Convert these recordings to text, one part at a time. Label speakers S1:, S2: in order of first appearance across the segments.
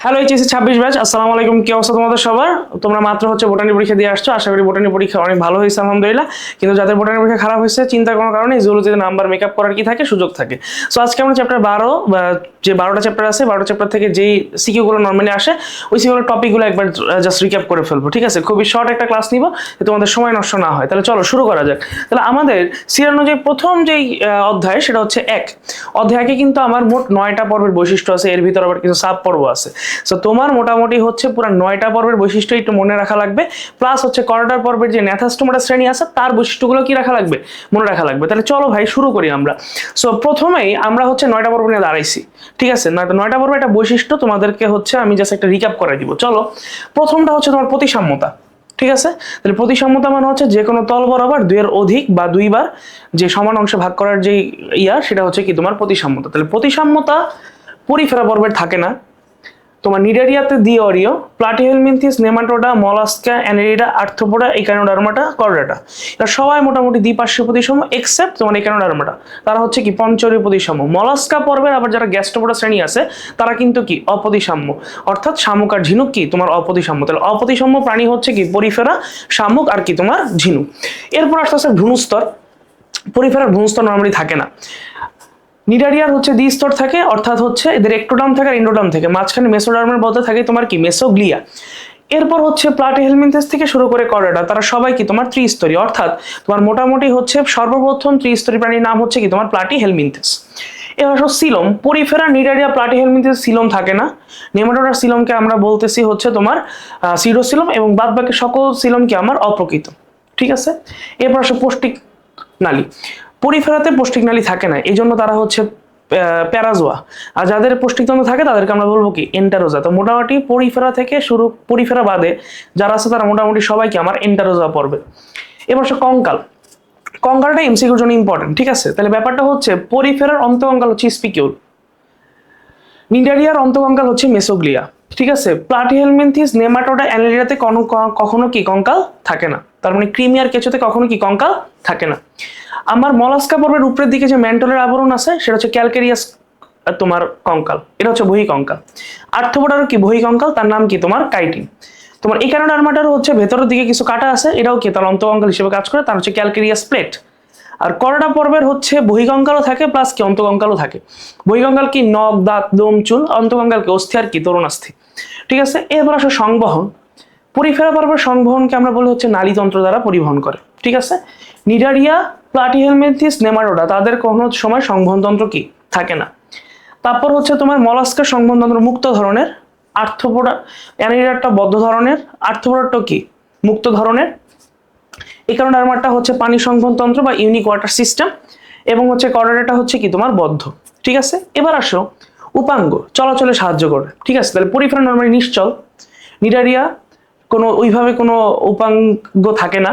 S1: Hello HSC 26 batch, আসসালামু আলাইকুম। কি অবস্থা তোমাদের সবার? তোমরা মাত্র বোটানি পরীক্ষা দিয়ে আসছো। আশা করি বোটানি পরীক্ষা অনেক ভালো হয়েছে আলহামদুলিল্লাহ। কিন্তু যাদের বোটানি পরীক্ষা খারাপ হয়েছে চিন্তার কোনো কারণে জুলজিতে নাম্বার মেকআপ করার কি থাকে, সুযোগ থাকে। সো আজকে আমরা চ্যাপ্টার 12 বা যে 12টা চ্যাপ্টার আছে 12টা চ্যাপ্টার থেকে যেই সিকিউ গুলো নরমালি আসে ওই সিকিউগুলোর টপিকগুলো একবার জাস্ট রিক্যাপ করে ফেলবো, ঠিক আছে? খুবই শর্ট একটা ক্লাস নিব, তোমাদের সময় নষ্ট না হয়। তাহলে চলো শুরু করা যাক। তাহলে আমাদের সিরিয়াল অনুযায়ী প্রথম যেই অধ্যায় সেটা হচ্ছে অধ্যায়কে কিন্তু আমার মোট 9টা পর্বের বৈশিষ্ট্য আছে, এর ভিতর আবার কিছু সাব পর্ব আছে। সো তোমার মোটামুটি হচ্ছে পুরো 9টা পর্বের বৈশিষ্ট্য একটু মনে রাখা লাগবে, প্লাস হচ্ছে কর্ডার পর্বের যে ন্যাথাস্টোমাটা শ্রেণী আছে তার বৈশিষ্ট্যগুলো কি রাখা লাগবে, মনে রাখা লাগবে। তাহলে চলো ভাই শুরু করি আমরা। সো প্রথমেই আমরা হচ্ছে 9টা পর্ব নিয়ে দাঁড়াইছি, ঠিক আছে? 9টা পর্বের একটা বৈশিষ্ট্য তোমাদেরকে হচ্ছে আমি জাস্ট একটা রিক্যাপ করে দিব। চলো, প্রথমটা হচ্ছে তোমার প্রতিসাম্যতা, ঠিক আছে? তাহলে প্রতিসাম্যতা মানে হচ্ছে যে কোনো তল বরাবর দুইয়ের অধিক বা দুইবার যে সমান অংশে ভাগ করার যে সেটা হচ্ছে কি তোমার প্রতিসাম্যতা। তাহলে প্রতিসাম্যতা পরিফেরা পর্বের থাকে না। তোমার নিডারিয়াতে দিওরিও, platyhelminthes, nematoda, mollusca, annelida, arthropoda, echinodermata, chordata, এরা সবাই মোটামুটি দ্বিপার্শ্বীয় প্রতিসাম্য এক্সেপ্ট তোমার ইকানোডার্মাটা, তারা হচ্ছে কি পঞ্চরীয় প্রতিসাম্য। মলাস্কা পর্বের আবার যারা গ্যাস্ট্রোপোডা শ্রেণী আছে তারা কিন্তু কি অপ্রতিসাম্য, অর্থাৎ শামুক আর ঝিনুক কি তোমার অপ্রতিসাম্য। তাহলে অপ্রতিসাম্য প্রাণী হচ্ছে কি পরিফেরা, শামুক আর কি তোমার ঝিনুক। এরপর আস্তে আস্তে ভ্রূণস্তর, পরিফেরার ভ্রূণস্তর নরমালি থাকে না। নিডারিয়ার হচ্ছে দ্বিস্তর থাকে, অর্থাৎ হচ্ছে এদের একটোডার্ম থাকে আর এন্ডোডার্ম থাকে, মাঝখানে মেসোডার্মের মধ্যে থাকে তোমার কি মেসোগ্লিয়া। এরপর হচ্ছে প্লাটিহেলমিনথেস থেকে শুরু করে কর্ডাটা, তারা সবাই কি তোমার ত্রিস্তরী, অর্থাৎ তোমার মোটামুটি হচ্ছে সর্বপ্রথম ত্রিস্তরী প্রাণীর নাম হচ্ছে কি তোমার প্লাটিহেলমিনথেস। এবার Silam, Porifera, Cnidaria, Platyhelminthes, Silam থাকে না। নেমাটোডার সিলমকে আমরা বলতেছি হচ্ছে তোমার সিডোসিলম, এবং বাদ বাকি সকল সিলমকে আমার অপ্রকৃত, ঠিক আছে? এরপর আসে পৌষ্টিক নালী, পরিফেরাতে পৌষ্টিক নালী থাকে না, এই জন্য তারা হচ্ছে প্যারাজোয়া। আর যাদের পৌষ্টিকতন্ত্র থাকে তাদেরকে আমরা বলবো কি এন্টারোজা। তো মোটামুটি পরিফেরা থেকে শুরু, পরিফেরা বাদে যারা আছে তারা মোটামুটি সবাইকে আমার এন্টারোজা পড়বে। এবার সে কঙ্কাল, কঙ্কালটা এমসিকিউর জন্য ইম্পর্টেন্ট, ঠিক আছে? তাহলে ব্যাপারটা হচ্ছে পরিফেরার অন্তঃকঙ্কাল হচ্ছে স্পিকিউল, নিডারিয়ার অন্তঃকঙ্কাল হচ্ছে মেসোগ্লিয়া, ঠিক আছে? প্লাটিহেলমিনথিস, নেমাটোডা, অ্যানেলিডাতে কখনো কি কঙ্কাল থাকে না, তার মানে ক্রিমিয়ার কেঁচোতে কখনো কি কঙ্কাল থাকে না। আমার মলাস্কা পর্বের উপরের দিকে যে ম্যান্টলের আবরণ আছে সেটা হচ্ছে ক্যালকেরিয়াস তোমার কঙ্কাল, এটা হচ্ছে বহিঃকঙ্কাল। আর্থ্রোপোডারও কি বহিঃকঙ্কাল, তার নাম কি তোমার কাইটিন। তোমার ইকানোডার্মাটারও হচ্ছে ভেতরের দিকে কিছু কাটা আছে, এটাও কি তার অন্তঃকঙ্কাল হিসেবে কাজ করে, তার হচ্ছে ক্যালকেরিয়াস প্লেট। আর করোনা পর্বের হচ্ছে বহিঃকঙ্কালও থাকে প্লাস কি অন্তঃকঙ্কালও থাকে। বহিঃকঙ্কাল কি নখ, দাঁত, লোম, চুল, অন্তঃকঙ্কাল কি অস্থি আর কি তরুণাস্থি, ঠিক আছে? এবার আসে সংবহন, পরিফেরা পর্বের সংবহনকে আমরা বলি হচ্ছে নালীতন্ত্র দ্বারা পরিবহন করে, ঠিক আছে? নিডারিয়া, প্লাটিহেলমিনথিস, নেমাটোডা তাদের কোনো সময় সংবহনতন্ত্র কি থাকে না। তারপর হচ্ছে তোমার মলাস্কার সংবহনতন্ত্র মুক্ত ধরনের, আর্থ্রোপোডা, অ্যানিডারটা বদ্ধ ধরনের, আর্থ্রোপোডাটা কি মুক্ত ধরনের। ইকানোডার্মাটা হচ্ছে পানি সংবহনতন্ত্র বা ইউনিক ওয়াটার সিস্টেম, এবং হচ্ছে কর্ডাটা হচ্ছে কি তোমার বদ্ধ, ঠিক আছে? এবার আসো উপাঙ্গ, চলাচলে সাহায্য করে, ঠিক আছে? তাহলে পরিফেরা নরমালি নিশ্চল, নিডারিয়া কোনো ওইভাবে কোনো উপাঙ্গ থাকে না,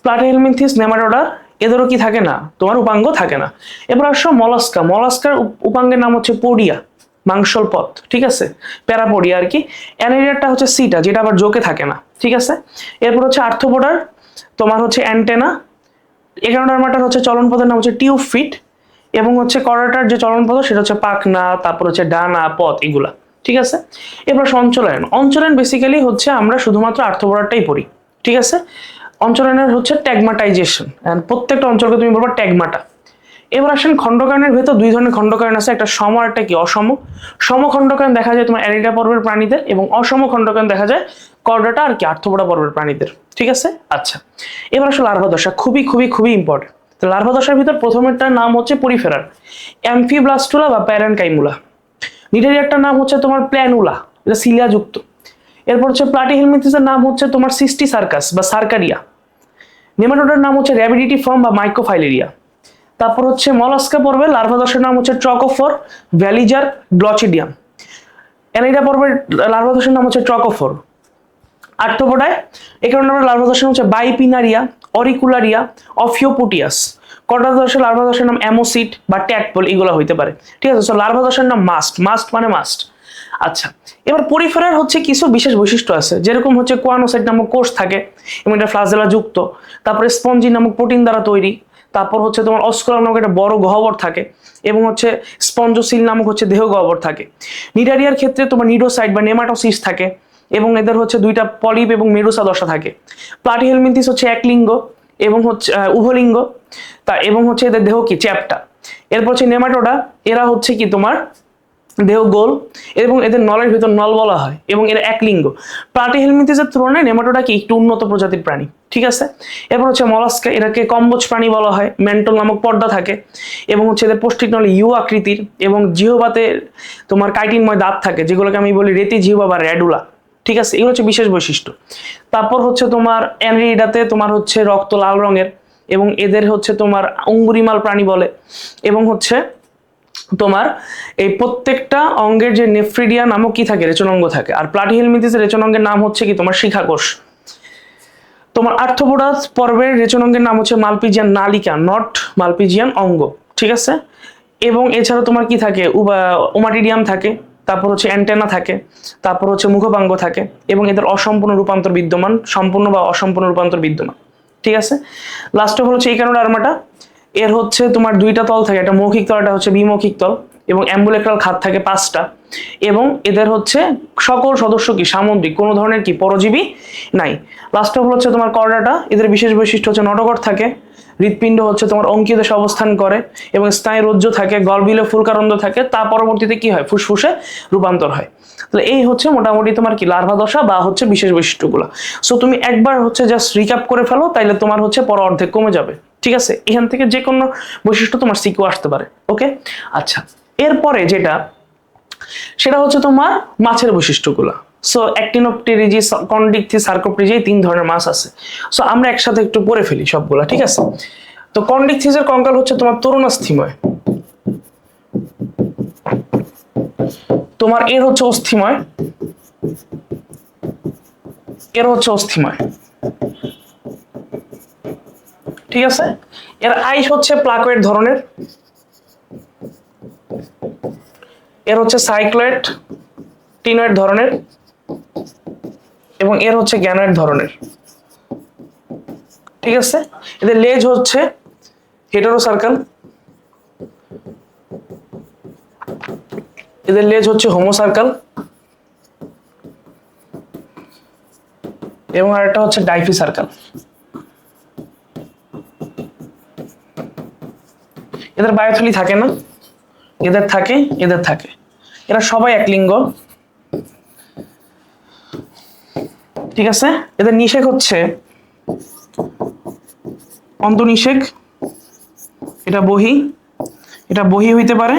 S1: প্লাটিহেলমিনথিস, নেমাটোডা এদেরও কি থাকে না তোমার উপাঙ্গ থাকে না। এবার আসো মলাস্কা, মলাস্কার উপাঙ্গের নাম হচ্ছে পোডিয়া, মাংসল পথ, ঠিক আছে? প্যারাপোডিয়া আর কি। অ্যানেরিয়ারটা হচ্ছে সিটা, যেটা আবার জোকে থাকে না, ঠিক আছে? এরপর হচ্ছে আর্থ্রোপোডার তোমার হচ্ছে অ্যান্টেনা, একানোডার্মাটার হচ্ছে চলন পথের নাম হচ্ছে টিউব ফিট, এবং হচ্ছে করাটার যে চলন পথ সেটা হচ্ছে পাখনা, তারপর হচ্ছে ডানা, পথ, এগুলা, ঠিক আছে? এবার অঞ্চলায়ন, অঞ্চলায়ন বেসিক্যালি হচ্ছে আমরা শুধুমাত্র আর্থ্রোপোডারটাই পড়ি, ঠিক আছে? অঞ্চলায়নের হচ্ছে ট্যাগমাটাইজেশন, প্রত্যেকটা অঞ্চলকে তুমি বলবা ট্যাগমাটা। এবার আসেন খণ্ডকায়নের ভেতর দুই ধরনের খণ্ডকায়ন আছে, একটা সম আর একটা কি অসম। সম খণ্ডকায়ন দেখা যায় তোমার অ্যানিডা পর্বের প্রাণীদের, এবং অসম খণ্ডকায়ন দেখা যায় কর্ডাটা আর কি আর্থ্রোপোডা পর্বের প্রাণীদের, ঠিক আছে? আচ্ছা, এবার আসলে লার্ভা দশা খুবই খুবই খুবই ইম্পর্টেন্ট। তো লার্ভা দশার ভিতর প্রথমেরটার নাম হচ্ছে পরিফেরার, অ্যামফিব্লাস্টুলা বা প্যারেনকাইমুলা। নিডারিয়ারটার নাম হচ্ছে তোমার প্ল্যানুলা, এটা সিলিয়া যুক্ত। এরপর হচ্ছে প্লাটিহেলমিনথিসের নাম হচ্ছে তোমার সিস্টি সার্কাস বা সার্কারিয়া। নেমাটোডার নাম হচ্ছে র্যাবিডিটি ফর্ম বা মাইক্রোফাইলেরিয়া। তারপর হচ্ছে মলাস্কা পর্বে লার্ভা দশের নাম হচ্ছে ট্রকোফোর, ভ্যালিজার, গ্লচিডিয়াম। অ্যানিডা পর্বের লার্ভা দশের নাম হচ্ছে ট্রকোফোর। আর্থ্রোপোডায় এই কারণে আমরা লার্ভা দশের হচ্ছে বাইপিনারিয়া, অরিকুলারিয়া, অফিওপুটিয়াস। কর্ডা দশের লার্ভা দশের নাম অ্যামোসিট বা ট্যাকপল, এগুলো হইতে পারে, ঠিক আছে? সো লার্ভা দশের নাম মাস্ট, মাস্ট মানে মাস্ট। আচ্ছা, এবার পরিফেরার হচ্ছে কিছু বিশেষ বৈশিষ্ট্য আছে, যেরকম হচ্ছে কোয়ানোসাইট নামক কোষ থাকে এবং এটা ফ্লাজেলা যুক্ত। তারপরে স্পঞ্জি নামক প্রোটিন দ্বারা তৈরি। তারপর হচ্ছে তোমার অস্কুলাম নামক একটা বড় গহ্বর থাকে, এবং হচ্ছে স্পঞ্জোসিল নামক হচ্ছে দেহ গহ্বর থাকে। নিডারিয়ার ক্ষেত্রে তোমার নিডোসাইট বা নেমাটোসিস্ট থাকে, এবং এদের হচ্ছে দুইটা পলিপ এবং মেরুসা দশা থাকে। প্লাটিহেলমিনথিস হচ্ছে একলিঙ্গ এবং হচ্ছে উভলিঙ্গ, এবং হচ্ছে এদের দেহ কি চ্যাপ্টা। এরপর হচ্ছে নেমাটোডা, এরা হচ্ছে কি তোমার দেহ গোল, এবং এদের নলের ভিতর নল বলা হয়, এবং এরা একলিঙ্গ। প্লাটিহেলমিনথিসের তুলনায় নেমাটোডা কি একটু উন্নত প্রজাতির প্রাণী, ঠিক আছে। এরপর হচ্ছে মলাস্কা, এটাকে কম্বোজ প্রাণী বলা হয়, মেন্টল নামক পর্দা থাকে, এবং হচ্ছে এদের পৌষ্টিক নল ইউ আকৃতির, এবং জিহ্বাতে তোমার কাইটিনময় দাঁত থাকে, যেগুলোকে আমি বলি রেতি জিহ্বা বা র্যাডুলা, ঠিক আছে। এগুলো হচ্ছে বিশেষ বৈশিষ্ট্য। তারপর হচ্ছে তোমার অ্যানরিডাতে তোমার হচ্ছে রক্ত লাল রঙের, এবং এদের হচ্ছে তোমার অঙ্গুরিমাল প্রাণী বলে, এবং হচ্ছে তোমার এই প্রত্যেকটা অঙ্গের যে নেফ্রিডিয়া নামক কি থাকে রেচনাঙ্গ থাকে। আর প্লাটিহেলমিনথিসের রেচনাঙ্গের নাম হচ্ছে কি তোমার শিখাকোষ। তোমার আর্থ্রোপোডা পর্বের রেচনাঙ্গের নাম হচ্ছে মালপিজিয়ান নালিকা, নট মালপিজিয়ান অঙ্গ, ঠিক আছে। এবং এছাড়া তোমার কি থাকে ওমাটিডিয়াম থাকে, তারপর হচ্ছে অ্যান্টেনা থাকে, তারপর হচ্ছে মুখপাঙ্গ থাকে, এবং এদের অসম্পূর্ণ রূপান্তর বিদ্যমান, সম্পূর্ণ বা অসম্পূর্ণ রূপান্তর বিদ্যমান, ঠিক আছে। লাস্টে হচ্ছে ইকানোডার্মাটা, এর হচ্ছে তোমার দুইটা তল থাকে, একটা মৌখিক তল, একটা হচ্ছে বিমৌখিক তল, এবং অ্যাম্বুলেক্রাল খাত থাকে 5টা, এবং এদের হচ্ছে সকল সদস্য কি সামুদ্রিক, কোনো ধরনের কি পরজীবী নাই। লাস্টে হচ্ছে তোমার কর্ডাটা, এদের বিশেষ বৈশিষ্ট্য হচ্ছে নটকট থাকে, হৃৎপিণ্ড হচ্ছে তোমার অঙ্কিত দেশে অবস্থান করে, এবং স্নায়ু রজ্জ থাকে, গলবিলে ফুলকারন্দ থাকে, তার পরবর্তীতে কি হয় ফুসফুসে রূপান্তর হয়। তাহলে এই হচ্ছে মোটামুটি তোমার কি লার্ভা দশা বা হচ্ছে বিশেষ বৈশিষ্ট্যগুলো। সো তুমি একবার হচ্ছে জাস্ট রিক্যাপ করে ফেলো, তাইলে তোমার হচ্ছে পর অর্ধেক কমে যাবে, ঠিক আছে। এখান থেকে যে কোনো বৈশিষ্ট্য তোমার সিকিউ আসতে পারে, ওকে। আচ্ছা, এরপরে সেটা হচ্ছে তোমার মাছের বৈশিষ্ট্যগুলো। সো অ্যাক্টিনোপটেরিজি, কন্ডিকথিস, সার্কোপটেরিজি, 3 ধরনের মাছ আছে। সো আমরা একসাথে একটু পড়ে ফেলি সবগুলা, ঠিক আছে। তো কন্ডিকথিসের কঙ্কাল হচ্ছে তোমার তরুণাস্থিময়, তোমার এর হচ্ছে অস্থিময়, এর হচ্ছে অস্থিময়, ঠিক আছে। এর আইস হচ্ছে প্লাকোয়েড ধরনের, এর হচ্ছে সাইক্লয়েড টিনয়েড ধরনের, এবং এর হচ্ছে গ্যানয়েড ধরনের, ঠিক আছে। এদের লেজ হচ্ছে হেটেরোসার্কাল, এদের লেজ হচ্ছে হোমোসার্কাল, এবং আরেকটা হচ্ছে ডাইফিসার্কাল। এদের বায়োথলি থাকে না, এদের থাকে, এদের থাকে। এরা সবাই একলিঙ্গ, ঠিক আছে। এদের নিষেক হচ্ছে অন্তনিষেক, এটা বহি হইতে পারে,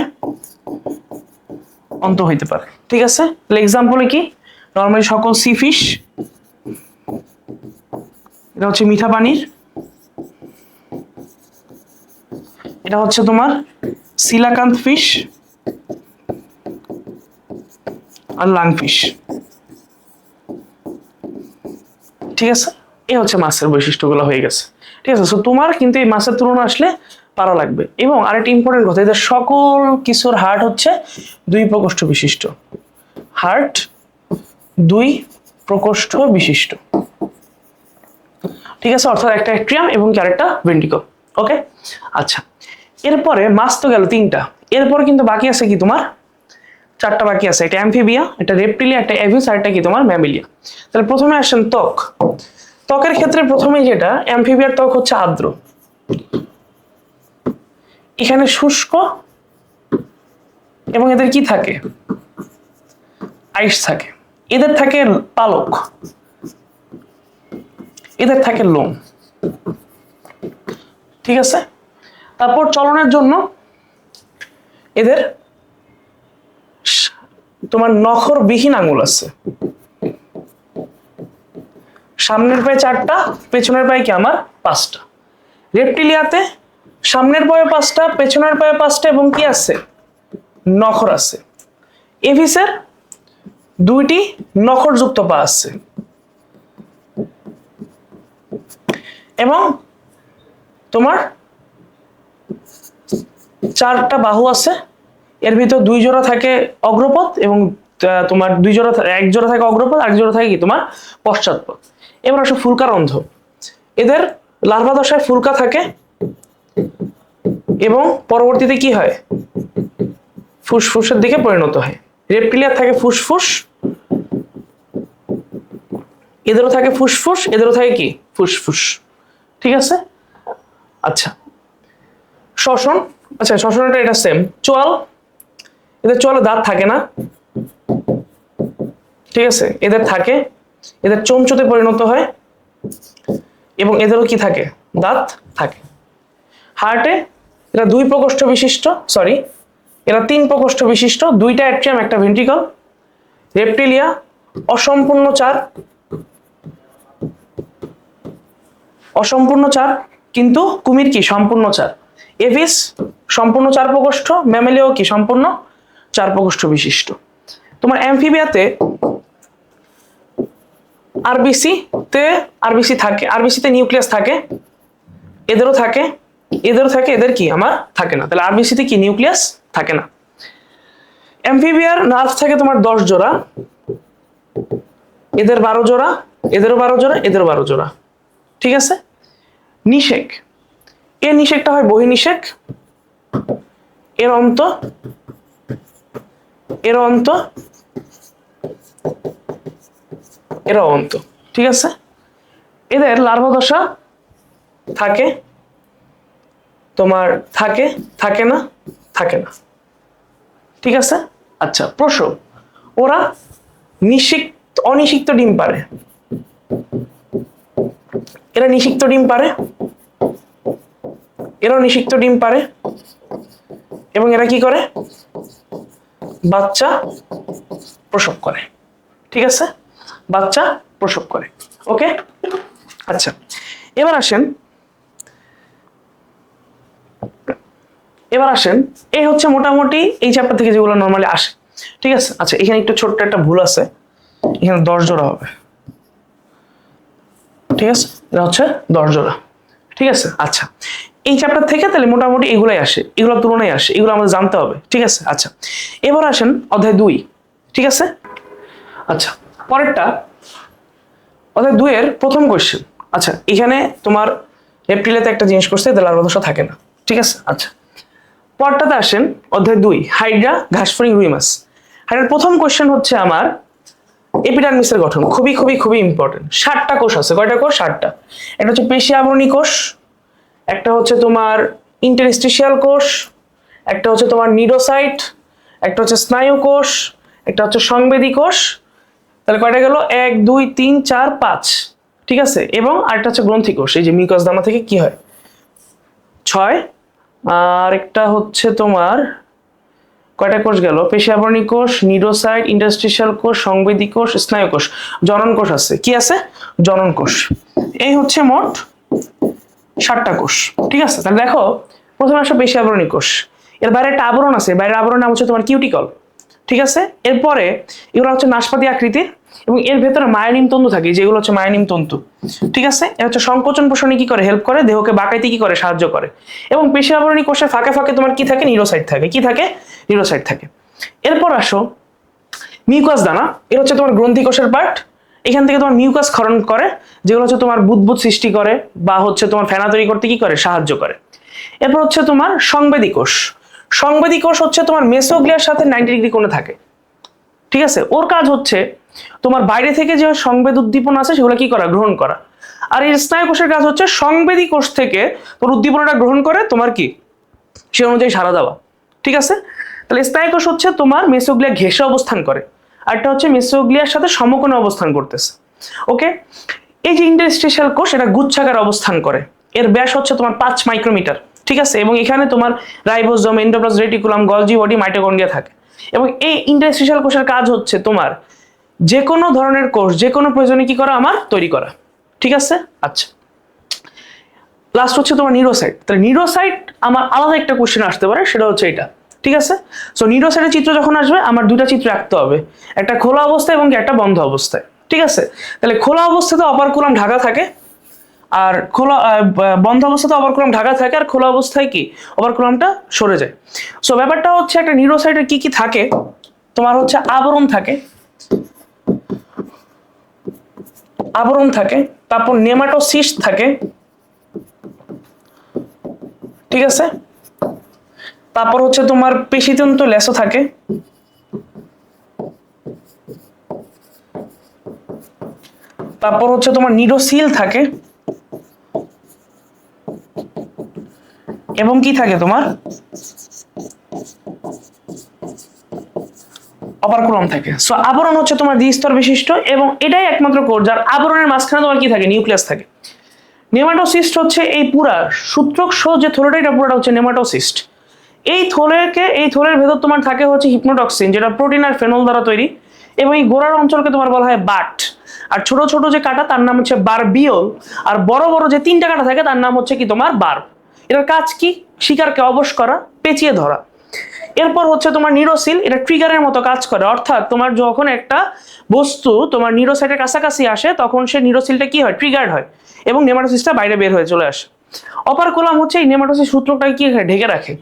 S1: অন্ত হইতে পারে, ঠিক আছে। তাহলে এক্সাম্পলে কি, নর্মালি সকল সি ফিশ, এটা হচ্ছে মিঠা পানির, এটা হচ্ছে তোমার সিলাকান্ত ফিশ আর লাং ফিশ, ঠিক আছে। এই হচ্ছে মাছের বৈশিষ্ট্যগুলো হয়ে গেছে, ঠিক আছে। সো তোমার কিন্তু এই মাছের তুলনা আসলে পারা লাগবে। এবং আরেকটা ইম্পর্টেন্ট কথা, এদের সকল কিছুর হার্ট হচ্ছে 2 প্রকোষ্ঠ বিশিষ্ট, হার্ট 2 প্রকোষ্ঠ বিশিষ্ট, ঠিক আছে। অর্থাৎ একটা অ্যাট্রিয়াম এবং আরেকটা ভেন্ট্রিকল, ওকে। আচ্ছা, এরপরে মাছ তো গেল 3টা, এরপর কিন্তু বাকি আছে কি তোমার 4টা বাকি আছে, একটা অ্যামফিবিয়া, একটা রেপটিলিয়া, একটা এভিস, আর একটা কি তোমার ম্যামিলিয়া। তাহলে প্রথমে আসেন ত্বক। ত্বকের ক্ষেত্রে প্রথমেই যেটা, অ্যামফিবিয়ার ত্বক হচ্ছে আর্দ্র, এখানে শুষ্ক, এবং এদের কি থাকে আইস থাকে। এদের থাকে পালক, এদের থাকে লোম, ঠিক আছে। তারপর চলনের জন্য এদের তোমার নখর বিহীন আঙুল আছে, সামনের পায়ে 4টা, পেছনের পায়ে কি আমার 5টা। রেপটিলিয়াতে সামনের পায়ে 5টা, পেছনের পায়ে 5টা, এবং কি আছে নখর আছে। এভিসের 2টি নখরযুক্ত পা আছে, এবং তোমার 4টা বাহু আছে। এর ভিতর 2 জোড়া থাকে অগ্রপথ, এবং তোমার 2 জোড়া, 1 জোড়া থাকে অগ্রপথ, 1 জোড়া থাকে কি তোমার পশ্চাৎপথ। এবার আসো ফুলকারন্ধ। এদের লার্ভা দশায় ফুলকা থাকে, এবং পরবর্তীতে কি হয়, ফুসফুসের দিকে পরিণত হয়। রেপ্টিলিয়ার থাকে ফুসফুস, এদেরও থাকে ফুসফুস, এদেরও থাকে কি ফুসফুস। ঠিক আছে, আচ্ছা শ্বসন, আচ্ছা শ্বসনটা এটা সেম। চোয়াল, এদের চোয়ালে দাঁত থাকে না, ঠিক আছে, এদের থাকে, এদের চঞ্চুতে পরিণত হয় এবং এদেরও কি থাকে, দাঁত থাকে। হার্টে এরা 2 প্রকোষ্ঠ বিশিষ্ট, সরি এরা 3 প্রকোষ্ঠ বিশিষ্ট, 2টা অ্যাট্রিয়াম একটা ভেন্ট্রিকল। রেপ্টিলিয়া অসম্পূর্ণ 4, অসম্পূর্ণ 4, কিন্তু কুমির কি সম্পূর্ণ 4। এভিস সম্পূর্ণ 4 প্রকোষ্ঠ, ম্যামেলিয়াও কি সম্পূর্ণ 4 প্রকোষ্ঠ বিশিষ্ট। তোমার অ্যামফিবিয়াতে আরবিসি থাকে, আরবিসিতে নিউক্লিয়াস থাকে, এদেরও থাকে, এদেরও থাকে, এদের কি আমার থাকে না, তাহলে আরবিসিতে কি নিউক্লিয়াস থাকে না। অ্যামফিবিয়ার নার্ভ থাকে তোমার 10 জোড়া, এদের 12 জোড়া, এদেরও 12 জোড়া, এদেরও 12 জোড়া। ঠিক আছে, নিষেক, এর নিষেকটা হয় বহির্নিষেক, এর অন্ত, এর অন্ত, এরা অন্ত। ঠিক আছে, এদের লার্ভা দশা থাকে তোমার, থাকে, থাকে না, থাকে না। ঠিক আছে, আচ্ছা প্রসব, ওরা অনিষিক্ত ডিম পারে, এরা নিষিক্ত ডিম পারে, এরাও নিষিক্ত ডিম পারে এবং এরা কি করে, বাচ্চা প্রসব করে। ঠিক আছে, বাচ্চা প্রসব করে। ওকে, আচ্ছা এবার আসেন, এই হচ্ছে মোটামুটি এই চ্যাপ্টার থেকে যেগুলো নরমালি আসে। ঠিক আছে, আচ্ছা এখানে একটু ছোট্ট একটা ভুল আছে, এখানে 10 জোড়া হবে। ঠিক আছে, এটা হচ্ছে 10 জোড়া। ঠিক আছে, আচ্ছা এই চ্যাপ্টার থেকে তাহলে মোটামুটি এগুলাই আসে, এগুলোর তুলনায় আসে, এগুলো আমাদের জানতে হবে। ঠিক আছে, আচ্ছা এবার আসেন অধ্যায় 2। ঠিক আছে, আচ্ছা পরেরটা অধ্যায় 2 এর প্রথম কোশ্চেন। আচ্ছা এখানে তোমার রেপ্টিলিয়াতে একটা জিনিস করছে, এদের লার্ভা দশা থাকে না। ঠিক আছে, আচ্ছা পরটাতে আসেন অধ্যায় 2 হাইড্রা, ঘাসফড়িং, রুই মাছ। হাইড্রার প্রথম কোশ্চেন হচ্ছে আমার এপিডার্মিসের গঠন, খুবই খুবই খুবই ইম্পর্টেন্ট। 7টা কোষ আছে, কয়টা কোষ, 7টা। একটা হচ্ছে পেশি আবরণী কোষ, একটা হচ্ছে তোমার ইন্টারস্টিশিয়াল কোষ, একটা হচ্ছে তোমার নিডোসাইট, একটা হচ্ছে স্নায়ু কোষ, একটা হচ্ছে সংবেদী কোষ। তাহলে কয়টা গেল, 1 2 3 4 5। ঠিক আছে, এবং আরেকটা হচ্ছে গ্রন্থি কোষ, এই যে মিউকাস দানা থেকে কি হয় 6। আর একটা হচ্ছে তোমার কয়টা কোষ গেল, পেশি আবরণী কোষ, নিডোসাইট, ইন্টারস্টিশিয়াল কোষ, সংবেদী কোষ, স্নায়ু কোষ, জনন কোষ আছে, কি আছে, জনন কোষ। এই হচ্ছে মোট 7টা কোষ। ঠিক আছে, তাহলে দেখো প্রথমে আসো পেশি আবরণী কোষ, এর বাইরে একটা আবরণ আছে, বাইরের আবরণ নাম হচ্ছে তোমার কিউটিকল। ঠিক আছে, এরপরে এগুলো হচ্ছে নাশপাতি আকৃতির এবং এর ভেতরে মায়োনিম তন্তু থাকে, যেগুলো হচ্ছে মায়োনিম তন্তু। ঠিক আছে, এটা হচ্ছে সংকোচন পোষণে কি করে, হেল্প করে, দেহকে বাঁকাইতে কি করে, সাহায্য করে। এবং পেশি আবরণী কোষের ফাঁকে ফাঁকে তোমার কি থাকে, নিউরোসাইট থাকে, কি থাকে, নিউরোসাইট থাকে। এরপর আসো মিউকাস দানা, এর হচ্ছে তোমার গ্রন্থি কোষের পার্ট, এখান থেকে তোমার মিউকাস ক্ষরণ করে, যেগুলো হচ্ছে তোমার বুদবুদ সৃষ্টি করে বা হচ্ছে তোমার ফেনা তৈরি করতে কি করে, সাহায্য করে। এরপর হচ্ছে তোমার সংবেদী কোষ, সংবেদী কোষ হচ্ছে তোমার মেসোগ্লিয়ার সাথে 90 ডিগ্রি কোণে থাকে। ঠিক আছে, ওর কাজ হচ্ছে তোমার বাইরে থেকে যে সংবেদ উদ্দীপনা আছে সেগুলো কি করা, গ্রহণ করা। আর এই স্নায়ু কোষের কাজ হচ্ছে সংবেদী কোষ থেকে তোর উদ্দীপনাটা গ্রহণ করে তোমার কি সে অনুযায়ী সাড়া দেওয়া। ঠিক আছে, তাহলে স্নায়ু কোষ হচ্ছে তোমার মেসোগ্লিয়া ঘেঁষে অবস্থান করে, আরটা হচ্ছে মেসোগ্লিয়ার সাথে সমকোণে অবস্থান করতেছে। ওকে, এই যে ইন্টারস্টিশিয়াল কোষ এটা গুচ্ছাকার অবস্থান করে, এর ব্যাস হচ্ছে তোমার 5 মাইক্রোমিটার। ঠিক আছে, এবং এখানে তোমার ribosome, endoplasm reticulum, Golgi body, mitochondria থাকে। এবং এই ইন্টারস্টিশিয়াল কোষের কাজ হচ্ছে তোমার যে কোনো ধরনের কোষ যে কোনো প্রয়োজনে কি করা, আমার তৈরি করা। ঠিক আছে, আচ্ছা লাস্ট হচ্ছে তোমার নিউরোসাইট। তাহলে নিউরোসাইট আমার আলাদা একটা কোশ্চেন আসতে পারে, সেটা হচ্ছে এটা। ঠিক আছে, সো নিউরোসাইটের চিত্র যখন আসবে আমার 2টা চিত্র আঁকতে হবে, একটা খোলা অবস্থায় এবং একটা বন্ধ অবস্থায়। ঠিক আছে, তাহলে খোলা অবস্থাতে অপারকুলাম ঢাকা থাকে, আর বন্ধ অবস্থাতে অপারকুলাম ঢাকা থাকে, আর খোলা অবস্থায় কি অপারকুলামটা সরে যায়। সো ব্যাপারটা হচ্ছে একটা নিউরোসাইটের কি কি থাকে, তোমার হচ্ছে আবরণ থাকে, তারপর নেমাটোসিস্ট থাকে। ঠিক ঠিক আছে। তারপর হচ্ছে তোমার পেশিতন্তু লেসও থাকে, তারপর হচ্ছে তোমার নিডোসিল থাকে, এবং কি থাকে তোমার অপারকুলাম থাকে। সো আবরণ হচ্ছে তোমার দ্বিস্তর বিশিষ্ট, এবং এটাই একমাত্র কোষ যার আবরণের মাঝখানে তোমার কি থাকে, নিউক্লিয়াস থাকে। নেমাটোসিস্ট হচ্ছে এই পুরা সূত্রক যে থলেটা, এটা পুরোটা হচ্ছে নেমাটোসিস্ট। এই থলের ভেতর তোমার থাকে হচ্ছে হিপনোটক্সিন, যেটা প্রোটিন আর ফেনল দ্বারা তৈরি, এবং এই গোড়ার অঞ্চলকে তোমার বলা হয় বাট। আর ছোট ছোট যে কাটা তার নাম হচ্ছে বারবিওল, আর বড় বড় যে 3টা কাটা থাকে তার নাম হচ্ছে কি তোমার বার্ব। এটার কাজ কি? শিকারকে অবশ করা, পেঁচিয়ে ধরা। এরপর হচ্ছে তোমার নিউরোসিল, এটা ট্রিগারের মতো কাজ করে, অর্থাৎ তোমার যখন একটা বস্তু তোমার নিউরোসাইটের কাছাকাছি আসে তখন সে নিউরোসিলটা কি হয়, ট্রিগার্ড হয়, এবং নেমাটোসিসটা বাইরে বের হয়ে চলে আসে। অপারকুলাম হচ্ছে এই নেমাটোসিস সূত্রটাকে কি ঢেকে রাখে।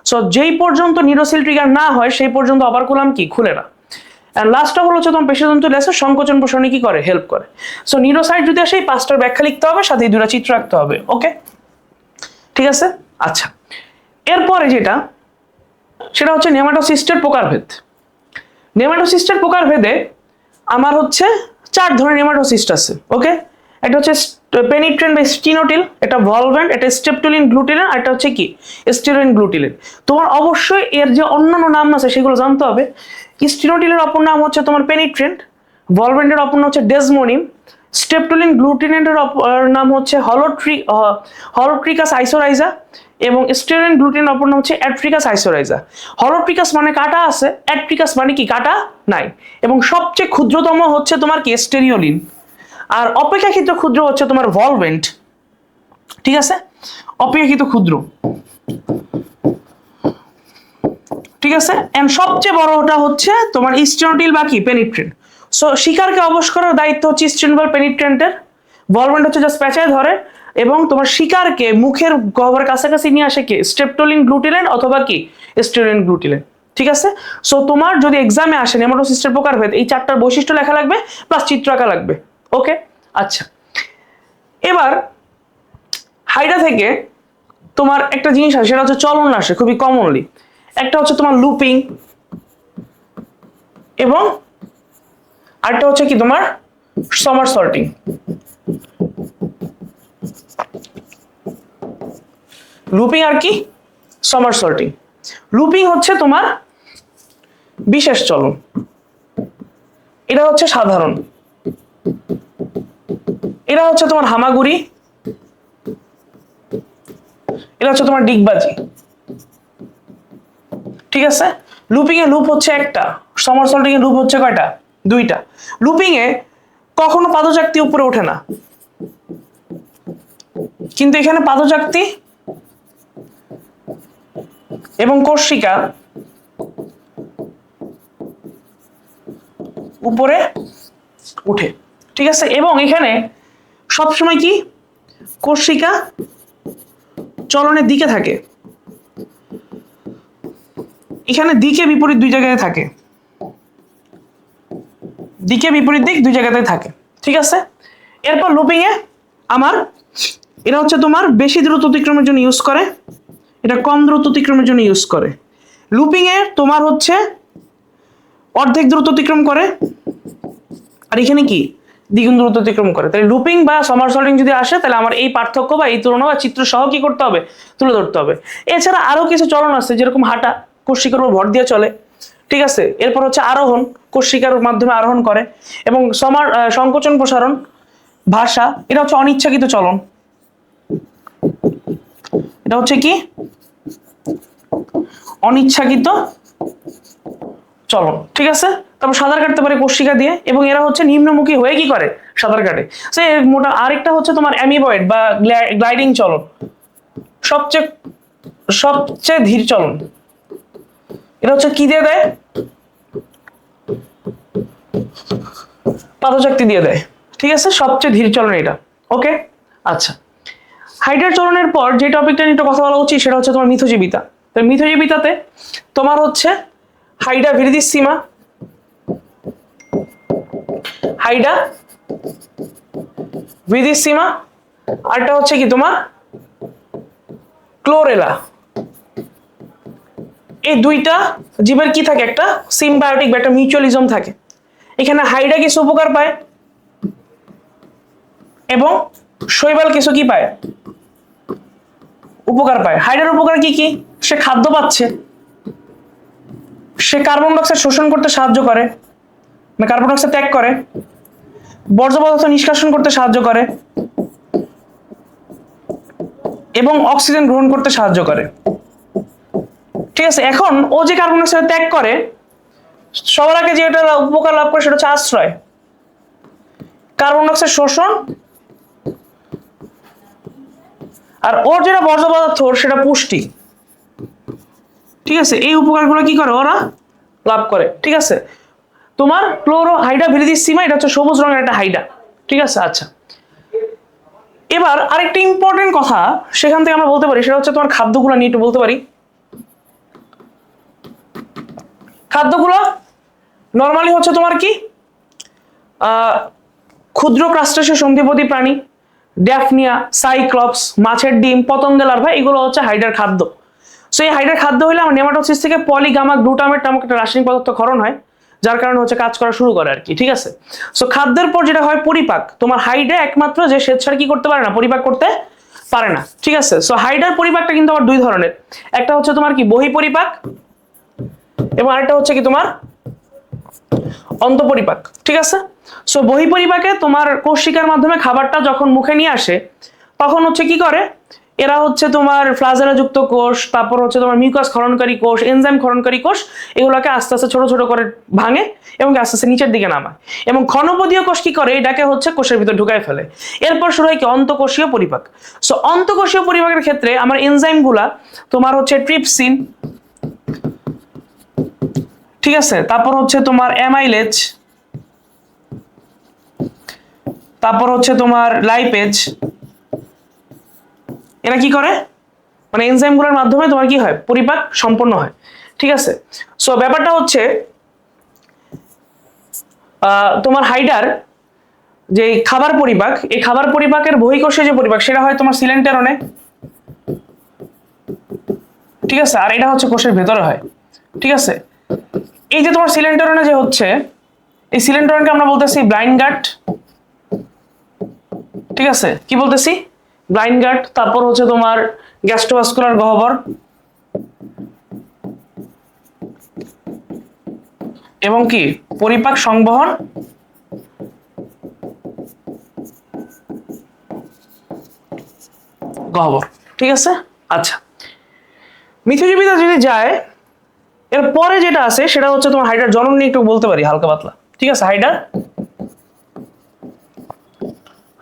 S1: সো যেই পর্যন্ত নিউরোসিল ট্রিগার না হয় সেই পর্যন্ত অপারকুলাম কি খুলে না। এন্ড লাস্ট অফ হচ্ছে তোমার পেশিতন্তু লেসের সংকোচন প্রসারণে কি করে, হেল্প করে। সো নিউরোসাইট যদি আসে, এই 5টার ব্যাখ্যা লিখতে হবে, সাথে 2টা চিত্র রাখতে হবে। ওকে, ঠিক আছে। আচ্ছা, এরপরে যেটা, সেটা হচ্ছে নেমাটোসিস্টের প্রকারভেদ। নেমাটোসিস্টের প্রকারভেদে আমার হচ্ছে 4 ধরনের নেমাটোসিস্ট আছে। ওকে, একটা হচ্ছে পেনিট্রেন্ট বা স্টিনোটিল, এটা ভলভেন্ট, এটা স্টেপটুলিন গ্লুটিলিন, আর এটা হচ্ছে কি স্টিরোইন গ্লুটিলিন। তোমার অবশ্যই এর যে অন্যান্য নাম আছে সেগুলো জানতে হবে। স্টিনোটিলের অপর নাম হচ্ছে তোমার পেনিট্রেন্ট, ভলভেন্টের অপর নাম হচ্ছে ডেসমোনিম, স্টেপটুলিন গ্লুটিনেটের নাম হচ্ছে হলোট্রিকাস আইসোরাইজা, এবং স্টেরোইন গ্লুটিন অপর নাম হচ্ছে অ্যাট্রিকাস আইসোরাইজা। হলোট্রিকাস মানে কাটা আছে, অ্যাট্রিকাস মানে কি কাটা নাই, এবং সবচেয়ে ক্ষুদ্রতম হচ্ছে তোমার কি স্টেরিওলিন, আর অপেক্ষাকৃত ক্ষুদ্র হচ্ছে তোমার ভলভেন্ট। ঠিক আছে, অপেক্ষাকৃত ক্ষুদ্র। ঠিক আছে, এন্ড সবচেয়ে বড়টা হচ্ছে তোমার স্টেনোটিল বা কি পেনিট্রেন্ট। সো শিকারকে অবশ করার দায়িত্ব হচ্ছে স্টেনোটিল পেনিট্রেন্টের। ভলভেন্ট হচ্ছে জাস্ট পেঁচায় ধরে, এবং তোমার শিকারকে মুখের গহ্বরের কাছাকাছি নিয়ে আসে কি স্টেপটোলিন গ্লুটিলেন অথবা কি স্টেরোইন গ্লুটিলেন। ঠিক আছে, সো তোমার যদি এক্সামে আসে নেমাটোসিস্টের প্রকারভেদ, এই 4টার বৈশিষ্ট্য লেখা লাগবে, প্লাস চিত্র আঁকা লাগবে। ওকে, আচ্ছা। এবার হাইডা থেকে তোমার একটা জিনিস আসে, সেটা হচ্ছে চলন আসে খুবই কমনলি। একটা হচ্ছে তোমার লুপিং, এবং আরেকটা হচ্ছে কি তোমার সমারসল্টিং। লুপিং আর কি সমারসল্টিং। লুপিং হচ্ছে তোমার বিশেষ চলন, এটা হচ্ছে সাধারণ। এটা হচ্ছে তোমার হামাগুড়ি, এটা হচ্ছে তোমার ডিগবাজি। ঠিক আছে, লুপিং এ লুপ হচ্ছে একটা, সমারসল্টিং এ লুপ হচ্ছে কয়টা, 2টা। লুপিং এ কখনো পাদচাকতি উপরে ওঠে না, কিন্তু এখানে পাদচাকতি এবং কোষিকা উপরে উঠে। ঠিক আছে, এবং এখানে সবসময় কি কোষিকা চলনের দিকে থাকে, এখানে দিকে বিপরীত 2 জায়গায় থাকে, দিকে বিপরীত দিক 2 জায়গাতে থাকে। ঠিক আছে, এরপর লুপিং এ আমার এটা হচ্ছে তোমার বেশি দ্রুত অতিক্রমের জন্য ইউজ করে, এটা কম দ্রুত অতিক্রমের জন্য ইউজ করে। লুপিং এ তোমার হচ্ছে অর্ধেক দ্রুত অতিক্রম করে, আর এখানে কি দ্বিগুণ দ্রুত অতিক্রম করে। তাহলে লুপিং বা সমারসল্টিং যদি আসে, তাহলে আমার এই পার্থক্য বা এই তুলনা বা চিত্র সহ কি করতে হবে, তুলে ধরতে হবে। এছাড়া আরো কিছু চলন আছে, যেরকম হাঁটা, কোষিকার উপর ভর দিয়ে চলে। ঠিক আছে, এরপর হচ্ছে আরোহণ, কোষিকার মাধ্যমে আরোহণ করে, এবং সংকোচন প্রসারণ, ভাষা, এটা হচ্ছে অনিচ্ছাকৃত চলন। এটা হচ্ছে কি অনিচ্ছাকৃত চলন। ঠিক আছে, তারপর সাঁতার কাটতে পারে কোষিকা দিয়ে, এবং এরা হচ্ছে নিম্নমুখী হয়ে কি করে, সাঁতার কাটে। সে মোটা। আরেকটা হচ্ছে তোমার অ্যামিবয়েড বা গ্লাইডিং চলন, সবচেয়ে সবচেয়ে ধীর চলন। এটা হচ্ছে কি দিয়ে দেয়, পাদচাকতি দিয়ে দেয়। ঠিক আছে, সবচেয়ে ধীর চলন এটা। ওকে, আচ্ছা। হাইডার চলনের পর যে টপিকটা নিয়ে একটু কথা বলা উচিত, সেটা হচ্ছে তোমার মিথজীবিতা। তো মিথজীবিতাতে তোমার হচ্ছে হাইডা ভিরিডিসিমা, হাইডা ভিরিডিসিমা, আরটা হচ্ছে কি তোমার ক্লোরেলা। এই দুইটা জীবের কি থাকে, একটা সিম্বায়োটিক বা একটা মিউচুয়ালিজম থাকে। এখানে হাইড্রা কিছু উপকার পায় এবং শৈবাল কিছু কি পায়, উপকার পায়। হাইড্রার উপকার কি কি? সে খাদ্য পাচ্ছে, সে কার্বন ডাইঅক্সাইড শোষণ করতে সাহায্য করে, মানে কার্বন ডাইঅক্সাইড ত্যাগ করে, বর্জ্য পদার্থ নিষ্কাশন করতে সাহায্য করে এবং অক্সিজেন গ্রহণ করতে সাহায্য করে। ঠিক আছে, এখন ও যে কার্বন ডাইঅক্সাইড ত্যাগ করে, সবার আগে যেটা উপকার লাভ করে সেটা হচ্ছে আশ্রয়, কার্বন ডাইঅক্সাইড শোষণ, আর ওর যেটা বর্জ্য পদার্থ সেটা পুষ্টি। ঠিক আছে, এই উপকারগুলো কি করে ওরা লাভ করে। ঠিক আছে, তোমার ক্লোরো হাইড্রা ভিরিডিসিমা, এটা হচ্ছে সবুজ রঙের একটা হাইড্রা। ঠিক আছে, আচ্ছা এবার আরেকটা ইম্পর্টেন্ট কথা সেখান থেকে আমরা বলতে পারি, সেটা হচ্ছে তোমার খাদ্যগুলো নিয়ে একটু বলতে পারি। খাদ্যগুলো নর্মালি হচ্ছে তোমার কি, ক্ষুদ্র ক্রাস্টাসীয় সন্ধিপদী প্রাণী, ড্যাফনিয়া, সাইক্লপস, মাছের ডিম, পতঙ্গের লার্ভা, এগুলো হচ্ছে হাইড্রার খাদ্য। সো এই হাইড্রার খাদ্য হলে আমার নেমাটোসিস থেকে পলিগামা গ্লুটামেট নামক একটা রাসায়নিক পদার্থ ক্ষরণ হয়, যার কারণে হচ্ছে কাজ করা শুরু করে আর কি। ঠিক আছে, সো খাদ্যের পর যেটা হয় পরিপাক। তোমার হাইড্রা একমাত্র যে স্বেচ্ছায় কি করতে পারে না, পরিপাক করতে পারে না। ঠিক আছে, সো হাইড্রার পরিপাকটা কিন্তু আবার দুই ধরনের, একটা হচ্ছে তোমার কি বহিঃপরিপাক এবং আরেকটা হচ্ছে কি তোমার অন্তঃপরিপাক। ঠিক আছে, সো বহিঃপরিপাকে তোমার কোষিকার মাধ্যমে খাবারটা যখন মুখে নিয়ে আসে, তখন হচ্ছে কি করে, এরা হচ্ছে তোমার ফ্লাজেলা যুক্ত কোষ, তারপর হচ্ছে তোমার মিউকাস ক্ষরণকারী কোষ, এনজাইম ক্ষরণকারী কোষ, এগুলোকে আস্তে আস্তে ছোট ছোট করে ভাঙে এবং আস্তে আস্তে নিচের দিকে নামায়। এবং ঘনপদীয় কোষ কি করে, এটাকে হচ্ছে কোষের ভিতর ঢুকায় ফেলে। এরপর শুরু হয় কি অন্তঃকোষীয় পরিপাক। সো অন্তঃকোষীয় পরিপাকের ক্ষেত্রে আমার এনজাইমগুলা তোমার হচ্ছে ট্রিপসিন, ঠিক আছে, তারপর হচ্ছে তোমার অ্যামাইলেজ, তারপর হচ্ছে তোমার লাইপেজ, এরা কি করে, মানে এনজাইমগুলোর মাধ্যমে তোমার কি হয়, পরিপাক সম্পন্ন হয়। ঠিক আছে, সো ব্যাপারটা হচ্ছে তোমার হাইডার যে খাবার পরিপাক, এই খাবার পরিপাকের বহিঃকোষীয় যে পরিপাক সেটা হয় তোমার সিলেন্টেরনে। ঠিক আছে, আর এটা হচ্ছে কোষের ভেতরে হয়। ঠিক আছে, এই যে তোমার সিলেন্টেরনে যে হচ্ছে, এই সিলেন্টেরনকে আমরা বলতেছি ব্লাইন্ড গাট। ঠিক আছে, কি বলতেছি, ব্লাইন্ড গাট। তারপর হচ্ছে তোমার গ্যাস্ট্রোভাস্কুলার গহ্বর এবং কি পরিপাক সংবহন গহ্বর। ঠিক আছে, আচ্ছা মিথজীবিতা যদি যায়, এর পরে যেটা আছে সেটা হচ্ছে তোমার হাইডার জনন নিয়ে একটু বলতে পারি হালকা পাতলা। ঠিক আছে,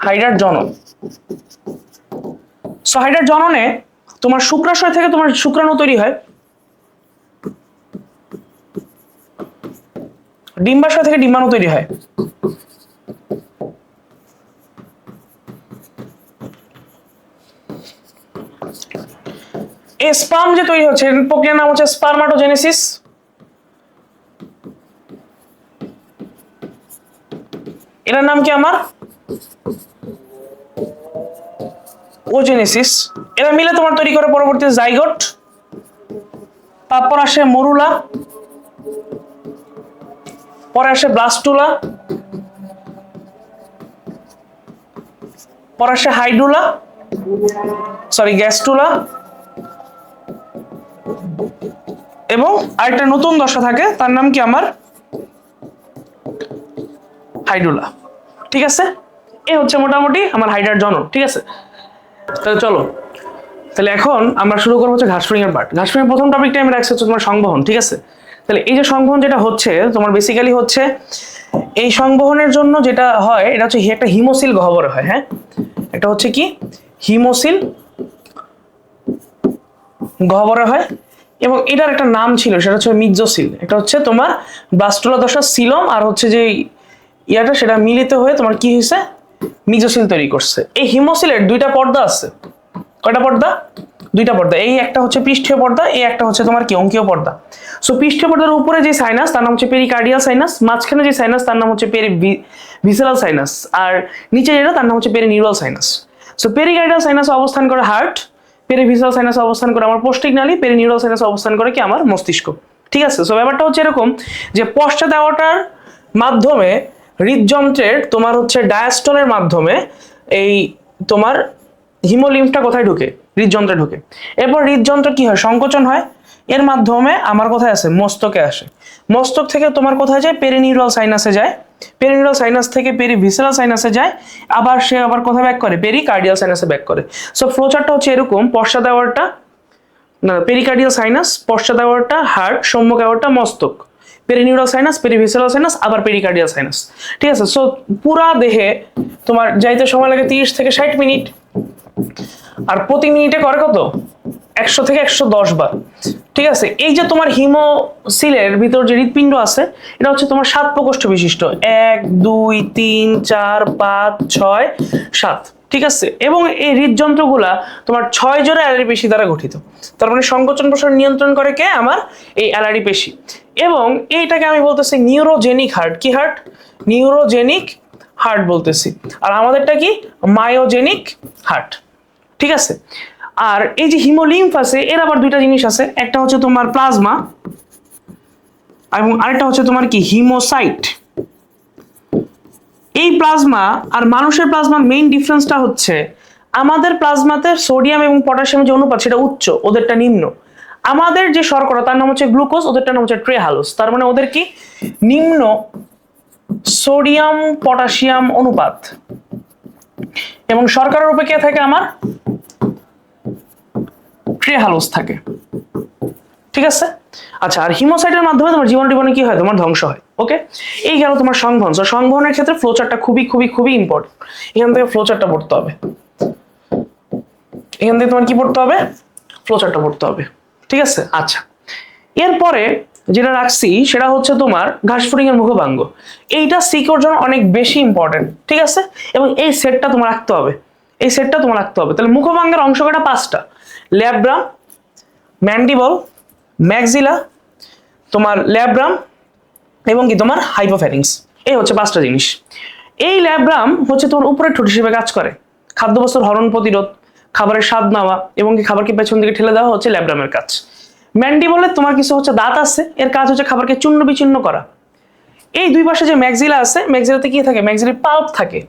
S1: হাইডার জনন। সো হাইডার জননে তোমার শুক্রাশয় থেকে তোমার শুক্রাণু তৈরি হয়, ডিম্বাশয় থেকে ডিম্বাণু তৈরি হয়। এই স্পার্ম যে তৈরি হচ্ছে, এর প্রক্রিয়ার নাম হচ্ছে স্পার্মাটোজেনেসিস। এটার নাম কি আমার ওজেনেসিস। এরা মিলে তোমার তৈরি করে পরবর্তীতে জাইগোট, তারপর আসে মরুলা, পরে আসে ব্লাস্টুলা, পরে আসে হাইডুলা, সরি গ্যাস্টুলা, এবং আরেকটা নতুন দশা থাকে, তার নাম কি আমার হাইডুলা। ঠিক আছে, এই হচ্ছে মোটামুটি আমার হাইডার জনন। ঠিক আছে, তাহলে চলো, তাহলে এখন আমরা শুরু করবো হচ্ছে ঘাসফড়িং এর পার্ট। ঘাসফড়িং প্রথম টপিকটা আমি রাখছি হচ্ছে তোমার সংবহন। ঠিক আছে, তাহলে এই যে সংবহন যেটা হচ্ছে তোমার বেসিক্যালি হচ্ছে, এই সংবহনের জন্য যেটা হয় এটা হচ্ছে একটা হিমোসিল গহ্বরে হয়। হ্যাঁ, এটা হচ্ছে কি হিমোসিল গহ্বরে হয়, এবং এটার একটা নাম ছিল, সেটা হচ্ছে মিজোসিল। এটা হচ্ছে তোমার ব্লাস্টুলা দশা সিলম আর হচ্ছে যে ইয়াটা, সেটা মিলিত হয়ে তোমার কি হয়েছে, মিজোসিল তৈরি করছে। এই হিমোসিলের দুইটা পর্দা আছে। কয়টা পর্দা? দুইটা পর্দা। এই একটা হচ্ছে পৃষ্ঠীয় পর্দা, এই একটা হচ্ছে তোমার কি অঙ্কীয় পর্দা। সো পৃষ্ঠীয় পর্দার উপরে যে সাইনাস তার নাম হচ্ছে পেরিকার্ডিয়াল সাইনাস, মাঝখানে যে সাইনাস তার নাম হচ্ছে ভিসেরাল সাইনাস, আর নিচে যেটা তার নাম হচ্ছে perineural sinus. So pericardial sinus অবস্থান করে হার্ট, পেরিভিসারাল সাইনাসে অবস্থান করে আমার পোস্টিক নালী, পেরিনিউরাল সাইনাসে অবস্থান করে কি আমার মস্তিষ্ক। ঠিক আছে, সো ব্যাপারটা হচ্ছে এরকম যে পশ্চাৎ আওয়াটার মাধ্যমে হৃদযন্ত্রের তোমার হচ্ছে ডায়াস্টলের মাধ্যমে এই তোমার হিমোলিম্ফটা কোথায় ঢুকে? হৃদযন্ত্রে ঢুকে। এরপর হৃদযন্ত্র কি হয়? সংকোচন হয়, এর মাধ্যমে আমার কোথায় আসে? মস্তকে আসে। মস্তক থেকে তোমার কোথায় যায়? পেরিনিউরাল সাইনাসে যায়। পেরিনিউরাল সাইনাস থেকে পেরিভিসারাল সাইনাসে যায়, আবার সে আবার কোথায় ব্যাক করে? পেরিকার্ডিয়াল সাইনাসে ব্যাক করে। সো ফ্লোচারটা হচ্ছে এরকম, পশ্চাৎ আওয়ারটা না, পেরিকার্ডিয়াল সাইনাস, পশ্চাৎ আওয়ারটা হার্ট, সম্মুখ আওয়ারটা মস্তক, পেরিনিউরাল সাইনাস, পেরিভিসারাল সাইনাস, আবার পেরিকার্ডিয়াল সাইনাস। ঠিক আছে, সো পুরা দেহে তোমার যাইতে সময় লাগে 30 থেকে 60 মিনিট, আর প্রতি মিনিটে করে কত? 100 থেকে 110 বার। ঠিক আছে, এই যে তোমার হিমোসিলের ভিতর যে হৃৎপিণ্ড আছে, এটা হচ্ছে তোমার 7 প্রকোষ্ঠ বিশিষ্ট, 1 2 3 4 5 6 7। ঠিক আছে, এবং এই হৃদযন্ত্রগুলা তোমার 6 জোড়া অ্যালারি পেশি দ্বারা গঠিত। তার মানে সংকোচন প্রসারণ নিয়ন্ত্রণ করে কে? আমার এই অ্যালারি পেশি। এবং এইটাকে আমি বলতেছি নিউরোজেনিক হার্ট। কি হার্ট? নিউরোজেনিক হার্ট বলতেছি। আর আমাদেরটা কি? Myogenic heart. ঠিক আছে, আর এই যে হিমোলিম্ফ আছে, এর আবার দুইটা জিনিস আছে, একটা হচ্ছে তোমার প্লাজমা এবং আরেকটা হচ্ছে তোমার কি? হিমোসাইট। এই প্লাজমা আর মানুষের প্লাজমার মেইন ডিফারেন্সটা হচ্ছে আমাদের প্লাজমাতে সোডিয়াম এবং পটাশিয়ামের যে অনুপাত সেটা উচ্চ, ওদেরটা নিম্ন। আমাদের যে শর্করা তার নাম হচ্ছে গ্লুকোজ, ওদেরটা নাম হচ্ছে ট্রেহালোস। তার মানে ওদের কি? নিম্ন সোডিয়াম পটাশিয়াম অনুপাত। এবং শর্করার রূপে কে থাকে? আমার ট্রেহালোস থাকে। ঠিক আছে, আচ্ছা, আর হিমোসাইটের মাধ্যমে তোমার জীবাণু কি হয়? তোমার ধ্বংস হয়। ওকে, এই গেল তোমার সংবহন। সো সংবহনের ক্ষেত্রে ফ্লোচারটা খুবই খুবই খুবই ইম্পর্টেন্ট। এখান থেকে ফ্লোচারটা পড়তে হবে, এখান থেকে তোমার কি পড়তে হবে? ফ্লোচারটা পড়তে হবে। ঠিক আছে, আচ্ছা, এরপরে যেটা রাখছি সেটা হচ্ছে তোমার ঘাসফড়িং এর মুখভাঙ্গ। এইটা সিকিউর জন্য অনেক বেশি ইম্পর্টেন্ট। ঠিক আছে, এবং এই সেটটা তোমার রাখতে হবে, এই সেটটা তোমার রাখতে হবে। তাহলে মুখভাঙ্গের অংশ কটা? 5টা। ল্যাব্রাম, ম্যান্ডিবল, ম্যাক্সিলা, তোমার ল্যাব্রাম এবং কি তোমার হাইপোফ্যারিংস। এই হচ্ছে 5টা জিনিস। এই ল্যাব্রাম হচ্ছে তোমার উপরের ঠোঁট হিসেবে কাজ করে, খাদ্যবস্তুর হরণ প্রতিরোধ, খাবারের স্বাদ নেওয়া এবং কি খাবারকে পেছন দিকে ঠেলে দেওয়া হচ্ছে ল্যাব্রামের কাজ। ম্যান্ডিবলে তোমার কিছু হচ্ছে দাঁত আছে, এর কাজ হচ্ছে খাবারকে চূর্ণ বিচূর্ণ করা। এই দুই পাশে যে ম্যাক্সিলা আছে, ম্যাক্সিলাতে কি থাকে? ম্যাক্সিলার পাল্প থাকে।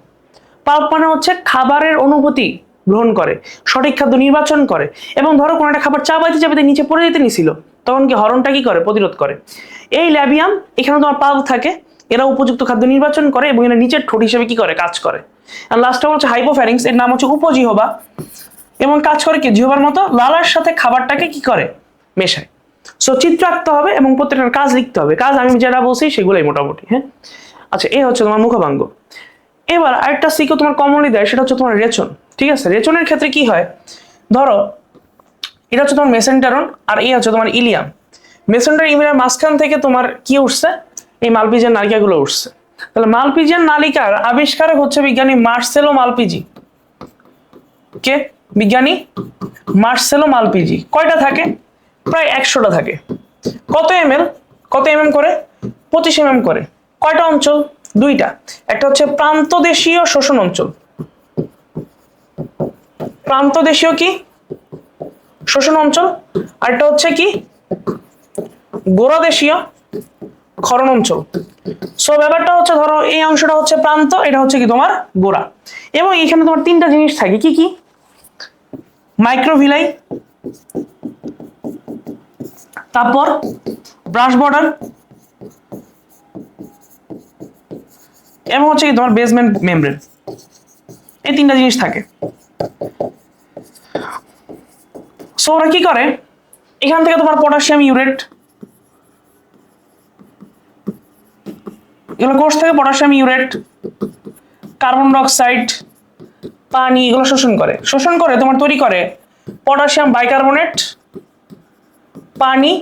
S1: পাল্প মানে হচ্ছে খাবারের অনুভূতি গ্রহণ করে, সঠিক খাদ্য নির্বাচন করে, এবং ধরো কোনো একটা খাবার চাবাইতে চাবাইতে নিচে পড়ে যেতে নিছিল, তখন কি হরণটা কি করে? প্রতিরোধ করে। এই ল্যাবিয়াম, এখানে তোমার পাল্প থাকে, এরা উপযুক্ত খাদ্য নির্বাচন করে এবং এরা নিচের ঠোঁট হিসেবে কি করে? কাজ করে। আর লাস্টে হচ্ছে হাইপোফ্যারিংস, এর নাম হচ্ছে উপজিহ্বা, এবং কাজ করে কি? জিহ্বার মতো লালার সাথে খাবারটাকে কি করে? মেশায়। সো চিত্র আঁকতে হবে এবং প্রত্যেকটার কাজ লিখতে হবে। কাজ আমি যেটা বলছি সেগুলোই মোটামুটি। হ্যাঁ, আচ্ছা, এই হচ্ছে তোমার মুখভাঙ্গ। এবার আরেকটা সিকো তোমার কমনলি দেয়, সেটা হচ্ছে তোমার রেচন। ঠিক আছে, রেচনের ক্ষেত্রে কি হয়? ধরো এটা হচ্ছে তোমার মেসেন্টারন আর এই হচ্ছে তোমার ইলিয়াম। মেসেন্টার ইলিয়ামের মাঝখান থেকে তোমার কি উঠছে? এই মালপিজিয়ান নালিকাগুলো উঠছে। তাহলে মালপিজিয়ান নালিকার আবিষ্কারক হচ্ছে বিজ্ঞানী মার্সেলো মালপিজি। কে? বিজ্ঞানী মার্সেলো মালপিজি। কয়টা থাকে? প্রায় 100টা থাকে। কত এমএল? কত এমএম করে? 25 এমএম করে। কয়টা অঞ্চল? 2টা। একটা হচ্ছে প্রান্তদেশীয় শোষণ অঞ্চল, প্রান্তদেশীয় কি শোষণ অঞ্চল, আর একটা হচ্ছে কি গোড়াদেশীয় ক্ষরণ অঞ্চল। সো ব্যাপারটা হচ্ছে ধরো এই অংশটা হচ্ছে প্রান্ত, এটা হচ্ছে কি তোমার গোড়া, এবং এখানে তোমার 3টা জিনিস থাকে। কি কি? মাইক্রোভিলাই, তারপর ব্রাশ বর্ডার এবং হচ্ছে কি তোমার বেসমেন্ট মেমব্রেন। এই 3টা জিনিস থাকে। সো ওরা কি করে? এখান থেকে তোমার পটাশিয়াম ইউরেট, এগুলো কোষ থেকে পটাশিয়াম ইউরেট, কার্বন ডাইঅক্সাইড, পানি, এগুলো শোষণ করে। শোষণ করে তোমার তৈরি করে পটাশিয়াম বাইকার্বনেট, পানি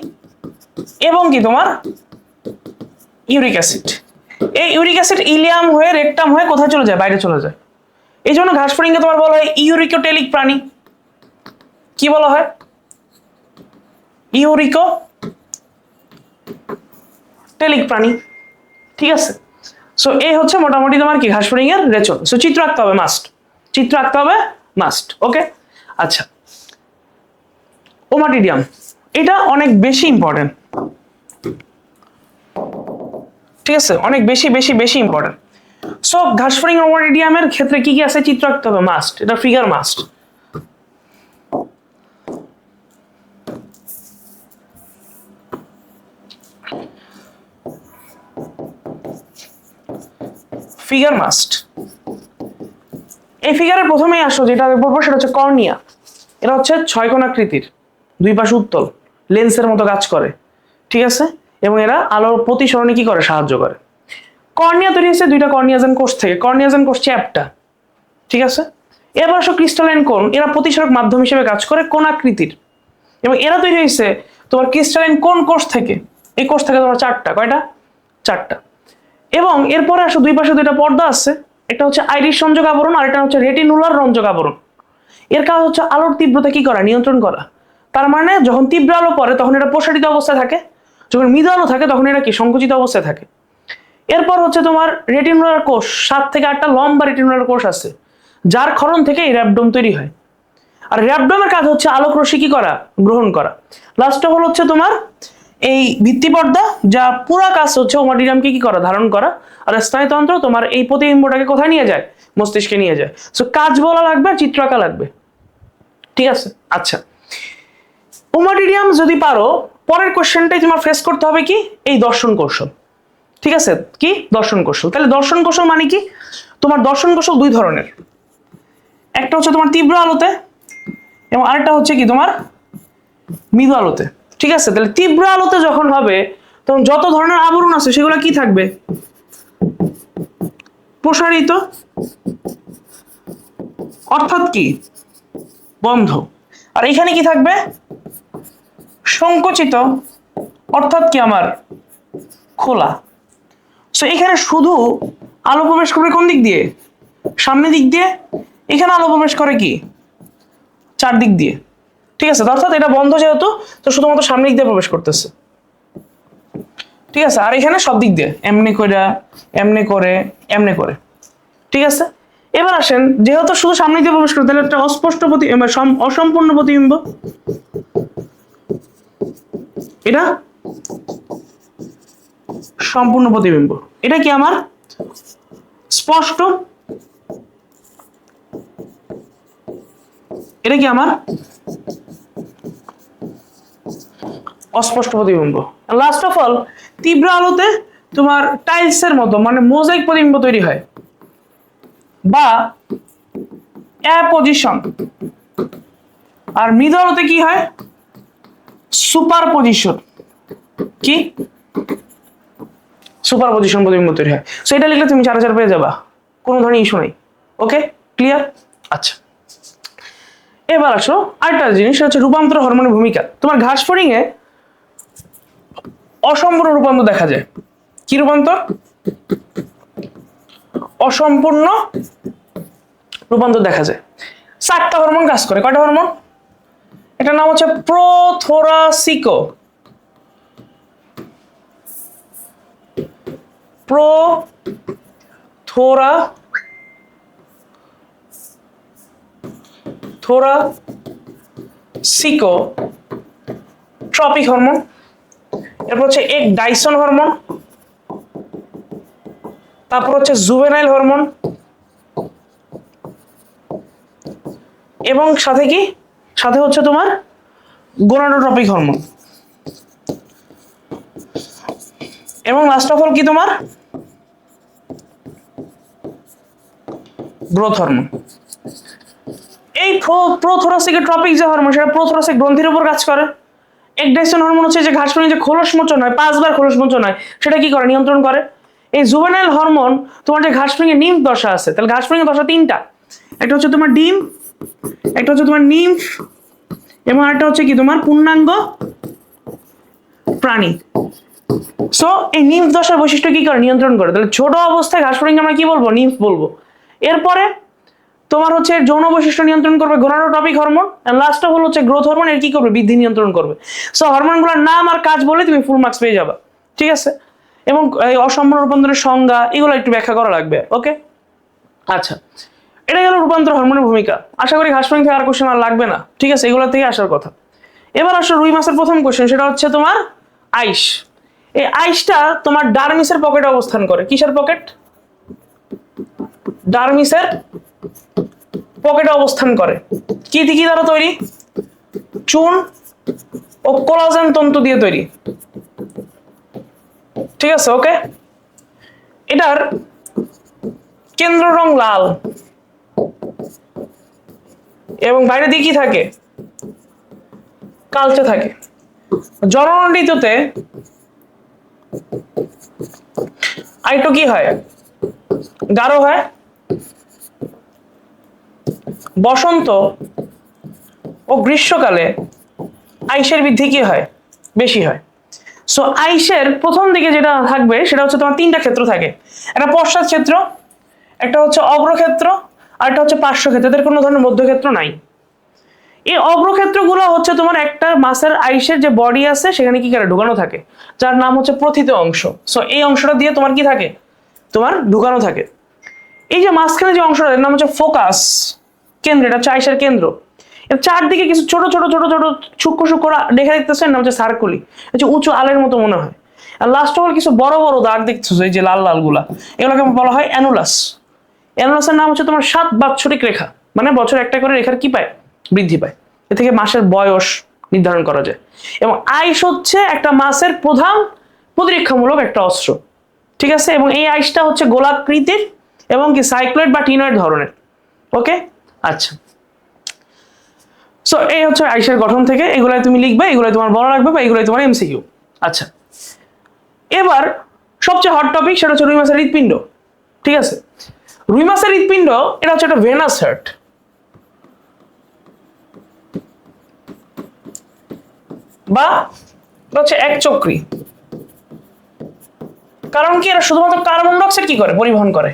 S1: এবং কি তোমার ইউরিক অ্যাসিড। এই ইউরিক অ্যাসিড ইলিয়াম হয়ে রেকটাম হয়ে কোথায় চলে যায়? বাইরে চলে যায়। এই জন্য ঘাসফড়িংকে তোমার বলা হয় ইউরিকোটেলিক প্রাণী। কি বলা হয়? ইউরিকোটেলিক প্রাণী। ঠিক আছে, সো এই হচ্ছে মোটামুটি তোমার কি ঘাসফড়িং এর রেচন। সো চিত্র আঁকতে হবে মাস্ট, চিত্র আঁকতে হবে মাস্ট। ওকে, আচ্ছা, ওমাটিডিয়াম, এটা অনেক বেশি ইম্পর্টেন্ট, ঠিক আছে, অনেক বেশি বেশি বেশি ইম্পর্টেন্ট। সো ঘাসফড়িং ওমাটিডিয়ামের ক্ষেত্রে কি কি আছে চিত্র আঁকতে হবে মাস্ট, এটা ফিগার মাস্ট। Figure must. এই ফিগারের প্রথমেই আসো যেটা বলবো সেটা হচ্ছে কর্নিয়া। এটা হচ্ছে 6 কোণ আকৃতির, দুই পাশে উত্তল, লেন্সের মতো কাজ করে, ঠিক আছে, এবং এরা আলোর প্রতিসরণে কি করে সাহায্য করে। কর্নিয়া তৈরি হয়েছে দুইটা কর্নিয়াজেন কোষ থেকে, কর্নিয়াজেন কোষ চ্যাপ্টা, ঠিক আছে। এবার আসো ক্রিস্টালাইন কোণ, এরা প্রতিসরক মাধ্যম হিসেবে কাজ করে, কোণ আকৃতির, এবং এরা তৈরি হয়েছে তোমার ক্রিস্টালাইন কোণ কোষ থেকে। এই কোষ থেকে তোমার চারটা, কয়টা? চারটা। এবং এরপরে আসো দুই পাশে দুইটা পর্দা আছে, একটা হচ্ছে আইরিশ রঞ্জক আবরণ আর একটা হচ্ছে রেটিনুলার রঞ্জক আবরণ। এর কাজ হচ্ছে আলোর তীব্রতা কি করা, নিয়ন্ত্রণ করা। তার মানে যখন তীব্র আলো পড়ে তখন এটা প্রসারিত অবস্থায় থাকে, যখন মৃদু আলো থাকে তখন এটা কি সংকুচিত অবস্থায় থাকে। এরপর হচ্ছে তোমার রেটিনুলার কোষ, 7 থেকে 8টা লম্বা রেটিনুলার কোষ আছে, যার ক্ষরণ থেকে এই র্যাবডোম তৈরি হয়। আর র্যাবডোমের কাজ হচ্ছে আলোক রশ্মি কি করা, গ্রহণ করা। লাস্ট অফ অল হচ্ছে তোমার এই ভিত্তি পর্দা, যা পুরা কাজ হচ্ছে ওমাটিডিয়ামকে কি করা, ধারণ করা। আর স্নায়ুতন্ত্র তোমার এই প্রতিবিম্বটাকে কোথায় নিয়ে যায়, মস্তিষ্কে নিয়ে যায়। সো কাজ বলা লাগবে, চিত্র আঁকা লাগবে, ঠিক আছে। আচ্ছা, ওমাটিডিয়াম যদি পারো, পরের কোশ্চেনটাই তোমার ফেস করতে হবে কি, এই দর্শন কৌশল, ঠিক আছে। কি দর্শন কৌশল? তাহলে দর্শন কৌশল মানে কি, তোমার দর্শন কৌশল দুই ধরনের, একটা হচ্ছে তোমার তীব্র আলোতে এবং আরেকটা হচ্ছে কি তোমার মৃদু আলোতে, ঠিক আছে। তাহলে তীব্র আলোতে যখন হবে তখন যত ধরনের আবরণ আছে সেগুলো কি থাকবে, প্রসারিত, অর্থাৎ কি বন্ধ। আর এখানে কি থাকবে, সংকুচিত, অর্থাৎ কি আমার খোলা। সো এখানে শুধু আলো প্রবেশ করবে কোন দিক দিয়ে, সামনের দিক দিয়ে। এখানে আলো প্রবেশ করে কি চারদিক দিয়ে, ঠিক আছে। অর্থাৎ এটা বন্ধ যেহেতু, তো শুধুমাত্র সামনের দিক দিয়ে প্রবেশ করতেছে, ঠিক আছে। আর এখানে সব দিক দিয়ে এমনি করে, এমনি করে, এমনি করে, ঠিক আছে। এবার আসেন, যেহেতু শুধু সামনে দিয়ে প্রবেশ করে, তাহলে একটা অস্পষ্ট অসম্পূর্ণ প্রতিবিম্ব, এটা সম্পূর্ণ প্রতিবিম্ব। এটা কি আমার স্পষ্ট, এটা কি আমার অস্পষ্ট প্রতিবিম্ব। লাস্ট অফ অল, তীব্র আলোতে তোমার টাইলসের মতো মানে মোজাইক প্রতিবিম্ব তৈরি হয়, বা অ্যাপোজিশন। আর মৃদু আলোতে কি হয়, সুপারপজিশন। কি সুপারপজিশন প্রতিবিম্ব তৈরি হয়। সো এটা লিখলে তুমি 4/4 পেয়ে যাবা, কোনো ধরনের ইস্যু নাই। ওকে, ক্লিয়ার? আচ্ছা, এবার আসো আরেকটা জিনিস, হচ্ছে রূপান্তর হরমোনের ভূমিকা। তোমার ঘাসফড়িং এ অসম্পূর্ণ রূপান্তর দেখা যায়। কি রূপান্তর? অসম্পূর্ণ রূপান্তর দেখা যায়। 4টা হরমোন কাজ করে। কয়টা হরমোন? এটার নাম হচ্ছে প্রোথোরাসিকো, ট্রপিক হরমোন। এরপর হচ্ছে এক ডাইসন হরমোন, তারপর হচ্ছে জুভেনাইল হরমোন, এবং সাথে কি, সাথে হচ্ছে তোমার গোনাডোট্রপিক হরমোন, এবং লাস্ট অফ অল কি তোমার গ্রোথ হরমোন। এই প্রোথোরাসিক ট্রপিক যে হরমোন, সেটা প্রোথোরাসিক গ্রন্থির উপর কাজ করে। একডাইসন হরমোন হচ্ছে যে ঘাসফড়িং যে খোলস মোচন হয়, 5বার খোলস মোচন হয়, সেটা কি করে, নিয়ন্ত্রণ করে। এই জুভেনাইল হরমোন তোমার যে ঘাসফড়িং এর নিম্ফ দশা আছে, তাহলে ঘাসফড়িং এর দশা 3টা, একটা হচ্ছে তোমার ডিম, একটা হচ্ছে তোমার নিম্ফ, এবং আরেকটা হচ্ছে কি তোমার পূর্ণাঙ্গ প্রাণী। সো এই নিম্ফ দশার বৈশিষ্ট্য কি করে, নিয়ন্ত্রণ করে। তাহলে ছোট অবস্থায় ঘাসফড়িং আমরা কি বলবো, নিম্ফ বলবো। এরপরে তোমার হচ্ছে যৌন বৈশিষ্ট্য নিয়ন্ত্রণ করবে gonadotropic hormone, and last of all হচ্ছে গ্রোথ হরমোন, এর কি করবে, বৃদ্ধি নিয়ন্ত্রণ করবে। সো হরমোনগুলোর নাম আর কাজ বলে তুমি ফুল মার্কস পেয়ে যাবে, ঠিক আছে। এবং এই অসম্পূর্ণ রূপান্তরের সংজ্ঞা এগুলো একটু ব্যাখ্যা করা লাগবে। ওকে, আচ্ছা, এটা গেল রূপান্তর হরমোনের ভূমিকা। আশা করি ঘাসফড়িং থেকে আর কোশ্চেন আর লাগবে না, ঠিক আছে, এগুলো থেকে আসার কথা। এবার আসলে রুই মাছের প্রথম কোশ্চেন, সেটা হচ্ছে তোমার আইস। এই আইসটা তোমার ডারমিসের পকেটে অবস্থান করে। কিসের পকেট? ডারমিসের পকেটে অবস্থান করে। কি দ্বারা তৈরি? চুন ও কোলাজেন তন্তু দিয়ে তৈরি। ঠিক আছে, ওকে। এটার কেন্দ্র রং লাল এবং বাইরে দিয়ে কি থাকে? কালচে থাকে। জনন ঋতুতে আইটো কি হয়? গাঢ় হয়। বসন্ত ও গ্রীষ্মকালে আইসের বৃদ্ধি কি হয়? বেশি হয়। সো আইসের প্রথম দিকে যেটা থাকবে সেটা হচ্ছে তোমার তিনটা ক্ষেত্র থাকে। একটা পশ্চাৎ ক্ষেত্র, একটা হচ্ছে অগ্রক্ষেত্র, আর একটা হচ্ছে পার্শ্বক্ষেত্র। এদের কোনো ধরনের মধ্যক্ষেত্র নাই। এই অগ্রক্ষেত্রগুলো হচ্ছে তোমার একটা মাছের আইসের যে বডি আছে সেখানে কি করে ঢুকানো থাকে, যার নাম হচ্ছে প্রথিত অংশ। সো এই অংশটা দিয়ে তোমার কি থাকে? তোমার ঢুকানো থাকে। এই যে মাঝখানে যে অংশটা, এর নাম হচ্ছে ফোকাস, কেন্দ্র। এটা হচ্ছে আইসের কেন্দ্র। এর চারদিকে কিছু ছোট ছোট ছোট ছোট সূক্ষ্ম সূক্ষ্ম রেখা দেখতেছেন, নাম হচ্ছে সার্কুলি। হচ্ছে উঁচু আলের মতো মনে হয়। আর লাস্ট অফ অল কিছু বড় বড় দাগ দেখতেছো, এই যে লাল লাল গুলা, এগুলোকে বলা হয় অ্যানুলাস। অ্যানুলাসের নাম হচ্ছে তোমার 7 বাৎসরিক রেখা। মানে বছর একটা করে রেখার কি পায়? বৃদ্ধি পায়। এ থেকে মাসের বয়স নির্ধারণ করা যায়। এবং আইস হচ্ছে একটা মাছের প্রধান প্রতিরক্ষামূলক একটা অস্ত্র। ঠিক আছে, এবং এই আইসটা হচ্ছে গোলাকৃতির এবং কি সাইক্লয়েড বা টিনয়েড ধরনের। ওকে, আচ্ছা। সো এই হচ্ছে আইসের গঠন থেকে এগুলাই তুমি লিখবে, এগুলাই তোমার বড় লাগবে বা এগুলাই তোমার এমসিকিউ। আচ্ছা, এবার সবচেয়ে হট টপিক, সেটা হচ্ছে রুই মাছের হৃৎপিণ্ড। ঠিক আছে, রুই মাছের হৃৎপিণ্ড এটা হচ্ছে একটা ভেনাস হার্ট বা হচ্ছে একচক্রী। কারণ কি? এরা শুধুমাত্র কার্বন ডাইঅক্সাইড কি করে? পরিবহন করে।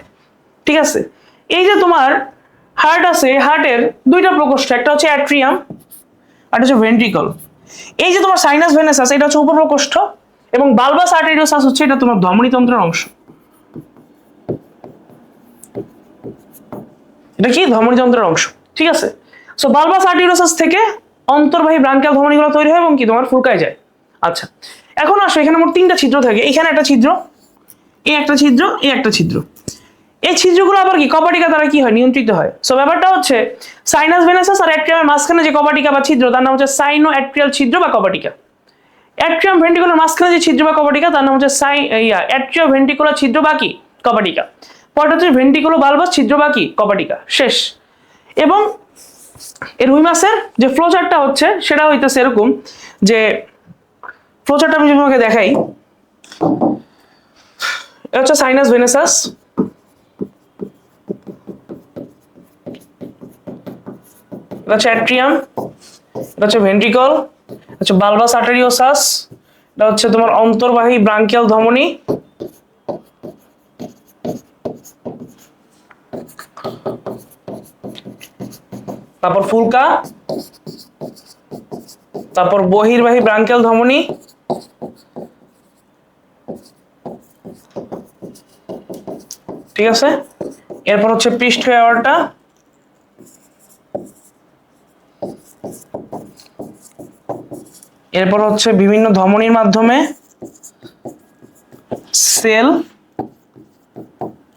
S1: ঠিক আছে, এই যে তোমার হার্ট আছে, হার্টের দুইটা প্রকোষ্ঠ, একটা হচ্ছে অ্যাট্রিয়াম আর হচ্ছে ভেন্ট্রিকল। এই যে তোমার সাইনাস ভেনাস আছে, এটা হচ্ছে উপপ্রকোষ্ঠ, এবং বালবাস আর্টেরিওসাস হচ্ছে এটা তোমার ধমনীতন্ত্রের অংশ। এটা কি? ধমনীতন্ত্রের অংশ। ঠিক আছে, সো বালবাস আর্টেরিওসাস থেকে অন্তর্বাহী ব্রাঙ্কিয়াল ধমনীগুলো তৈরি হয় এবং কি তোমার ফুলকায় যায়। আচ্ছা, এখন আসো, এখানে মোট 3টা ছিদ্র থাকে। এখানে একটা ছিদ্র, এই একটা ছিদ্র, এই একটা ছিদ্র। এই ছিদ্রগুলো আবার কি কপাটিকা দ্বারা কি হয়? নিয়ন্ত্রিত হয়। সো ব্যাপারটা হচ্ছে সাইনাস ভেনাসাস আর অ্যাট্রিয়ামের মাঝখানে যে কপাটিকা বা ছিদ্র, তার নাম হচ্ছে সাইনো অ্যাট্রিয়াল ছিদ্র বা কপাটিকা। অ্যাট্রিয়াম ভেন্ট্রিকুলার মাঝখানে যে ছিদ্র বা কপাটিকা, তার নাম হচ্ছে অ্যাট্রিও ভেন্ট্রিকুলার ছিদ্র বা কি কপাটিকা। পরটা হচ্ছে ভেন্ট্রিকুলো বালবাস ছিদ্র বা কি কপাটিকা। শেষ। এবং এর রুই মাছের যে ফ্লোচার্টটা হচ্ছে সেটা হইতেছে এরকম, যে ফ্লোচার্টটা আমি যদি তোমাকে দেখাই, এটা হচ্ছে সাইনাস ভেনাসাস, এটা হচ্ছে অ্যাট্রিয়াম, এটা হচ্ছে ভেন্ট্রিকল, এটা হচ্ছে বালবাস আর্টেরিওসাস, এটা হচ্ছে তোমার অন্তর্বাহী ব্রাঙ্কিয়াল ধমনী, তারপর ফুলকা, তারপর বহির্বাহী ব্রাঙ্কিয়াল ধমনী, ঠিক আছে। এরপর হচ্ছে পৃষ্ঠীয় অ্যাওর্টা, এরপর হচ্ছে বিভিন্ন ধমনীর মাধ্যমে সেল,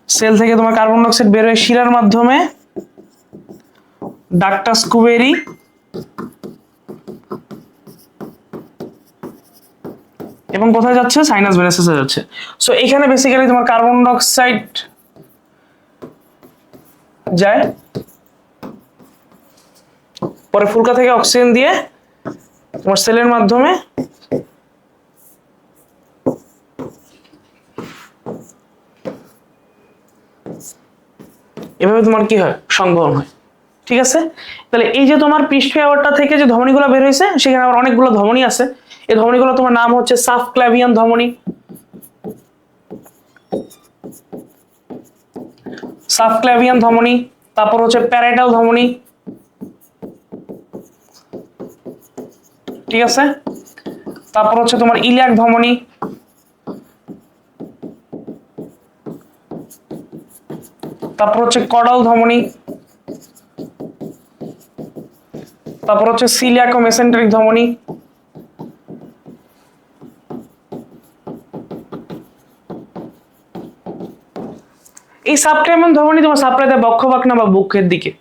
S1: সেল থেকে তোমার কার্বন ডাইঅক্সাইড বের হয়ে শিরার মাধ্যমে ডাক্টাস কুবেরি, এবং কোথায় যাচ্ছে? সাইনাস ভেনাসাসে যাচ্ছে। সো এখানে বেসিক্যালি তোমার কার্বন ডাইঅক্সাইড যায়, পরে ফুলকা থেকে অক্সিজেন দিয়ে তোমার সেলের মাধ্যমে এভাবে তোমার কি হয়? সংবহন হয়। ঠিক আছে, তাহলে এই যে তোমার পৃষ্ঠীয় অ্যাওর্টা থেকে যে ধমনীগুলো বের হয়েছে, সেখানে আবার অনেকগুলো ধমনী আছে। এই ধমনীগুলো তোমার নাম হচ্ছে সাবক্লাভিয়ান ধমনী, সাবক্লাভিয়ান ধমনী, তারপর হচ্ছে প্যারাইটাল ধমনী। ঠিক আছে, তারপর হচ্ছে তোমার ইলিয়াক ধমনী, তারপর হচ্ছে কডাল ধমনী, তারপর হচ্ছে সিলিয়াকো মেসেন্টারিক ধমনী, এই সাবক্লেমন ধমনী তোমার সাপ্লাই দেয় বক্ষ পাখনা বা বুকের দিকে,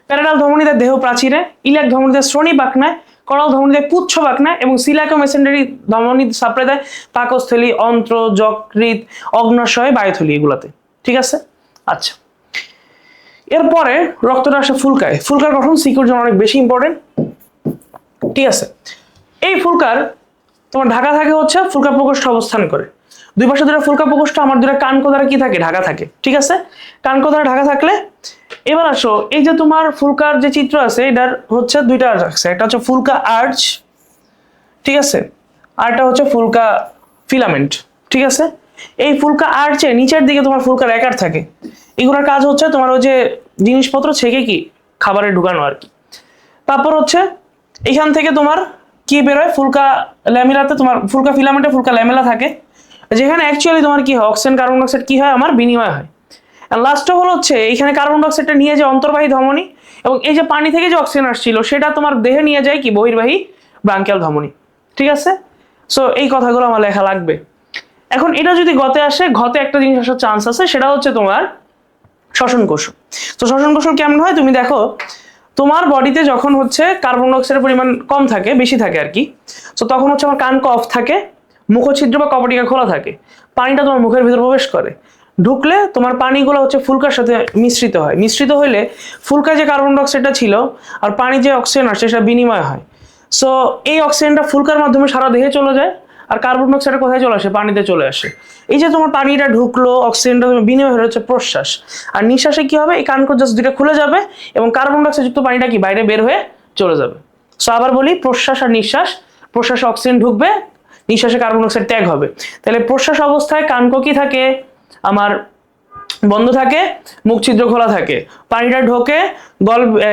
S1: প্যারাডাল ধমনী দেয় দেহ প্রাচীরে, ইলিয়াক ধমনী দেয় শ্রোণী পাখনায়, করাল ধমনী দেয় পুচ্ছ পাখনায় এবং সিলিয়াক ও মেসেন্ডারি ধমনী সাপ্লাই দেয় পাকস্থলী, অন্ত্র, যকৃৎ, অগ্ন্যাশয়, বায়ুথলি এগুলাতে। ঠিক আছে, আচ্ছা। এরপরে রক্তটা আসে ফুলকায়। ফুলকার গঠন সিকিউর জন্য অনেক বেশি ইম্পর্টেন্ট। ঠিক আছে, এই ফুলকার তোমার ঢাকা থাকে হচ্ছে ফুলকা প্রকোষ্ঠ অবস্থান করে। দুই পাশে দুটো ফুলকা প্রকোষ্ঠ, আমার দুটো কানকো দ্বারা কি থাকে, ঢাকা থাকে। ঠিক আছে, কানকো দ্বারা ঢাকা থাকলে এবার আসো, এই যে তোমার ফুলকার যে চিত্র আছে এটার হচ্ছে দুইটা আছে, একটা হচ্ছে ফুলকা আর্চ, ঠিক আছে, আরটা হচ্ছে ফুলকা ফিলামেন্ট। ঠিক আছে, এই ফুলকা আর্চে নিচের দিকে তোমার ফুলকা র্যাকার থাকে। এগুলোর কাজ হচ্ছে তোমার ওই যে জিনিসপত্র ছেঁকে কি খাবারে ঢুকানো আর কি। তারপর হচ্ছে এখান থেকে তোমার কি বেরোয়, ফুলকা ল্যামেলাতে তোমার ফুলকা ফিলামেন্টে ফুলকা ল্যামেলা থাকে, যেখানে অ্যাকচুয়ালি তোমার কি হয়, অক্সিজেন কার্বন ডাইঅক্সাইড কি হয় আমার বিনিময় হয়। আর লাস্টে হলো হচ্ছে এইখানে কার্বন ডাইঅক্সাইডটা নিয়ে যায় অন্তর্বাহী ধমনী, এবং এই যে পানি থেকে যে অক্সিজেন আসছিল সেটা তোমার দেহে নিয়ে যায় কি বহির্বাহী ব্রাঙ্কিয়াল ধমনী। ঠিক আছে, সো এই কথাগুলো আমার লেখা লাগবে। এখন এটা যদি গতে আসে, ঘতে একটা জিনিস আসার চান্স আছে, সেটা হচ্ছে তোমার শ্বসন কোষ। তো শ্বসন কোষ কেমন হয় তুমি দেখো, তোমার বডিতে যখন হচ্ছে কার্বন ডাইঅক্সাইডের পরিমাণ কম থাকে, বেশি থাকে আর কি, তো তখন হচ্ছে আমার কান অফ থাকে, মুখছিদ্র বা কপটিকা খোলা থাকে, পানিটা তোমার মুখের ভিতর প্রবেশ করে, ঢুকলে তোমার পানিগুলো হচ্ছে ফুলকার সাথে মিশ্রিত হয়, মিশ্রিত হইলে ফুলকায় যে কার্বন ডাইঅক্সাইডটা ছিল আর পানি যে অক্সিজেন আসছে সেটা বিনিময় হয়। সো এই অক্সিজেনটা ফুলকার মাধ্যমে সারা দেহে চলে যায়, আর কার্বন ডাইঅক্সাইডটা কোথায় চলে আসে, পানিতে চলে আসে। এই যে তোমার পানিটা ঢুকলো, অক্সিজেনটা বিনিময় হয়ে হচ্ছে প্রশ্বাস, আর নিঃশ্বাসে কি হবে, এই কানকো জাস্ট দুটো খুলে যাবে এবং কার্বন ডাইঅক্সাইড যুক্ত পানিটা কি বাইরে বের হয়ে চলে যাবে। সো আবার বলি, প্রশ্বাস আর নিঃশ্বাস, প্রশ্বাসে অক্সিজেন ঢুকবে, নিঃশ্বাসে কার্বন ডাইঅক্সাইড ত্যাগ হবে। তাহলে প্রশ্বাস অবস্থায় কানকো কি থাকে আমার বন্ধ থাকে, মুখ ছিদ্র খোলা থাকে, পানিটা ঢোকে,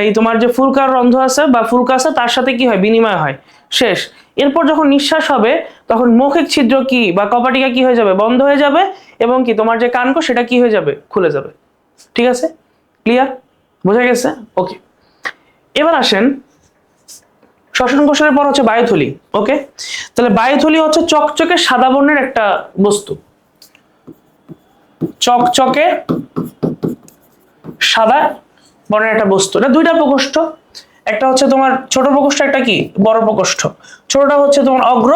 S1: এই তোমার যে ফুলকার রন্ধ্র আছে বা ফুলকা আছে তার সাথে কি হয়, বিনিময় হয়, শেষ। এরপর যখন নিঃশ্বাস হবে তখন মৌখিক ছিদ্র কি বা কপাটিকা কি হয়ে যাবে, বন্ধ হয়ে যাবে, এবং কি তোমার যে কানকো সেটা কি হয়ে যাবে, খুলে যাবে। ঠিক আছে, ক্লিয়ার, বোঝা গেছে? ওকে, এবার আসেন শ্বসন কোষের পর হচ্ছে বায়ুথলি। ওকে, তাহলে বায়ুথলি হচ্ছে চকচকে সাদা বর্ণের একটা বস্তু, চকচকে সাদা বর্ণের একটা বস্তু। এটা দুইটা প্রকোষ্ঠ, একটা হচ্ছে তোমার ছোট প্রকোষ্ঠ, একটা কি বড় প্রকোষ্ঠ। ছোটটা হচ্ছে তোমার অগ্র,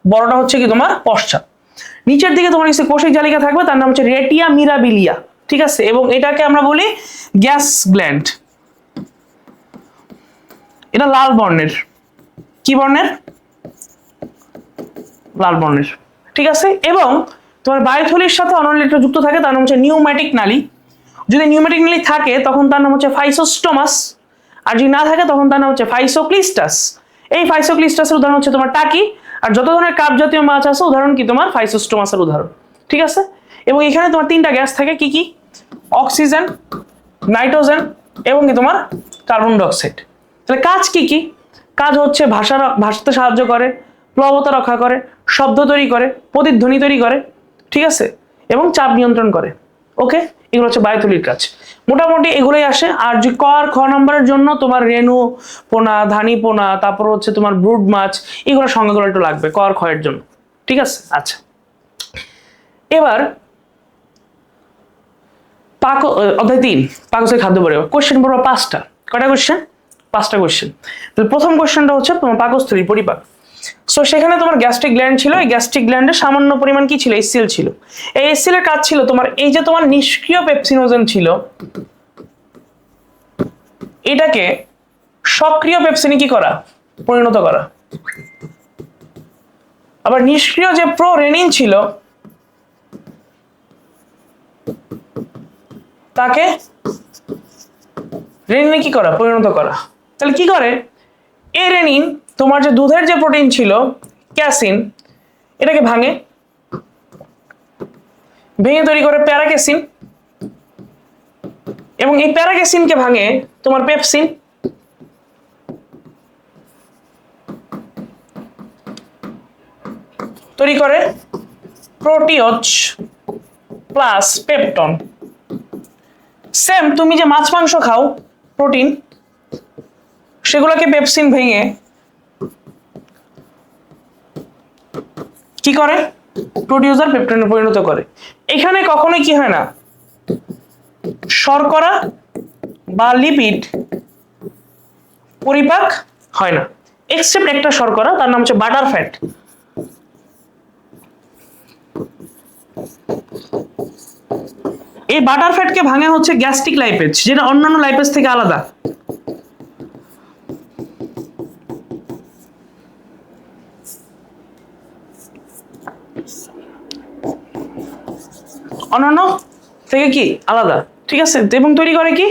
S1: বড়টা হচ্ছে কি তোমার পশ্চাৎ। নিচের দিকে তোমার কিছু কোষিক জালিকা থাকবে, তার নাম হচ্ছে রেটিয়া মিরাবিলিয়া। ঠিক আছে, এবং এটাকে আমরা বলি গ্যাস গ্ল্যান্ড। এটা লাল বর্ণের, কি বর্ণের, লাল বর্ণের। ঠিক আছে, এবং তোমার বায়ুথলির সাথে অনন্য যুক্ত থাকে, তার নাম হচ্ছে নিউম্যাটিক নালী। যদি নিউম্যাটিক নালী থাকে তখন তার নাম হচ্ছে ফাইসোস্টোমাস, আর যদি না থাকে তখন তার নাম হচ্ছে ফাইসোক্লিস্টাস। এই ফাইসোক্লিস্টাসের উদাহরণ হচ্ছে তোমার টাকি, আর যত ধরনের কাপ জাতীয় মাছ আছে উদাহরণ কি তোমার ফাইসোস্টোমাসের উদাহরণ। ঠিক আছে, এবং এখানে তোমার তিনটা গ্যাস থাকে, কি কি, অক্সিজেন, নাইট্রোজেন এবং কি তোমার কার্বন ডাইঅক্সাইড। তাহলে কাজ কি কি, কাজ হচ্ছে ভাষাতে সাহায্য করে, প্লবতা রক্ষা করে, শব্দ তৈরি করে, প্রতিধ্বনি তৈরি করে। ঠিক আছে, এবং চাপ নিয়ন্ত্রণ করে। ওকে, এগুলো হচ্ছে বায়ুথলির কাজ, মোটামুটি এগুলোই আসে। আর যে ক আর খ নম্বরের জন্য তোমার রেণু পোনা, ধানি পোনা, তারপর হচ্ছে তোমার ব্রুড মাছ, এগুলো সংজ্ঞাগুলো একটু লাগবে ক আর খ এর জন্য। ঠিক আছে, আচ্ছা। এবার অধ্যায় 3 পাকস্থলী খাদ্য পরিপাক, কোশ্চেন পড়বো 5টা। কয়টা কোশ্চেন, 5টা কোশ্চেন। প্রথম কোশ্চেনটা হচ্ছে তোমার পাকস্থলী পরিপাক। সো সেখানে তোমার গ্যাস্ট্রিক গ্ল্যান্ড ছিল, এই গ্যাস্ট্রিক গ্ল্যান্ডে সামান্য পরিমাণ কি ছিল, এসসিএল ছিল। এই এসসিএল এর কাজ ছিল তোমার এই যে তোমার নিষ্ক্রিয় পেপসিনোজেন ছিল, এটাকে সক্রিয় পেপসিনে কি করা, পরিণত করা। আবার নিষ্ক্রিয় যে প্রোরেনিন ছিল তাকে রেনিনে কি করা, পরিণত করা। তাহলে কি করে, এই রেনিন তোমার যে দুধের যে প্রোটিন ছিল ক্যাসিন, এটাকে ভেঙে তৈরি করে প্যারাক্যাসিন, এবং এই প্যারাক্যাসিনকে ভাঙে তোমার পেপসিন। তৈরি করে প্রোটিওজ প্লাস পেপটন। সেম তুমি যে মাছ মাংস খাও প্রোটিন, সেগুলোকে পেপসিন ভেঙে কি করে, প্রোটিওজ আর পেপটনে পরিণত করে। এখানে কখনোই কি হয় না, শর্করা বা লিপিড পরিপাক হয় না, এক্সেপ্ট একটা শর্করা, তার নাম হচ্ছে বাটার ফ্যাট। এই বাটার ফ্যাটকে ভাঙে হচ্ছে গ্যাস্ট্রিক লাইপেজ, যেটা অন্যান্য লাইপেজ থেকে আলাদা। অন্যান্য থেকে কি আলাদা, ঠিক আছে, এবং তৈরি করে কি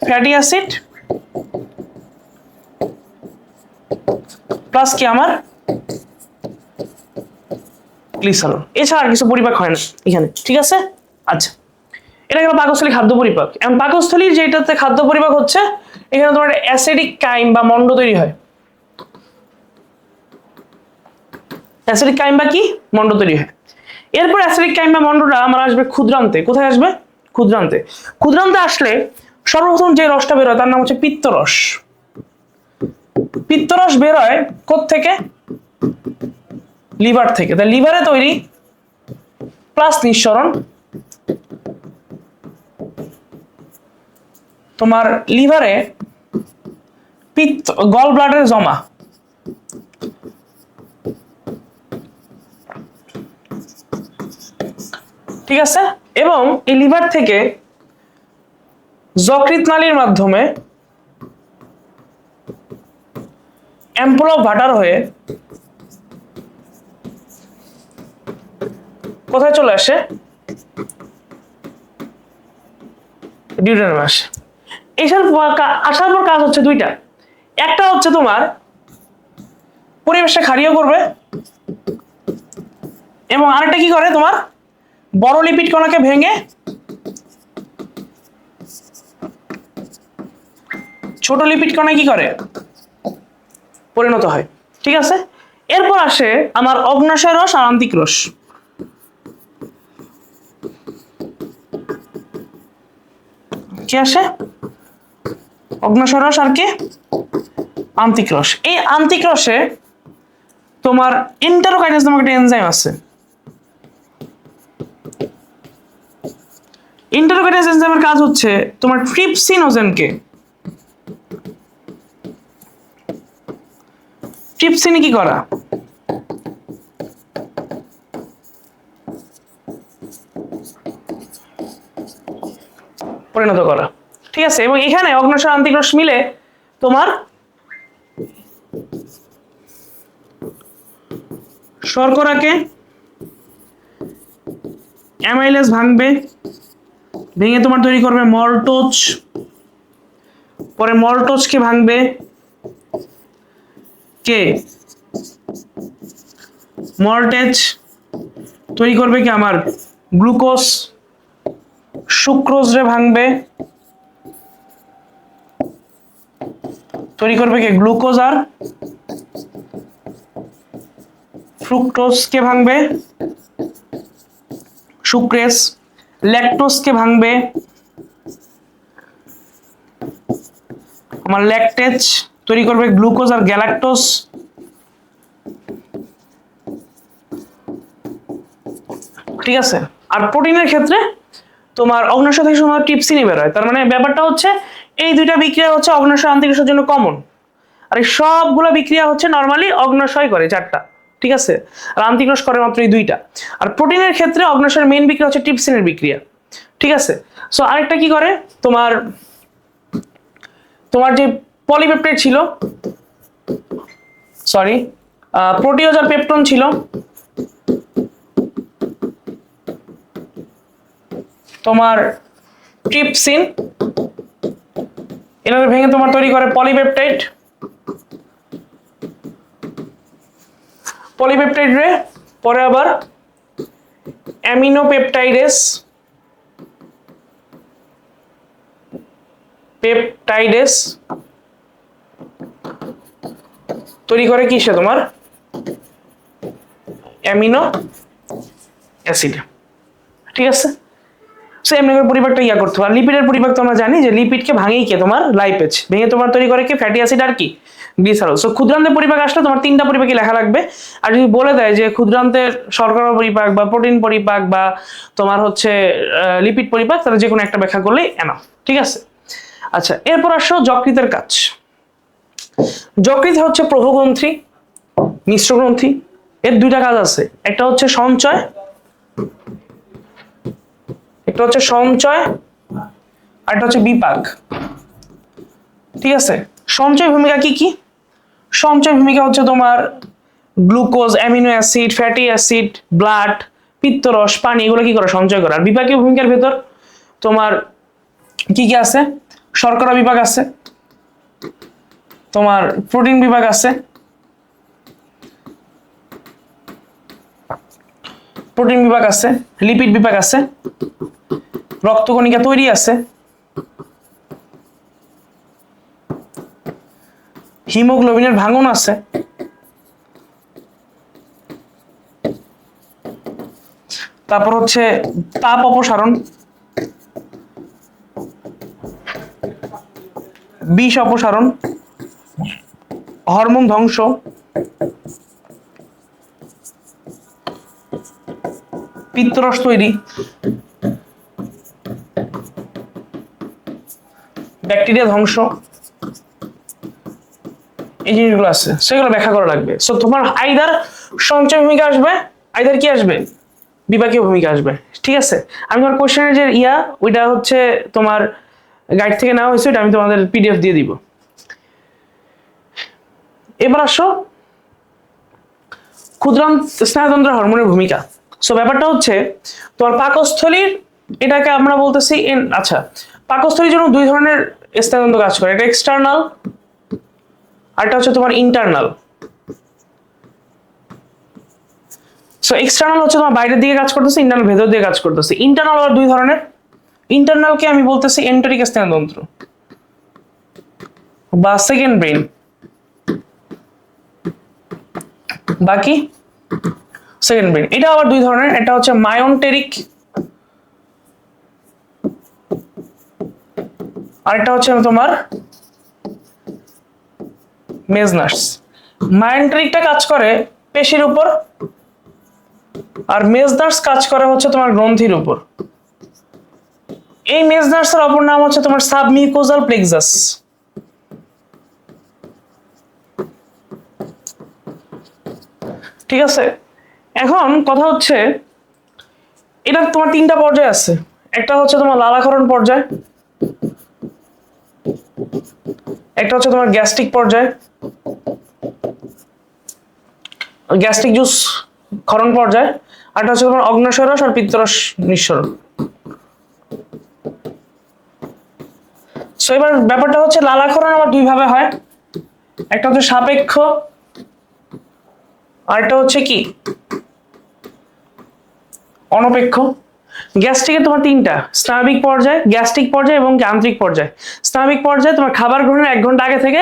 S1: ফ্যাটি অ্যাসিড প্লাস কি আমার গ্লিসারল। এছাড়া আর কিছু পরিপাক হয় না এখানে, ঠিক আছে। আচ্ছা, এটা গেল পাকস্থলী খাদ্য পরিপাক। এখন পাকস্থলীর যেটাতে খাদ্য পরিপাক হচ্ছে, এখানে তোমার অ্যাসিডিক কাইম বা মন্ড তৈরি হয়। অ্যাসিডিক কাইম বা কি মন্ড তৈরি হয়। এরপর অ্যাসিডিক কাইম বা মন্ডটা আমার আসবে ক্ষুদ্রান্তে। কোথায় আসবে? ক্ষুদ্রান্তে। ক্ষুদ্রান্তে আসলে সর্বপ্রথম যে রসটা বের হয় তার নাম হচ্ছে পিত্তরস। পিত্তরস বের হয় কোত্থেকে? লিভার থেকে। তাই লিভারে তৈরি প্লাস নিঃসরণ, তোমার লিভারে পিত্ত গল ব্লাডারে জমা, ঠিক আছে। এবং এই লিভার থেকে যকৃৎ নালীর মাধ্যমে অ্যাম্পুল অফ ভাটার হয়ে কোথায় চলে আসে? ডিউডেনামে আসে। আসার পর কাজ হচ্ছে দুইটা। একটা হচ্ছে তোমার পরিবেশটা ক্ষারীয় করবে, এবং আরেকটা কি করে, তোমার বড় লিপিড কণাকে ভেঙে ছোট লিপিড কণায় কি করে পরিণত হয়, ঠিক আছে। এরপর আসে আমার অগ্ন্যাশয় রস আর আন্তিক রস। কি আসে? অগ্ন্যাশয় রস আর কি আন্তিক রস। এই আন্তিক রসে তোমার এন্টারোকাইনেজ নামক একটা এনজাইম আছে। এন্টারোকাইনেজ এনজাইমের কাজ হচ্ছে তোমার ট্রিপসিনোজেনকে, ট্রিপসিনে কি করা, পরিণত করা, ঠিক আছে। এবং এখানে অগ্ন্যাশয় আন্তিক রস মিলে তোমার শর্করাকে অ্যামাইলেজ ভাঙবে, ভেঙে তোমার তৈরি করবে মল্টোজ, পরে মল্টোজকে ভাঙবে কে মল্টেজ, তৈরি করবে কি আমার গ্লুকোজ, সুক্রোজ রে ভাঙবে, তৈরি করবে কি গ্লুকোজ আর ফ্রুক্টোজকে ভাঙবে সুক্রেস, ল্যাকটোজকে ভাঙবে আমার ল্যাকটেজ, তৈরি করবে গ্লুকোজ আর গ্যালাক্টোজ, ঠিক আছে। আর প্রোটিনের ক্ষেত্রে তোমার অগ্ন্যাশয় থেকে সময় ট্রিপসিনই বের হয়। তার মানে ব্যাপারটা হচ্ছে এই দুইটা বিক্রিয়া হচ্ছে অগ্ন্যাশয় আন্তিক রসের জন্য কমন, আর এই সবগুলো বিক্রিয়া হচ্ছে নরমালি অগ্ন্যাশয় করে চারটা, ঠিক আছে, আর আন্তিক রস করে মাত্র এই দুইটা। আর প্রোটিনের ক্ষেত্রে অগ্ন্যাশয়ের মেইন বিক্রিয়া হচ্ছে ট্রিপসিনের বিক্রিয়া, ঠিক আছে। সো আরেকটা কি করে, তোমার তোমার যে পলিপেপটাইড ছিল, সরি প্রোটিওজ আর পেপটন ছিল, তোমার ট্রিপসিন, এরা ভেঙে তোমার তৈরি করে পলিপেপটাইড, পলিপেপটাইড রে পরে আবার অ্যামিনোপেপটাইডেস, পেপটাইডেস তৈরি করে কিসে তোমার অ্যামিনো অ্যাসিড, ঠিক আছে। সেম পরিপাকটা ইয়া করতে হবে। আর লিপিডের পরিপাক তো আমরা জানি যে লিপিডকে ভাঙেই কে তোমার লাইপেজ, ভেঙে তোমার তৈরি করে কি ফ্যাটি অ্যাসিড আর কি গ্লিসারল। সো ক্ষুদ্রান্তের পরিপাক আসলে তোমার তিনটা পরিপাকই লেখা লাগবে। আর যদি বলে দেয় যে ক্ষুদ্রান্তের শর্করা পরিপাক বা প্রোটিন পরিপাক বা তোমার হচ্ছে লিপিড পরিপাক, তাহলে যে কোনো একটা ব্যাখ্যা করলেই এনাফ। ঠিক আছে, আচ্ছা এরপর আসো যকৃতের কাজ। যকৃত হচ্ছে প্রহগ্রন্থি, মিশ্রগ্রন্থি। এর দুইটা কাজ আছে, একটা হচ্ছে সঞ্চয়, একটা হচ্ছে সঞ্চয়, আর একটা হচ্ছে বিপাক। ঠিক আছে, সঞ্চয় ভূমিকা কি কি? সঞ্চয় ভূমিকা হচ্ছে তোমার glucose, amino acid, fatty acid, blood, পিত্তরস, পানি, এগুলো কি করে? সঞ্চয় করে। আর বিপাকীয় ভূমিকার ভেতর তোমার কি কি আছে? শর্করা বিপাক আছে, তোমার প্রোটিন বিভাগ আছে, প্রোটিন বিভাগ আছে, লিপিড বিভাগ আছে, রক্তকণিকা তৈরি আছে, হিমোগ্লোবিনের ভাঙন আছে, তারপর হচ্ছে তাপ অপসারণ, বিষ অপসারণ, হরমোন ধ্বংস, পিত্তরস তৈরি, ব্যাকটেরিয়া ধ্বংস, এই জিনিসগুলো আছে, সেগুলো ব্যাখ্যা করা লাগবে। সো তোমার আইদার সঞ্চয় ভূমিকা আসবে, আইদার কি আসবে? বিপাকীয় ভূমিকা আসবে। ঠিক আছে, আমি তোমার কোশ্চেনের যে ওইটা হচ্ছে তোমার গাইড থেকে নেওয়া হয়েছে, ওইটা আমি তোমাদের পিডিএফ দিয়ে দিব। এবার আসো ক্ষুদ্রান্ত স্নায়ুতন্ত্রের হরমোনের ভূমিকা। সো ব্যাপারটা হচ্ছে তোমার পাকস্থলীর, এটাকে আমরা বলতেছি আচ্ছা, পাকস্থলীর জন্য দুই ধরনের স্নায়ুতন্ত্র কাজ করে, এটা এক্সটার্নাল, আর এটা হচ্ছে তোমার ইন্টারনাল। সো এক্সটার্নাল হচ্ছে তোমার বাইরের দিকে কাজ করতেছে, ইন্টারনাল ভেতর দিকে কাজ করতেছে। ইন্টারনাল আর দুই ধরনের, ইন্টারনালকে আমি বলতেছি এন্টেরিক স্নায়ুতন্ত্র বা সেকেন্ড ব্রেন, বাকি সেকেন্ড ব্রেন। এটা আবার দুই ধরনের, এটা হচ্ছে মায়োন্টেরিক, আর এটা হচ্ছে তোমার মেজনার্স। মায়োন্টেরিকটা কাজ করে পেশির উপর, আর মেজনার্স কাজ করে হচ্ছে তোমার গ্রন্থির উপর। এই মেজনার্সের অপর নাম হচ্ছে তোমার সাবমিউকোজাল প্লেক্সাস। ঠিক আছে, এখন কথা হচ্ছে এটা তোমার তিনটা পর্যায় আছে। একটা হচ্ছে তোমার লালাক্ষরণ পর্যায়, একটা হচ্ছে তোমার গ্যাস্ট্রিক পর্যায়, গ্যাস্ট্রিক জুস ক্ষরণ পর্যায়, আর একটা হচ্ছে তোমার অগ্ন্যাশয়রস আর পিত্তরস নিঃসরণ। সো এবার ব্যাপারটা হচ্ছে লালাক্ষরণ আবার দুই ভাবে হয়, একটা হচ্ছে সাপেক্ষ, আর একটা হচ্ছে কি অনপেক্ষ। গ্যাস্ট্রিকের তোমার তিনটা, স্নায়বিক পর্যায়, গ্যাস্ট্রিক পর্যায় এবং যান্ত্রিক পর্যায়। স্নায়বিক পর্যায়ে তোমার খাবার গ্রহণের 1 ঘন্টা আগে থেকে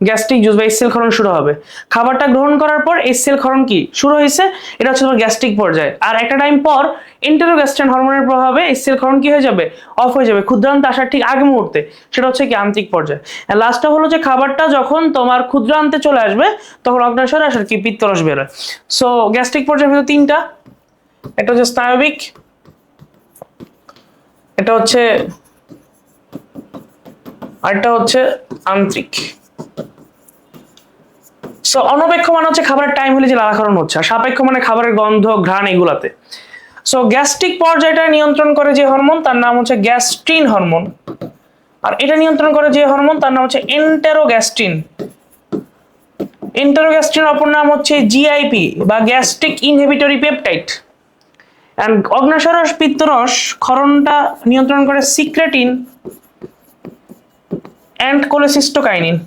S1: গ্যাস্ট্রিক জুস বা এসসিএল ক্ষরণ শুরু হবে। খাবারটা গ্রহণ করার পর এসসিএল ক্ষরণ কি শুরু হয়েছে, এটা হচ্ছে তোমার গ্যাস্ট্রিক পর্যায়। আর একটা টাইম পর এন্টেরোগ্যাস্ট্রিন হরমোনের প্রভাবে এসসিএল ক্ষরণ কি হয়ে যাবে, অফ হয়ে যাবে ক্ষুদ্রান্ত আসার ঠিক আগে মুহূর্তে, সেটা হচ্ছে কি আন্ত্রিক পর্যায়। লাস্টটা হলো যে খাবারটা যখন তোমার ক্ষুদ্রান্তে চলে আসবে তখন অগ্ন্যাশয় আসার কি পিত্তরস বেরোয়। সো গ্যাস্ট্রিক পর্যায়ের ভিতরে তিনটা, এটা হচ্ছে স্নায়বিক, এটা হচ্ছে আরেকটা হচ্ছে আন্ত্রিক। সো অনপেক্ষ মানে হচ্ছে খাবারের টাইম হলে যে লালাক্ষরণ হচ্ছে, আর সাপেক্ষ মানে খাবারের গন্ধ, ঘ্রাণ, এগুলাতে। সো গ্যাস্ট্রিক পর্যায়টা নিয়ন্ত্রণ করে যে হরমোন তার নাম হচ্ছে গ্যাস্ট্রিন হরমোন, আর এটা নিয়ন্ত্রণ করে যে হরমোন তার নাম হচ্ছে এন্টেরোগ্যাস্ট্রিন। এন্টেরোগ্যাস্ট্রিন অপর নাম হচ্ছে জিআইপি বা গ্যাস্ট্রিক ইনহিবিটরি পেপটাইড। এন্ড অগ্ন্যাশয়রস পিত্তরস ক্ষরণটা নিয়ন্ত্রণ করে সিক্রেটিন এন্ড কোলেসিস্টোকাইনিন।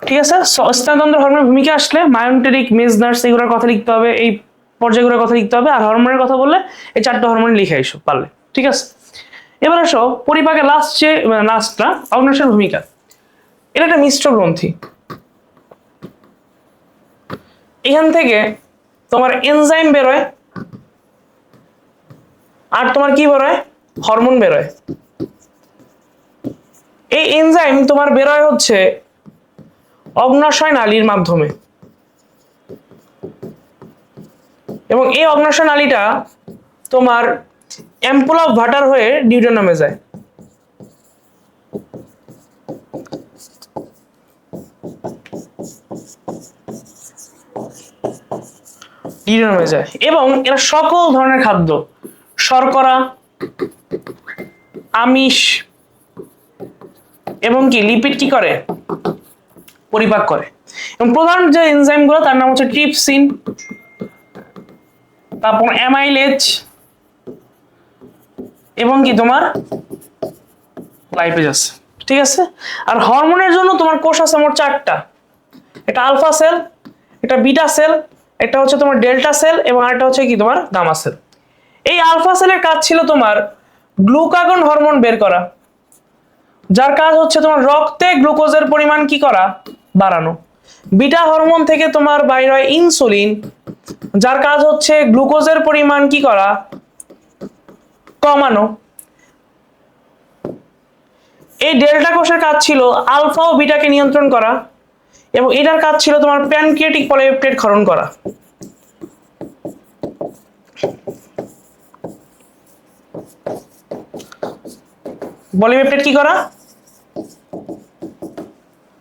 S1: ঠিক আছে, স্নায়ুতন্ত্র হরমোনের ভূমিকা আসলে মায়োন্টেরিক, মেজনার্স এগুলোর কথা লিখতে হবে, এই পর্যায়গুলোর কথা লিখতে হবে। আর হরমোনের কথা বললে এই 4টা হরমোন লিখে এসো পারলে। ঠিক আছে, এবার আসো পরিপাকের লাস্টটা অগ্ন্যাশয়ের ভূমিকা। এটা একটা মিশ্র গ্রন্থি, এখান থেকে তোমার এনজাইম বেরোয় আর তোমার কি বেরোয়, হরমোন বেরোয়। এই এনজাইম তোমার বেরোয় হচ্ছে অগ্ন্যাশয় নালীর মাধ্যমে, এবং এই অগ্ন্যাশয় নালীটা তোমার অ্যাম্পুল অফ ভাটার হয়ে ডিউটেনামে যায়। ডিউটেনামে যায় এবং এরা সকল ধরনের খাদ্য, শর্করা, আমিষ এবং কি লিপিড কি করে, পরিপাক করে। এবং প্রধান যে এনজাইমগুলো তার নাম হচ্ছে ট্রিপসিন, তারপর অ্যামাইলেজ এবং কি তোমার লাইপেজ আছে। ঠিক আছে। আর হরমোনের জন্য তোমার কোষ আছে মোট 4টা। এটা আলফা সেল, এটা বিটা সেল, এটা হচ্ছে তোমার ডেল্টা সেল এবং আরেকটা হচ্ছে কি তোমার গামা সেল। এই আলফা সেলের কাজ ছিল তোমার গ্লুকাগন হরমোন বের করা, যার কাজ হচ্ছে তোমার রক্তে গ্লুকোজের পরিমাণ কি করা, বাড়ানো। বিটা হরমোন থেকে তোমার বাইর হয় ইনসুলিন, যার কাজ হচ্ছে গ্লুকোজের পরিমাণ কি করা, কমানো। এই ডেল্টা কোষের কাজ ছিল আলফা ও বিটাকে নিয়ন্ত্রণ করা, এবং এটার কাজ ছিল তোমার প্যানক্রিয়াটিক পলিপেপটাইড ক্ষরণ করা। পলিপেপটাইড কি করা,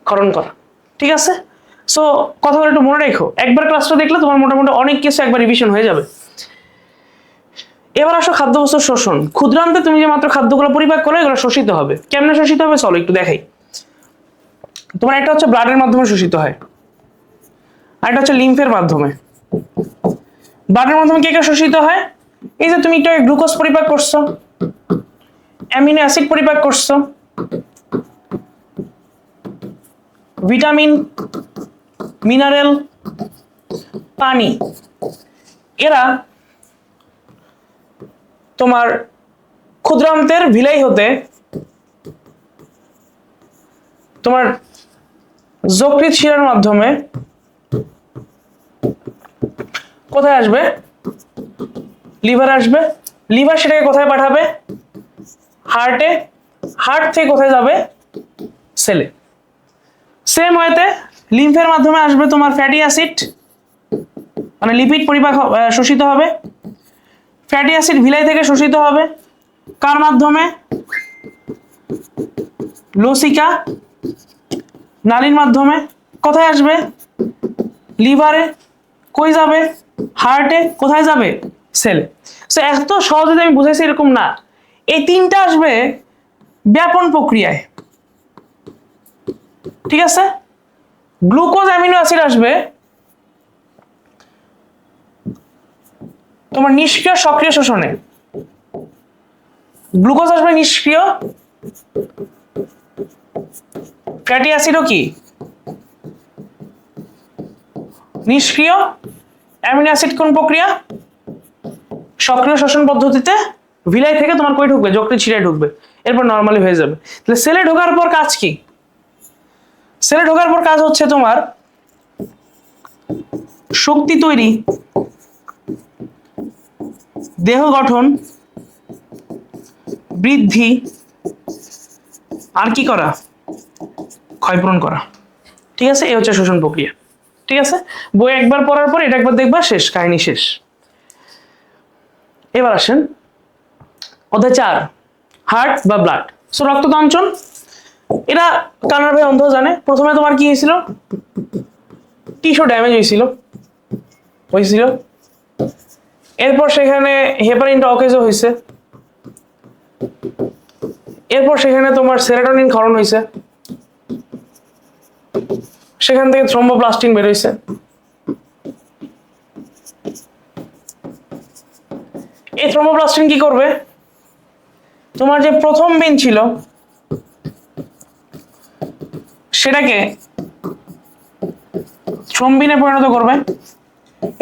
S1: ক্ষরণ করা। ঠিক আছে। সো কথাগুলো একটু মনে রেখো, একবার ক্লাসটা দেখলে তোমার মোটামুটি অনেক কিছু একবার রিভিশন হয়ে যাবে। এবার আসো খাদ্যবস্তুর শোষণ। ক্ষুদ্রান্তে তুমি যে মাত্র খাদ্যগুলো পরিপাক করো এগুলো শোষিত হবে। কেমনে শোষিত হবে চলো একটু দেখাই। তোমার একটা হচ্ছে ব্লাডের মাধ্যমে শোষিত হয়, আর একটা হচ্ছে লিম্ফের মাধ্যমে। ব্লাডের মাধ্যমে কে কে শোষিত হয়, এই যে তুমি একটু গ্লুকোজ পরিপাক করছো, অ্যামিনো অ্যাসিড পরিপাক করছো, ভিটামিন, মিনারেল, পানি, এরা তোমার ক্ষুদ্রান্তের ভিলাই হতে তোমার যকৃৎ শিরার মাধ্যমে কোথায় আসবে, লিভার আসবে। লিভার সেটাকে কোথায় পাঠাবে, হার্টে। হার্ট থেকে কোথায় যাবে, সেলে। সেম ওয়েতে লিম্ফের মাধ্যমে আসবে তোমার ফ্যাটি অ্যাসিড, মানে লিপিড পরিপাক শোষিত হবে। ফ্যাটি অ্যাসিড ভিলাই থেকে শোষিত হবে কার মাধ্যমে, লসিকা নালীর মাধ্যমে। কোথায় আসবে, লিভারে। কই যাবে, হার্টে। কোথায় যাবে, সেলে। সো এত সহজে আমি বুঝাইছি এরকম না, এই তিনটা আসবে ব্যাপন প্রক্রিয়ায়। ঠিক আছে। গ্লুকোজ অ্যামিনো অ্যাসিড আসবে তোমার নিষ্ক্রিয় সক্রিয় শোষণে। গ্লুকোজ আসবে নিষ্ক্রিয়, ফ্যাটি অ্যাসিডও কি নিষ্ক্রিয়, অ্যামিনো অ্যাসিড কোন প্রক্রিয়া, সক্রিয় শোষণ পদ্ধতিতে। ভিলাই থেকে তোমার কই ঢুকবে, যকৃৎ শিরায় ঢুকবে, এরপর নরমালি হয়ে যাবে। তাহলে সেলে ঢোকার পর কাজ কি, সেলে ঢোকার পর কাজ হচ্ছে তোমার শক্তি তৈরি, দেহ গঠন, বৃদ্ধি, আর কি করা, ক্ষয়পূরণ করা। ঠিক আছে। এই হচ্ছে শোষণ প্রক্রিয়া। ঠিক আছে। বই একবার পড়ার পর এটা একবার দেখবা, শেষ, কাহিনী শেষ। এবার আসেন অধ্যায় 4, হার্ট বা ব্লাড। সো রক্ততঞ্চন, এটা কানার ভাই অন্ধ জানে। প্রথমে তোমার কি হয়েছিল, টিস্যু ড্যামেজ হয়েছিল। এরপর সেখানে হেপারিনটা অকেজো হয়েছে, এরপর সেখানে তোমার সেরোটোনিন ক্ষরণ হয়েছে, সেখান থেকে থ্রম্বোপ্লাস্টিন বের হয়েছে। এই থ্রম্বোপ্লাস্টিন কি করবে, তোমার যে প্রথম বেন ছিল সেটাকে থ্রম্বিনে পরিণত করবে।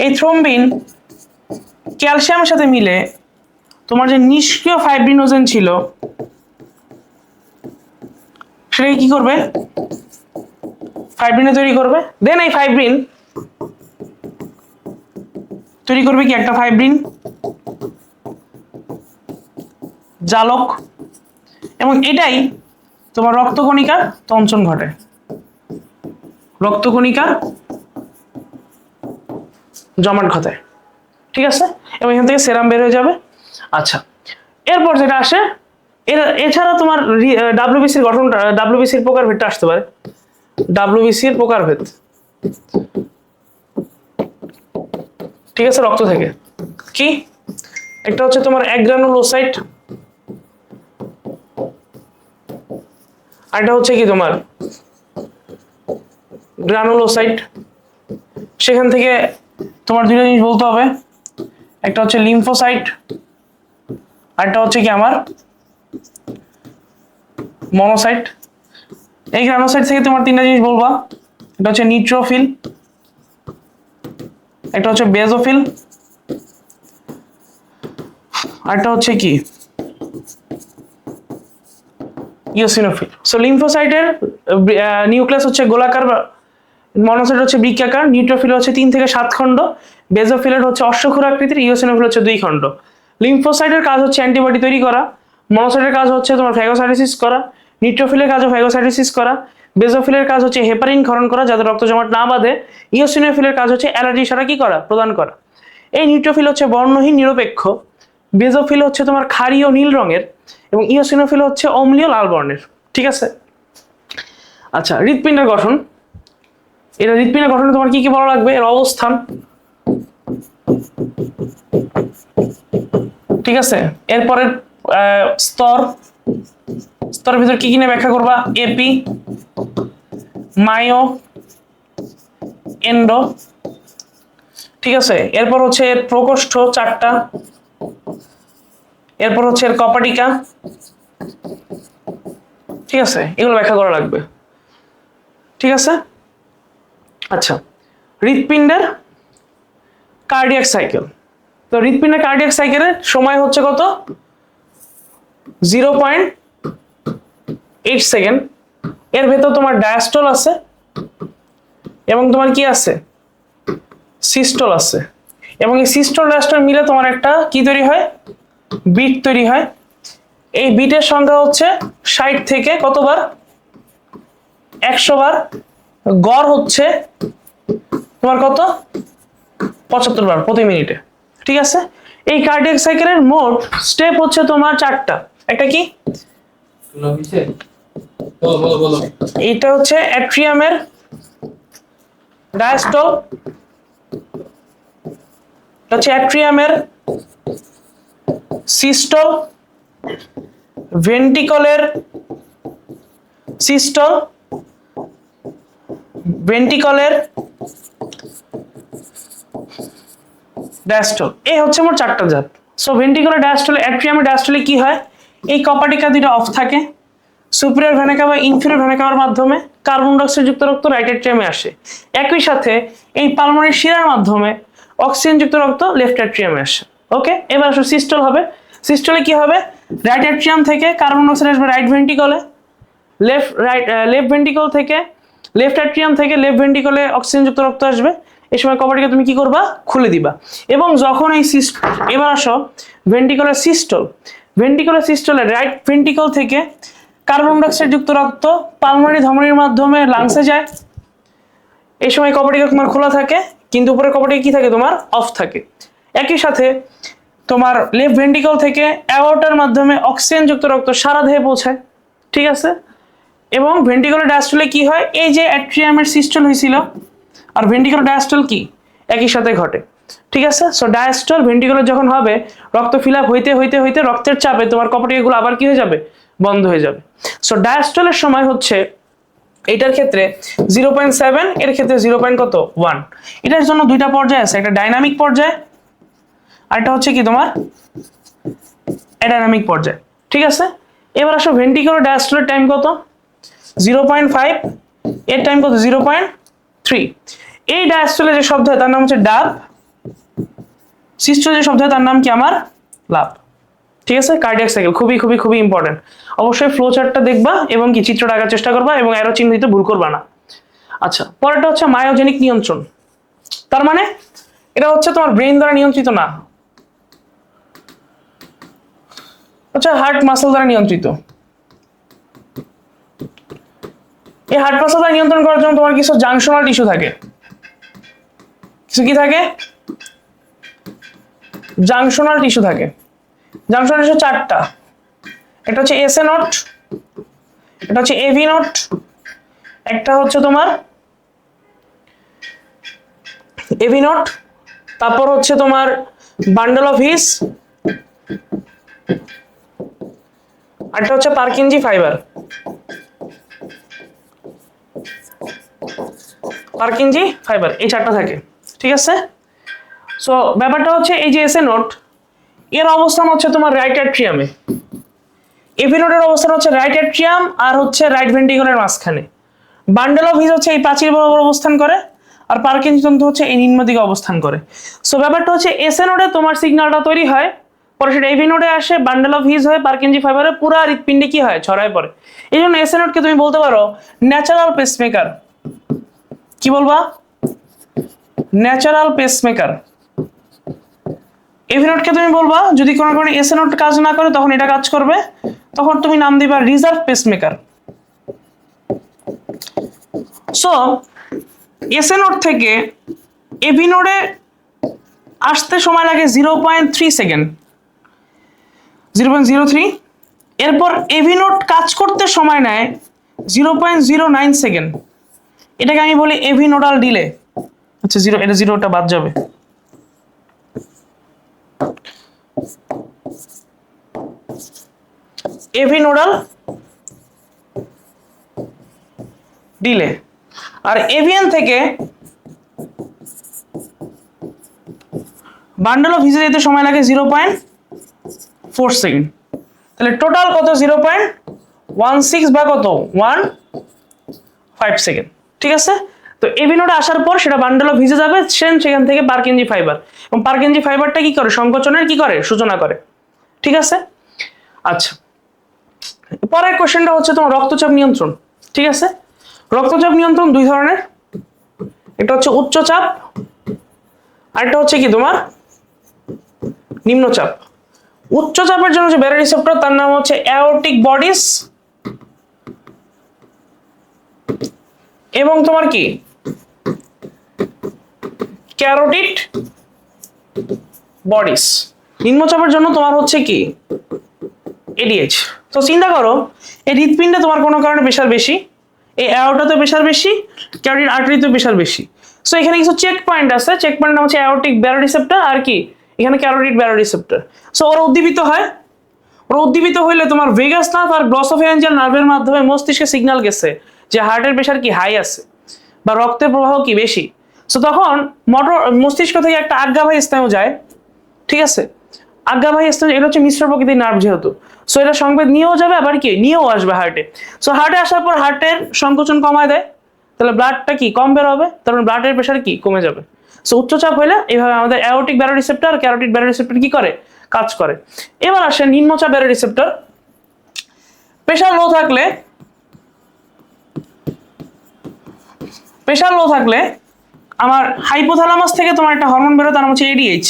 S1: এই থ্রম্বিন ক্যালসিয়ামের সাথে মিলে তোমার যে নিষ্ক্রিয় ফাইব্রিনোজেন ছিল সেটাকে কি করবে, ফাইব্রিনে তৈরি করবে। দেন এই ফাইব্রিন তৈরি করবে কি, একটা ফাইব্রিন জালক, এবং এটাই তোমার রক্তকণিকার তঞ্চন ঘটে, রক্তকণিকা জমাট ঘটায়, ঠিক আছে, এবং এখান থেকে সেরাম বের হয়ে যাবে। আচ্ছা, এরপর যেটা আসে, এছাড়া তোমার ডাব্লিউবিসির গঠনটা, ডাব্লিউবিসির প্রকারভেদটা আসতে পারে, ডাব্লিউবিসির প্রকারভেদ, ঠিক আছে, রক্ত থেকে কি একটা হচ্ছে তোমার অ্যাগ্রানুলোসাইট, আর এটা হচ্ছে কি তোমার গ্রানুলোসাইট। সেখান থেকে তোমার দুইটা জিনিস বলতে হবে, একটা হচ্ছে লিম্ফোসাইট, আর একটা হচ্ছে কি আমার মনোসাইট। এই গ্রানোসাইট থেকে তোমার তিনটা জিনিস বলবা, এটা হচ্ছে নিউট্রোফিল, একটা হচ্ছে বেজোফিল, আর একটা হচ্ছে কি ইওসিনোফিল। সো লিম্ফোসাইটের নিউক্লিয়াস হচ্ছে গোলাকার, মনোসাইট হচ্ছে বৃত্তাকার, নিউট্রোফিল হচ্ছে 3 থেকে 7 খণ্ড, বেজোফিলের হচ্ছে অশ্বক্ষুর আকৃতির, ইওসিনোফিল হচ্ছে 2 খণ্ড। লিম্ফোসাইটের কাজ হচ্ছে অ্যান্টিবডি তৈরি করা, মনোসাইটের কাজ হচ্ছে তোমার ফ্যাগোসাইটোসিস করা, নিউট্রোফিলের কাজ ফ্যাগোসাইটোসিস করা, বেজোফিলের কাজ হচ্ছে হেপারিন ক্ষরণ করা যাতে রক্ত জমাট না বাঁধে, ইওসিনোফিলের কাজ হচ্ছে অ্যালার্জি সারা কি করা, প্রদান করা। এই নিউট্রোফিল হচ্ছে বর্ণহীন নিরপেক্ষ, বেজোফিল হচ্ছে তোমার ক্ষারীয় নীল রঙের, এবং ইওসিনোফিল হচ্ছে অম্লীয় লাল বর্ণের, ঠিক আছে। আচ্ছা, হৃৎপিণ্ডের গঠন, এটা হৃৎপিণ্ডের গঠনে তোমার কি কি বলা লাগবে, এর অবস্থান, ঠিক আছে, এরপরে স্তর, স্তরের ভিতর কি কি নিয়ে ব্যাখ্যা করবা, এপি, মায়ো, এন্ডো, ঠিক আছে। এরপর হচ্ছে এর প্রকোষ্ঠ 4টা, এরপর হচ্ছে এর কপাটিকা, ঠিক আছে, এগুলো ব্যাখ্যা করা লাগবে, ঠিক আছে। আচ্ছা, হৃৎপিণ্ডের কার্ডিয়াক সাইকেল, তো হৃৎপিণ্ডের কার্ডিয়াক সাইকেলের সময় হচ্ছে কত, 0.8 সেকেন্ড। এর ভেতর তোমার ডায়াস্টল আছে এবং তোমার কি আছে, সিস্টল আছে, এবং এই সিস্টল ডায়াস্টল মিলে তোমার একটা কি তৈরি হয়, বিট তৈরি হয়। এই বিটের সংখ্যা হচ্ছে 60 থেকে কতবার, 100 বার, গড় হচ্ছে তোমার কত, 75 বার প্রতি মিনিটে, ঠিক আছে। এই কার্ডিয়াক সাইকেলের মোট স্টেপ হচ্ছে তোমার 4টা, একটা কি, এটা হচ্ছে অ্যাট্রিয়ামের ডায়াস্টল, এটা হচ্ছে অ্যাট্রিয়ামের সিস্টল, ভেন্ট্রিকলের সিস্টল, ভেন্ট্রিকলের ডায়াস্টল, এই হচ্ছে মোট 4টা জাত। সো ভেন্ট্রিকুলার ডায়াস্টলে, অ্যাট্রিয়ামের ডায়াস্টলে কি হয়, এই কপাটিকা দুটো অফ থাকে, superior vena CAVA inferior vena cover মাধ্যমে কার্বন ডাই অক্সাইড যুক্ত রক্ত রাইট অ্যাট্রিয়ামে আসে, একই সাথে এই পালমোনারি শিরার মাধ্যমে অক্সিজেন যুক্ত রক্ত লেফট অ্যাট্রিয়ামে আসে। ওকে, এবার আসলে সিস্টল হবে, সিস্টলে কি হবে, রাইট অ্যাট্রিয়াম থেকে কার্বন ডাই অক্সাইড আসবে রাইট ভেন্ট্রিকলে, লেফট ভেন্ট্রিকল থেকে, লেফট অ্যাট্রিয়াম থেকে লেফট ভেন্ট্রিকলে অক্সিজেন যুক্ত রক্ত আসবে। এই সময় কপাটিকা তুমি কি করবা, খুলে দিবা, এবং যখন এই এবার আসো ভেন্ট্রিকুলার সিস্টল, ভেন্ট্রিকুলার সিস্টলে রাইট ভেন্ট্রিকল থেকে কার্বন ডাই অক্সাইড যুক্ত রক্ত পালমোনারি ধমনির মাধ্যমে লাংসে যায়। এই সময় কপাটিকা তোমার খোলা থাকে, কিন্তু উপরের কপাটিকা কি থাকে, তোমার অফ থাকে। একই সাথে তোমার লেফট ভেন্ট্রিকল থেকে অ্যাওর্টার মাধ্যমে অক্সিজেন যুক্ত রক্ত সারা দেহে পৌঁছায়, ঠিক আছে। এবং ভেন্ট্রিকুলার ডায়াস্টলে কি হয়, এই যে অ্যাট্রিয়ামের সিস্টল হয়েছিল আর ভেন্ট্রিকুলার ডায়াস্টল কি একই সাথে ঘটে, ঠিক আছে। সো ডায়াস্টল ভেন্ট্রিকুলার যখন হবে, রক্ত ফিল আপ হইতে হইতে হইতে রক্তের চাপে তোমার কপাটিকাগুলো আবার কি হয়ে যাবে, বন্ধ হয়ে যাবে। সো ডায়াস্টলের সময় হচ্ছে, এটার ক্ষেত্রে 0.7, এর ক্ষেত্রে 0.1। এটার জন্য দুইটা পর্যায় আছে, একটা ডাইনামিক পর্যায় আর একটা হচ্ছে কি তোমার অ্যাডাইনামিক পর্যায়, ঠিক আছে। এবার আসো ভেন্ট্রিকুলার ডায়াস্টলের টাইম কত, 0.5, এর টাইম কত, 0.3। এই ডায়াস্টলে যে শব্দ হয় তার নাম হচ্ছে ডাব, সিস্টলে যে শব্দ হয় তার নাম কি, আমার লাভ, ঠিক আছে। কার্ডিয়াক সাইকেল খুবই খুবই খুবই ইম্পর্টেন্ট, অবশ্যই ফ্লো চার্টটা দেখবা এবং কি চিত্রটা আঁকার চেষ্টা করবা এবং অ্যারো চিহ্ন দিতে ভুল করবা না। আচ্ছা, পরেরটা হচ্ছে মায়োজেনিক নিয়ন্ত্রণ, তার মানে এটা হচ্ছে তোমার ব্রেন দ্বারা নিয়ন্ত্রিত না, হচ্ছে হার্ট মাসল দ্বারা নিয়ন্ত্রিত। এই হার্ট প্রস্রাবটা নিয়ন্ত্রণ করার জন্য তোমার কিছু জাংশনাল টিস্যু থাকে। কিছু কি থাকে? জাংশনাল টিস্যু থাকে। জাংশনাল টিস্যু চারটা। এটা হচ্ছে এসএ নোট, এটা হচ্ছে এভি নোট, একটা হচ্ছে তোমার এভি নোট, তারপর হচ্ছে তোমার বান্ডল অফ হিস, আরটা হচ্ছে পার্কিনজি ফাইবার। পার্কিনজি ফাইবার এই চারটা থাকে, ঠিক আছে? সো ব্যাপারটা হচ্ছে এই যে এসএ নোট এর অবস্থান হচ্ছে তোমার রাইট অ্যাট্রিয়ামে, এভি নোটের অবস্থান হচ্ছে রাইট অ্যাট্রিয়াম আর হচ্ছে রাইট ভেন্ট্রিকলের মাঝখানে, বান্ডেল অফ হিস হচ্ছে এই প্রাচীর বরাবর অবস্থান করে, আর পার্কিনজি তন্তু হচ্ছে এই নিম্ন দিকে অবস্থান করে। সো ব্যাপারটা হচ্ছে এসএ নোটে তোমার সিগন্যালটা তৈরি হয়, পরে সেটা এভি নোটে আসে, বান্ডেল অফ হিস হয়ে পার্কিনজি ফাইবারে পুরো হৃৎপিণ্ডে কি হয়, ছড়ায় পড়ে। এই জন্য এসএ নোটকে তুমি বলতে পারো ন্যাচারাল পেসমেকার। কি বলবা? Natural pacemaker. এভি নোটকে তুমি বলবা যদি কোনো কারণে এসএ নোট কাজ না করে তখন এটা কাজ করবে, তখন তুমি নাম দিবা reserve pacemaker. So SA note থেকে এভি নোটে আসতে সময় লাগে 0.3 সেকেন্ড, 0.03। এরপর এভি নোট কাজ করতে সময় নেয় 0.09 সেকেন্ড, এটাকে আমি বলি এভি নোডাল ডিলে। আচ্ছা এটা জিরোটা বাদ যাবে। AV nodal delay. আর এভিএন থেকে বান্ডেল অফ হিসে যেতে সময় লাগে 0.4 সেকেন্ড। তাহলে টোটাল কত? 0.16 বা কত 1.5 সেকেন্ড, ঠিক আছে? তো এভি নোডে আসার পর সেটা বান্ডেল অফ হিসে যাবে, সেখান থেকে পার্কিনজি ফাইবার, এবং পার্কিনজি ফাইবারটা কি করে? সংকোচনের কি করে? সূচনা করে, ঠিক আছে? আচ্ছা, পরের কোশ্চেনটা হচ্ছে তোমার রক্তচাপ নিয়ন্ত্রণ, ঠিক আছে? রক্তচাপ নিয়ন্ত্রণ দুই ধরনের, এটা হচ্ছে উচ্চচাপ আর এটা হচ্ছে কি তোমার নিম্নচাপ। উচ্চচাপের জন্য যে ব্যারো রিসেপ্টর তার নাম হচ্ছে অ্যাওর্টিক বডিস, এবং তোমার কি ক্যারোটিড বডিস। নিম্নচাপের জন্য তোমার হচ্ছে কি এডিএইচ। তো চিন্তা করো এই হৃৎপিণ্ডে তোমার কোনো কারণে প্রেশার বেশি, এই অ্যাওর্টাতে প্রেশার বেশি, ক্যারোটিড আর্টারিতে প্রেশার বেশি। সো এখানে কিছু চেক পয়েন্ট আছে, চেক পয়েন্ট নাম হচ্ছে অ্যাওর্টিক ব্যারো রিসেপ্টর আর কি এখানে ক্যারোটিড ব্যারো রিসেপ্টর। সো ওরা উদ্দীপিত হয়, ওরা উদ্দীপিত হইলে তোমার ভেগাস নার্ভ আর গ্লসোফেরিঞ্জিয়াল নার্ভের মাধ্যমে মস্তিষ্কে সিগন্যাল গেছে যে হার্টের প্রেশার কি হাই আছে বা রক্তের প্রবাহ কি বেশি। সো তখন মস্তিষ্ক থেকে একটা আজ্ঞাবাহী স্নায়ু যায়, ঠিক আছে? আজ্ঞাবাহী স্নায়ু এটা হচ্ছে মিশ্র প্রকৃতির নার্ভ যেহেতু, সো এটা সংবেদ নিয়েও যাবে আবার কি নিয়েও আসবে হার্টে। সো হার্টে আসার পর হার্টের সংকোচন কমায় দেয়, তাহলে ব্লাডটা কি কম বের হবে, তার মানে ব্লাডের প্রেশার কি কমে যাবে। সো উচ্চচাপ হলে এইভাবে আমাদের অ্যাওর্টিক ব্যারো রিসেপ্টর আর ক্যারোটিড ব্যারো রিসেপ্টর কি করে? কাজ করে। এবার আসে নিম্নচাপ ব্যারো রিসেপ্টর। প্রেশার লো থাকলে আমার হাইপোথ্যালামাস থেকে তোমার একটা হরমোন বেরোয় তার নাম হচ্ছে এডিএইচ।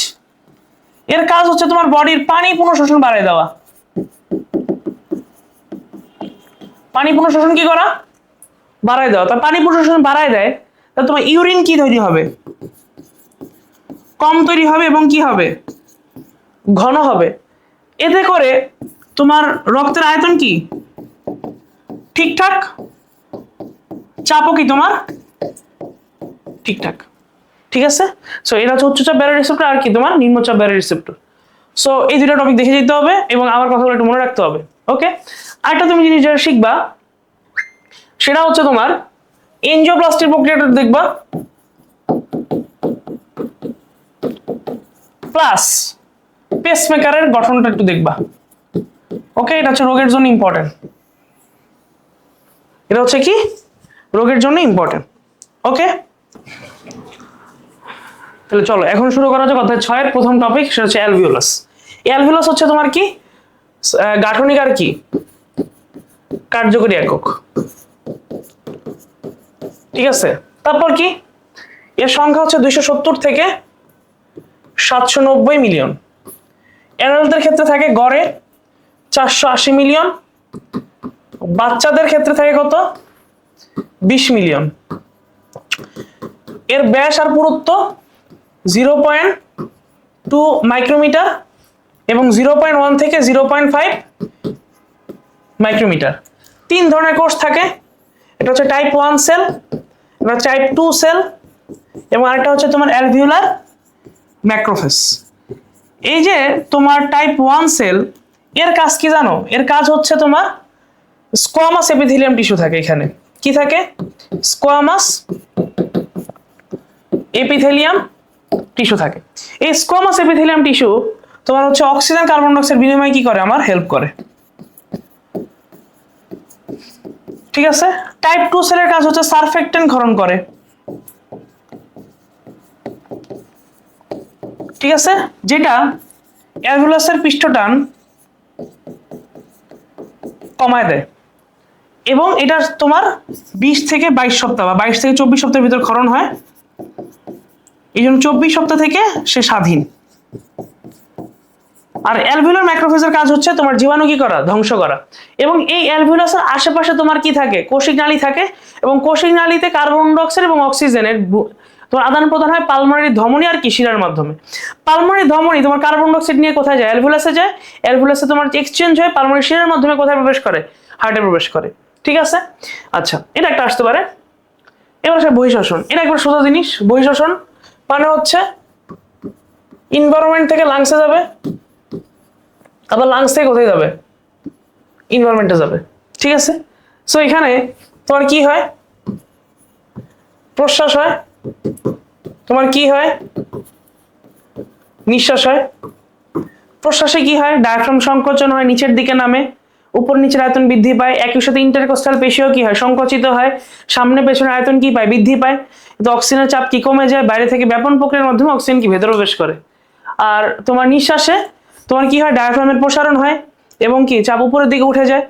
S1: এর কাজ হচ্ছে তোমার বডির পানি পুনঃশোষণ বাড়ায় দেওয়া। পানি পুনঃশোষণ কি করা? বাড়ায় দেওয়া। তার পানি পুনঃশোষণ বাড়ায় দেয়, তাহলে তোমার ইউরিন কি তৈরি হবে? কম তৈরি হবে এবং কি হবে? ঘন হবে। এতে করে তোমার রক্তের আয়তন কি ঠিকঠাক, চাপও কি তোমার ঠিকঠাক, ঠিক আছে? সো এটা হচ্ছে উচ্চচাপ ব্যারো রিসেপ্টর আর কি তোমার নিম্নচাপ ব্যারো রিসেপ্টর। সো এই দুটো টপিক দেখে যেতে হবে এবং আমার কথাগুলো একটু মনে রাখতে হবে, ওকে? আরেকটা তুমি জিনিস যেটা শিখবা সেটা হচ্ছে তোমার এনজিওপ্লাস্টির প্রক্রিয়াটা দেখবা, প্লাস পেসমেকারের গঠনটা একটু দেখবা, ওকে? এটা হচ্ছে রোগের জন্য ইম্পর্টেন্ট, এটা হচ্ছে কি রোগের জন্য ইম্পর্টেন্ট, ওকে? তাহলে চলো এখন শুরু করা যাক অধ্যায় 6 এর প্রথম টপিক, সেটা হচ্ছে অ্যালভিওলাস। অ্যালভিওলাস হচ্ছে তোমার কি গাঠনিক আর কি কার্যকরী একক, ঠিক আছে? তারপর কি এর সংখ্যা হচ্ছে 270 থেকে 790 মিলিয়ন। অ্যাডাল্টদের ক্ষেত্রে থাকে গড়ে 480 মিলিয়ন, বাচ্চাদের ক্ষেত্রে থাকে কত 20 মিলিয়ন। এর ব্যাস আর পুরুত্ব 0.2 মাইক্রোমিটার এবং 0.1 থেকে 0.5 মাইক্রোমিটার। 3 ধরনের কোষ থাকে, এটা হচ্ছে টাইপ 1 সেল, এটা টাইপ 2 সেল এবং আরেকটা হচ্ছে তোমার অ্যালভিউলার ম্যাক্রোফেজ। এই যে তোমার টাইপ 1 সেল, এর কাজ কি জানো? এর কাজ হচ্ছে তোমার স্কোয়ামাস এপিথেলিয়াম টিস্যু থাকে, এখানে কি থাকে? স্কোয়ামাস এপিথেলিয়াম টিস্যু থাকে। এই স্কোয়ামাস এপিথেলিয়াম টিস্যু তোমার হচ্ছে অক্সিজেন কার্বন ডাই অক্সাইড বিনিময় কি করে? আমার হেল্প করে, ঠিক আছে। টাইপ 2 সেলের কাজ হচ্ছে সারফেক্টেন্ট ক্ষরণ করে, ঠিক আছে, যেটা অ্যালভিউলাসের পৃষ্ঠটান কমায় দেয় এবং এটা তোমার 20 থেকে 22 সপ্তাহ বা 22 থেকে 24 সপ্তাহের ভিতর ক্ষরণ হয়। এই জন্য 24 সপ্তাহ থেকে সে স্বাধীন। আর অ্যালভিউলার ম্যাক্রোফেজের কাজ হচ্ছে তোমার জীবাণু কি করা? ধ্বংস করা। এবং এই অ্যালভিউলাসের আশেপাশে তোমার কি থাকে? কোষিক নালী থাকে এবং কোষিক নালীতে কার্বন ডাই অক্সাইড এবং অক্সিজেনের তোমার আদান প্রদান হয় পালমোনারি ধমনী আর কি শিরার মাধ্যমে। পালমোনারি ধমনী তোমার কার্বন ডাই অক্সাইড নিয়ে কোথায় যায়? অ্যালভিউলাসে যায়। অ্যালভিউলাসে তোমার এক্সচেঞ্জ হয়ে পালমোনারি শিরার মাধ্যমে কোথায় প্রবেশ করে? হার্টে প্রবেশ করে, ঠিক আছে। আচ্ছা, এটা একটা আসতে পারে। এবার আসে বহিঃশ্বসন। এটা একবার সোজা জিনিস। বহিঃশ্বসন মানে হচ্ছে এনভায়রনমেন্ট থেকে লাংসে যাবে, আবার লাংস থেকে কোথায় যাবে? এনভায়রনমেন্টে যাবে, ঠিক আছে। সো এখানে তোমার কি হয়? প্রশ্বাস হয়, তোমার কি হয়? নিঃশ্বাস হয়। প্রশ্বাসে কি হয়? ডায়াফ্রাম সংকোচন হয়, নিচের দিকে নামে, উপর নিচের আয়তন বৃদ্ধি পায়। একই সাথে ইন্টারকোস্টাল পেশিও কি হয়? সংকুচিত হয়। সামনে পেছনে আয়তন কি পায়? বৃদ্ধি পায়। কিন্তু অক্সিজেনের চাপ কি কমে যায়? বাইরে থেকে ব্যাপন প্রক্রিয়ার মাধ্যমে অক্সিজেন কি ভেতরে প্রবেশ করে। আর তোমার নিঃশ্বাসে তোমার কি হয়? ডায়াফ্রামের প্রসারণ হয় এবং কি চাপ উপরের দিকে উঠে যায়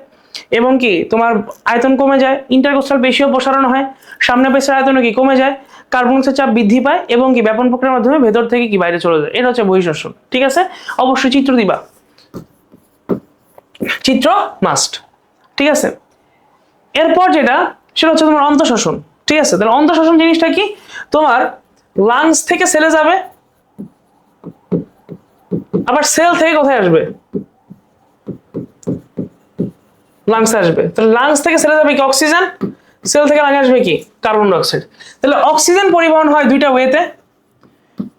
S1: এবং কি তোমার আয়তন কমে যায়। ইন্টারকোস্টাল পেশিও প্রসারণ হয়, সামনে পেছনে আয়তন কি কমে যায়, কার্বন ডাই চাপ বৃদ্ধি পায় এবং কি ব্যাপন প্রক্রিয়ার মাধ্যমে ভেতর থেকে কি বাইরে চলে যায়। এটা হচ্ছে বহিঃশ্বসন, ঠিক আছে। অবশ্যই চিত্র দিবা, চিত্র মাস্ট, ঠিক আছে। এরপর যেটা সেটা হচ্ছে তোমার অন্তঃশ্বসন, ঠিক আছে। তাহলে অন্তঃশ্বসন জিনিসটা কি? তোমার লাংস থেকে সেলে যাবে, আবার সেল থেকে কোথায় আসবে? লাংসে আসবে। তাহলে লাংস থেকে সেলে যাবে কি? অক্সিজেন। সেল থেকে লাংসে আসবে কি? Carbon die oxide. তাহলে অক্সিজেন পরিবহন হয় দুইটা ওয়েতে,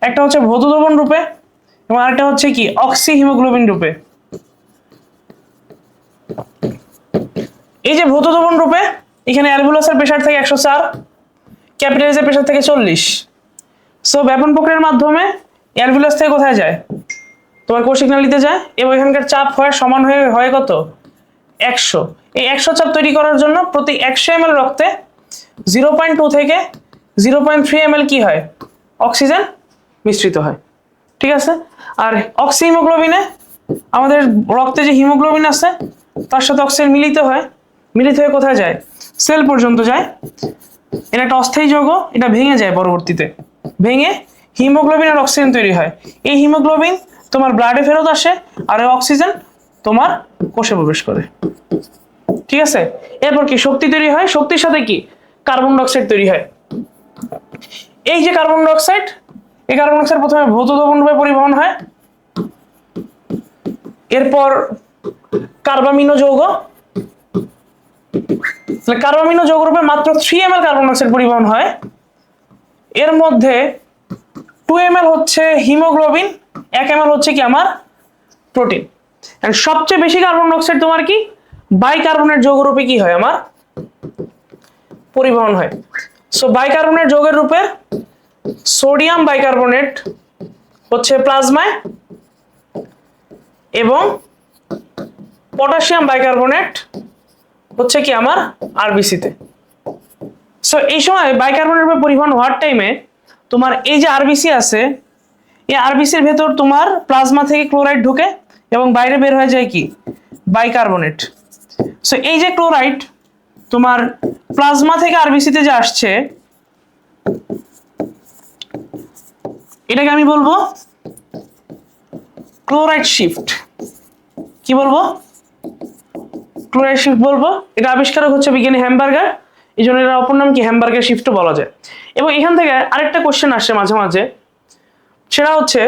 S1: একটা হচ্ছে ভৌত দ্রবণ রূপে এবং আরেকটা হচ্ছে কি? অক্সি হিমোগ্লোবিন রূপে। এই যে ভৌত দ্রবণ রূপে, এখানে অ্যালভিউলাসের প্রেসার থেকে 104, ক্যাপিলারিজের প্রেসার থেকে 40। সো ব্যাপন প্রক্রিয়ার মাধ্যমে অ্যালভিউলাস থেকে কোথায় যায়? তোমার কোষিক নালীতে যায় এবং এখানকার চাপ হয় সমান হয়ে হয় কত? 100। এই 100 চাপ তৈরি করার জন্য প্রতি 100 ml রক্তে 0.2 থেকে 0.3 ml কি হয়? অক্সিজেন মিশ্রিত হয়, ঠিক আছে। আর অক্সি হিমোগ্লোবিনে আমাদের রক্তে যে হিমোগ্লোবিন আছে তার সাথে অক্সিজেন মিলিত হয়, মিলিত হয়ে কোথায় যায়? সেল পর্যন্ত যায়। এটা একটা অস্থায়ী যৌগ, এটা ভেঙে যায় পরবর্তীতে, ভেঙে হিমোগ্লোবিন আর অক্সিজেন তৈরি হয়। এই হিমোগ্লোবিন তোমার ব্লাডে ফেরত আসে আর অক্সিজেন তোমার কোষে প্রবেশ করে, ঠিক আছে। এরপর কি? শক্তি তৈরি হয়। শক্তির সাথে কি? কার্বন ডাই অক্সাইড তৈরি হয়। এই যে কার্বন ডাই অক্সাইড, এই কার্বন ডাই অক্সাইড প্রথমে ভৌত দ্রবণ রূপে পরিবহন হয়, এরপর কার্বামিনো যৌগ, কার্বামিনো যৌগ রূপে মাত্র 3 ml কার্বন ডাই অক্সাইড পরিবহন হয়। এর মধ্যে 2 ml হচ্ছে হিমোগ্লোবিন, 1 ml হচ্ছে কি? আমার প্রোটিন। সবচেয়ে বেশি কার্বন ডাই অক্সাইড তোমার কি? বাইকার্বনেট যৌগ রূপে কি হয়? আমার পরিবহন হয়। সো বাইকার্বনেট যৌগের রূপে সোডিয়াম বাইকার্বনেট হচ্ছে প্লাজমায় এবং পটাশিয়াম বাইকার্বনেট হচ্ছে কি? আমার আরবিসিতে। সো এই সময় বাইকার্বনেট রূপে পরিবহন হওয়ার টাইমে তোমার এই যে আরবিসি আছে, এই আরবিসির ভেতর তোমার প্লাজমা থেকে ক্লোরাইড ঢুকে এবং বাইরে বের হয়ে যায় কি? বাইকার্বনেট। সো এই যে ক্লোরাইড তোমার প্লাজমা থেকে আরবিসিতে যে আসছে, এটাকে আমি বলবো ক্লোরাইড শিফট। কি বলবো? ক্লোরাইড শিফট বলবো। এটা আবিষ্কারক হচ্ছে বিজ্ঞানী হ্যামবার্গার এই জন্য এর অপর নাম কি হ্যামবার্গের শিফটও বলা যায়। এবং এখান থেকে আরেকটা কোশ্চেন আসছে মাঝে মাঝে, সেটা হচ্ছে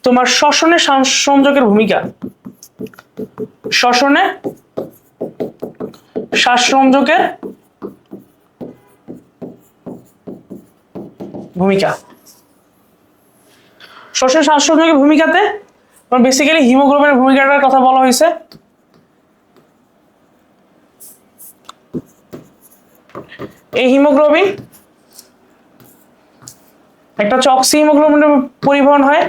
S1: তোমার শ্বসনে শ্বাস-সংযোগের ভূমিকা। শ্বসনে শ্বাস-সংযোগের ভূমিকা। শ্বসনে শ্বাস-সংযোগের ভূমিকাতে বেসিক্যালি হিমোগ্লোবিনের ভূমিকাটার কথা বলা হয়েছে। এই হিমোগ্লোবিন একটা হচ্ছে অক্সি হিমোগ্লোবিনের পরিবহন হয়,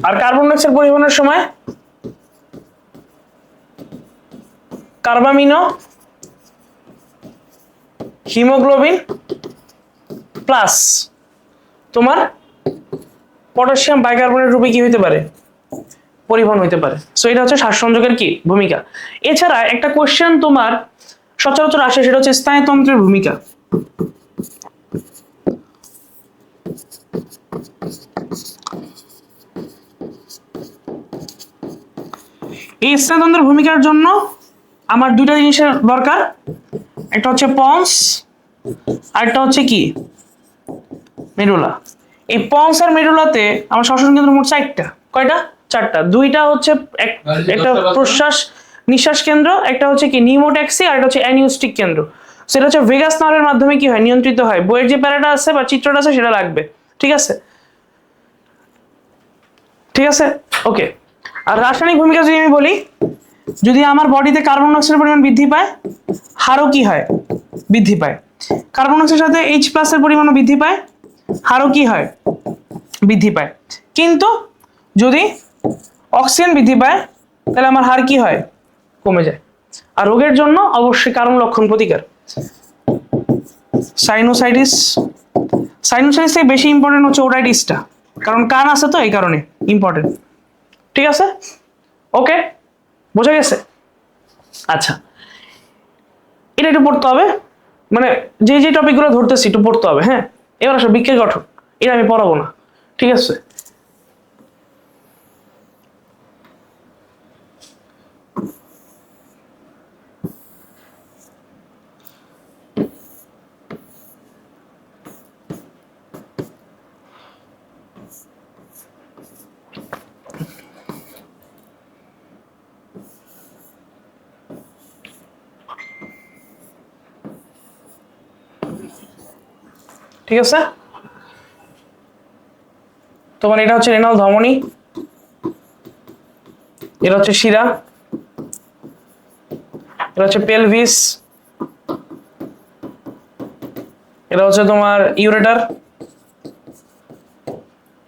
S1: আর কার্বন ডাইঅক্সাইড পরিবহনের সময় কার্বামিনো হিমোগ্লোবিন প্লাস তোমার পটাশিয়াম বাইকার্বনেট রূপে কি হইতে পারে, পরিবহন হইতে পারে। সো এটা হচ্ছে শ্বাস সংযোগের কি ভূমিকা। এছাড়া একটা কোশ্চেন তোমার সচরাচর আসে, সেটা হচ্ছে স্নায়ুতন্ত্রের ভূমিকা। এই স্নায়ুতন্ত্রের ভূমিকার জন্য আমার দুইটা জিনিসের দরকার, একটা হচ্ছে পন্স আর একটা হচ্ছে কি মেডুলা। এই পন্স আর মেডুলাতে আমার শ্বসন কেন্দ্র মোট চারটা। কয়টা? চারটা। দুইটা হচ্ছে একটা প্রশ্বাস নিঃশ্বাস কেন্দ্র, একটা হচ্ছে কি নিউমোট্যাক্সি, আর একটা হচ্ছে অ্যানিউস্টিক কেন্দ্র। সেটা হচ্ছে ভেগাস নার্ভের মাধ্যমে কি হয়, নিয়ন্ত্রিত হয়। বইয়ের যে প্যারাটা আছে বা চিত্রটা আছে সেটা লাগবে, ঠিক আছে? ঠিক আছে, ওকে। আর রাসায়নিক ভূমিকা যদি আমি বলি, যদি আমার বডিতে কার্বন ডাইঅক্সাইডের পরিমাণ বৃদ্ধি পায়, হারও কি হয়, বৃদ্ধি পায়। কার্বন ডাইঅক্সাইডের সাথে H+ এর পরিমাণও বৃদ্ধি পায়, হারও কি হয়, বৃদ্ধি পায়। কিন্তু যদি অক্সিজেন বৃদ্ধি পায় তাহলে আমার হার কি হয়, কমে যায়। আর রোগের জন্য অবশ্যই কারণ লক্ষণ প্রতিকার। সাইনোসাইটিস, সাইনোসাইটিস থেকে বেশি ইম্পর্টেন্ট হচ্ছে ওটাইটিসটা, কারণ কান আছে তো এই কারণে ইম্পর্টেন্ট। ঠিক আছে, ওকে, বোঝা গেছে? আচ্ছা, এটা একটু পড়তে হবে, মানে যে যে টপিকগুলো ধরতেছি একটু পড়তে হবে। হ্যাঁ, এবার আসো বৃক্কের গঠন, এটা আমি পড়াবো না, ঠিক আছে? ঠিক আছে, তোমার এটা হচ্ছে রেনাল ধমনী, এটা হচ্ছে শিরা, এটা হচ্ছে পেলভিস, এটা হচ্ছে তোমার ইউরেটার,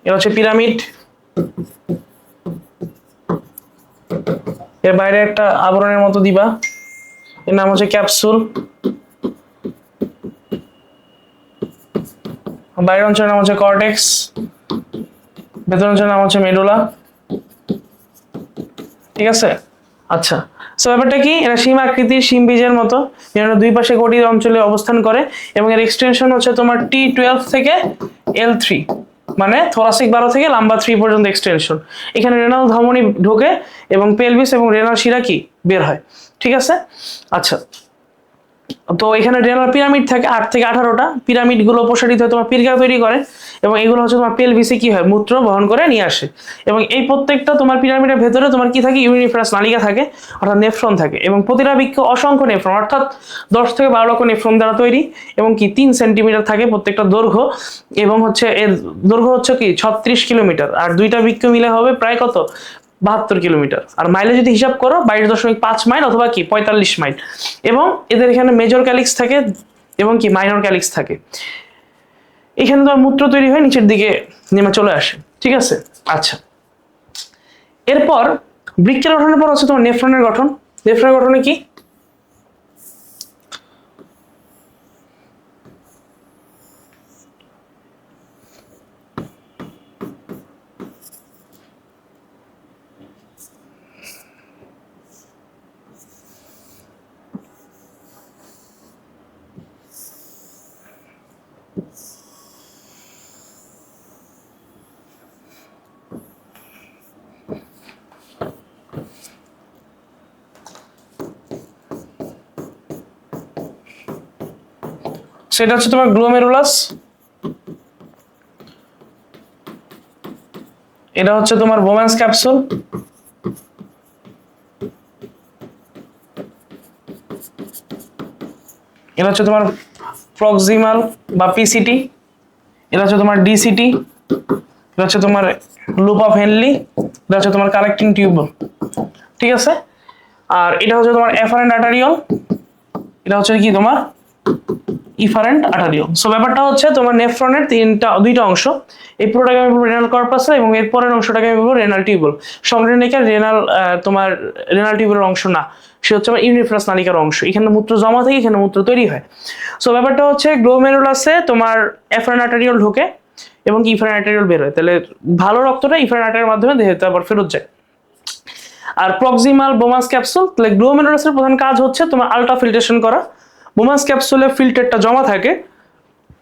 S1: এটা হচ্ছে পিরামিড, এর বাইরে একটা আবরণের মতো দিবা, এর নাম হচ্ছে ক্যাপসুল। বাইরের অঞ্চলের নাম হচ্ছে কর্টেক্স, ভেতর অঞ্চলের নাম হচ্ছে মেডুলা। ঠিক আছে, আচ্ছা। সো ব্যাপারটা কি, এরা সীম আকৃতির, সীম বীজের মতো, যেটা দুই পাশে গঠিত অঞ্চলে অবস্থান করে, এবং এর এক্সটেনশন হচ্ছে তোমার T12 থেকে L3, মানে থোরাসিক 12 থেকে লাম্বা 3 পর্যন্ত এক্সটেনশন। এখানে রেনাল ধমনী ঢোকে এবং পেলভিস এবং রেনাল শিরা কি বের হয়। ঠিক আছে, আচ্ছা। তো এখানে রেনাল পিরামিড থাকে 8 থেকে 18টা। পিরামিড গুলো প্রসারিত হয়ে তোমার পিরকা তৈরি করে, এবং এগুলো হচ্ছে তোমার পেলভিসে কি হয়, মূত্র বহন করে নিয়ে আসে। এবং এই প্রত্যেকটা তোমার পিরামিডের ভেতরে তোমার কি থাকে, ইউনিফেরাস নালিকা থাকে, অর্থাৎ নেফ্রন থাকে, এবং প্রতিটা বৃক্ষ অসংখ্য নেফ্রন, অর্থাৎ 10 থেকে 12 লক্ষ নেফ্রন দ্বারা তৈরি, এবং কি 3 সেন্টিমিটার থাকে প্রত্যেকটা দৈর্ঘ্য, এবং হচ্ছে এর দৈর্ঘ্য হচ্ছে কি 36 কিলোমিটার, আর দুইটা বৃক্ষ মিলে হবে প্রায় কত, 72 কিলোমিটার। আর মাইলে যদি হিসাব করো 22.5 মাইল অথবা কি 45 মাইল। এবং এদের এখানে মেজর ক্যালিক্স থাকে এবং কি মাইনর ক্যালিক্স থাকে। এখানে তোমার মূত্র তৈরি হয়ে নিচের দিকে নেমে চলে আসে। ঠিক আছে, আচ্ছা। এরপর বৃক্কের গঠনের পর হচ্ছে তোমার নেফ্রনের গঠন। নেফ্রনের গঠনে কি, সেটা হচ্ছে তোমার গ্লোমেরুলাস, এটা হচ্ছে তোমার বোম্যান্স ক্যাপসুল, এটা হচ্ছে তোমার প্রক্সিমাল বা পিসিটি, এটা হচ্ছে তোমার ডিসিটি, এটা হচ্ছে তোমার লুপ অফ হেনলি, এটা হচ্ছে তোমার কালেক্টিং টিউব। ঠিক আছে, আর এটা হচ্ছে তোমার এফারেন্ট আর্টারিওল, এটা হচ্ছে কি তোমার ইফারেন্ট আর্টারিওল। সো ব্যাপারটা হচ্ছে তোমার নেফ্রনের দুইটা অংশ, এই পুরোটাকে আমি বলবো রেনাল কর্পাস এবং এর পরের অংশটাকে আমি বলবো রেনাল টিউবুল। সমরেনিকা রেনাল তোমার রেনাল টিউবুলের অংশ না, সে হচ্ছে আমার ইউনিফ্রাস নালিকার অংশ। এখানে মূত্র জমা থেকে এখানে মূত্র তৈরি হয়। সো ব্যাপারটা হচ্ছে গ্লোমেরুলাসে তোমার এফারেন্ট আর্টারিওল ঢোকে এবং ইফারেন্ট আর্টারিওল বের হয়, তাহলে ভালো রক্তটা ইফারেন্ট আর্টারিওর মাধ্যমে দেহে আবার ফেরত যায়। আর প্রক্সিমাল বোমাস ক্যাপসুল, তাহলে গ্লোমেরুলাসের প্রধান কাজ হচ্ছে তোমার আলট্রা ফিল্ট্রেশন করা। বোমাস ক্যাপসুলে ফিল্টারটা জমা থাকে,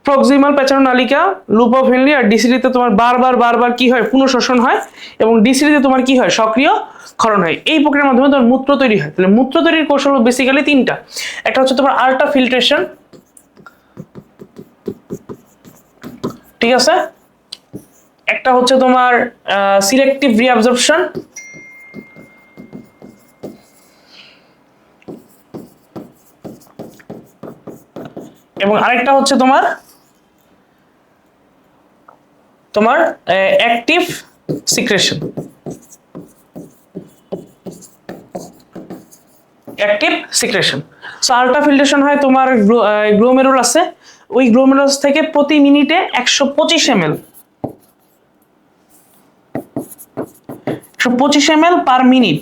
S1: প্রক্সিমাল পেঁচানো নালিকা, লুপ অফ হেনলি আর ডিসিডিতে তোমার বারবার কি হয় পুনঃশোষণ হয় এবং ডিসিডিতে তোমার কি হয় সক্রিয় ক্ষরণ হয়। এই প্রক্রিয়ার মাধ্যমে তোমার মূত্র তৈরি হয়। তাহলে মূত্র তৈরির কৌশল বেসিক্যালি তিনটা, একটা হচ্ছে তোমার আলট্রা ফিল্ট্রেশন, ঠিক আছে, একটা হচ্ছে তোমার সিলেক্টিভ রিঅ্যাবজর্পশন, এবং আরেকটা হচ্ছে তোমার active secretion. Active secretion. So ultra filtration হয় তোমার গ্লোমেরুলাসে, ওই গ্লোমেরুলাস থেকে প্রতি মিনিটে 125 ml পার মিনিট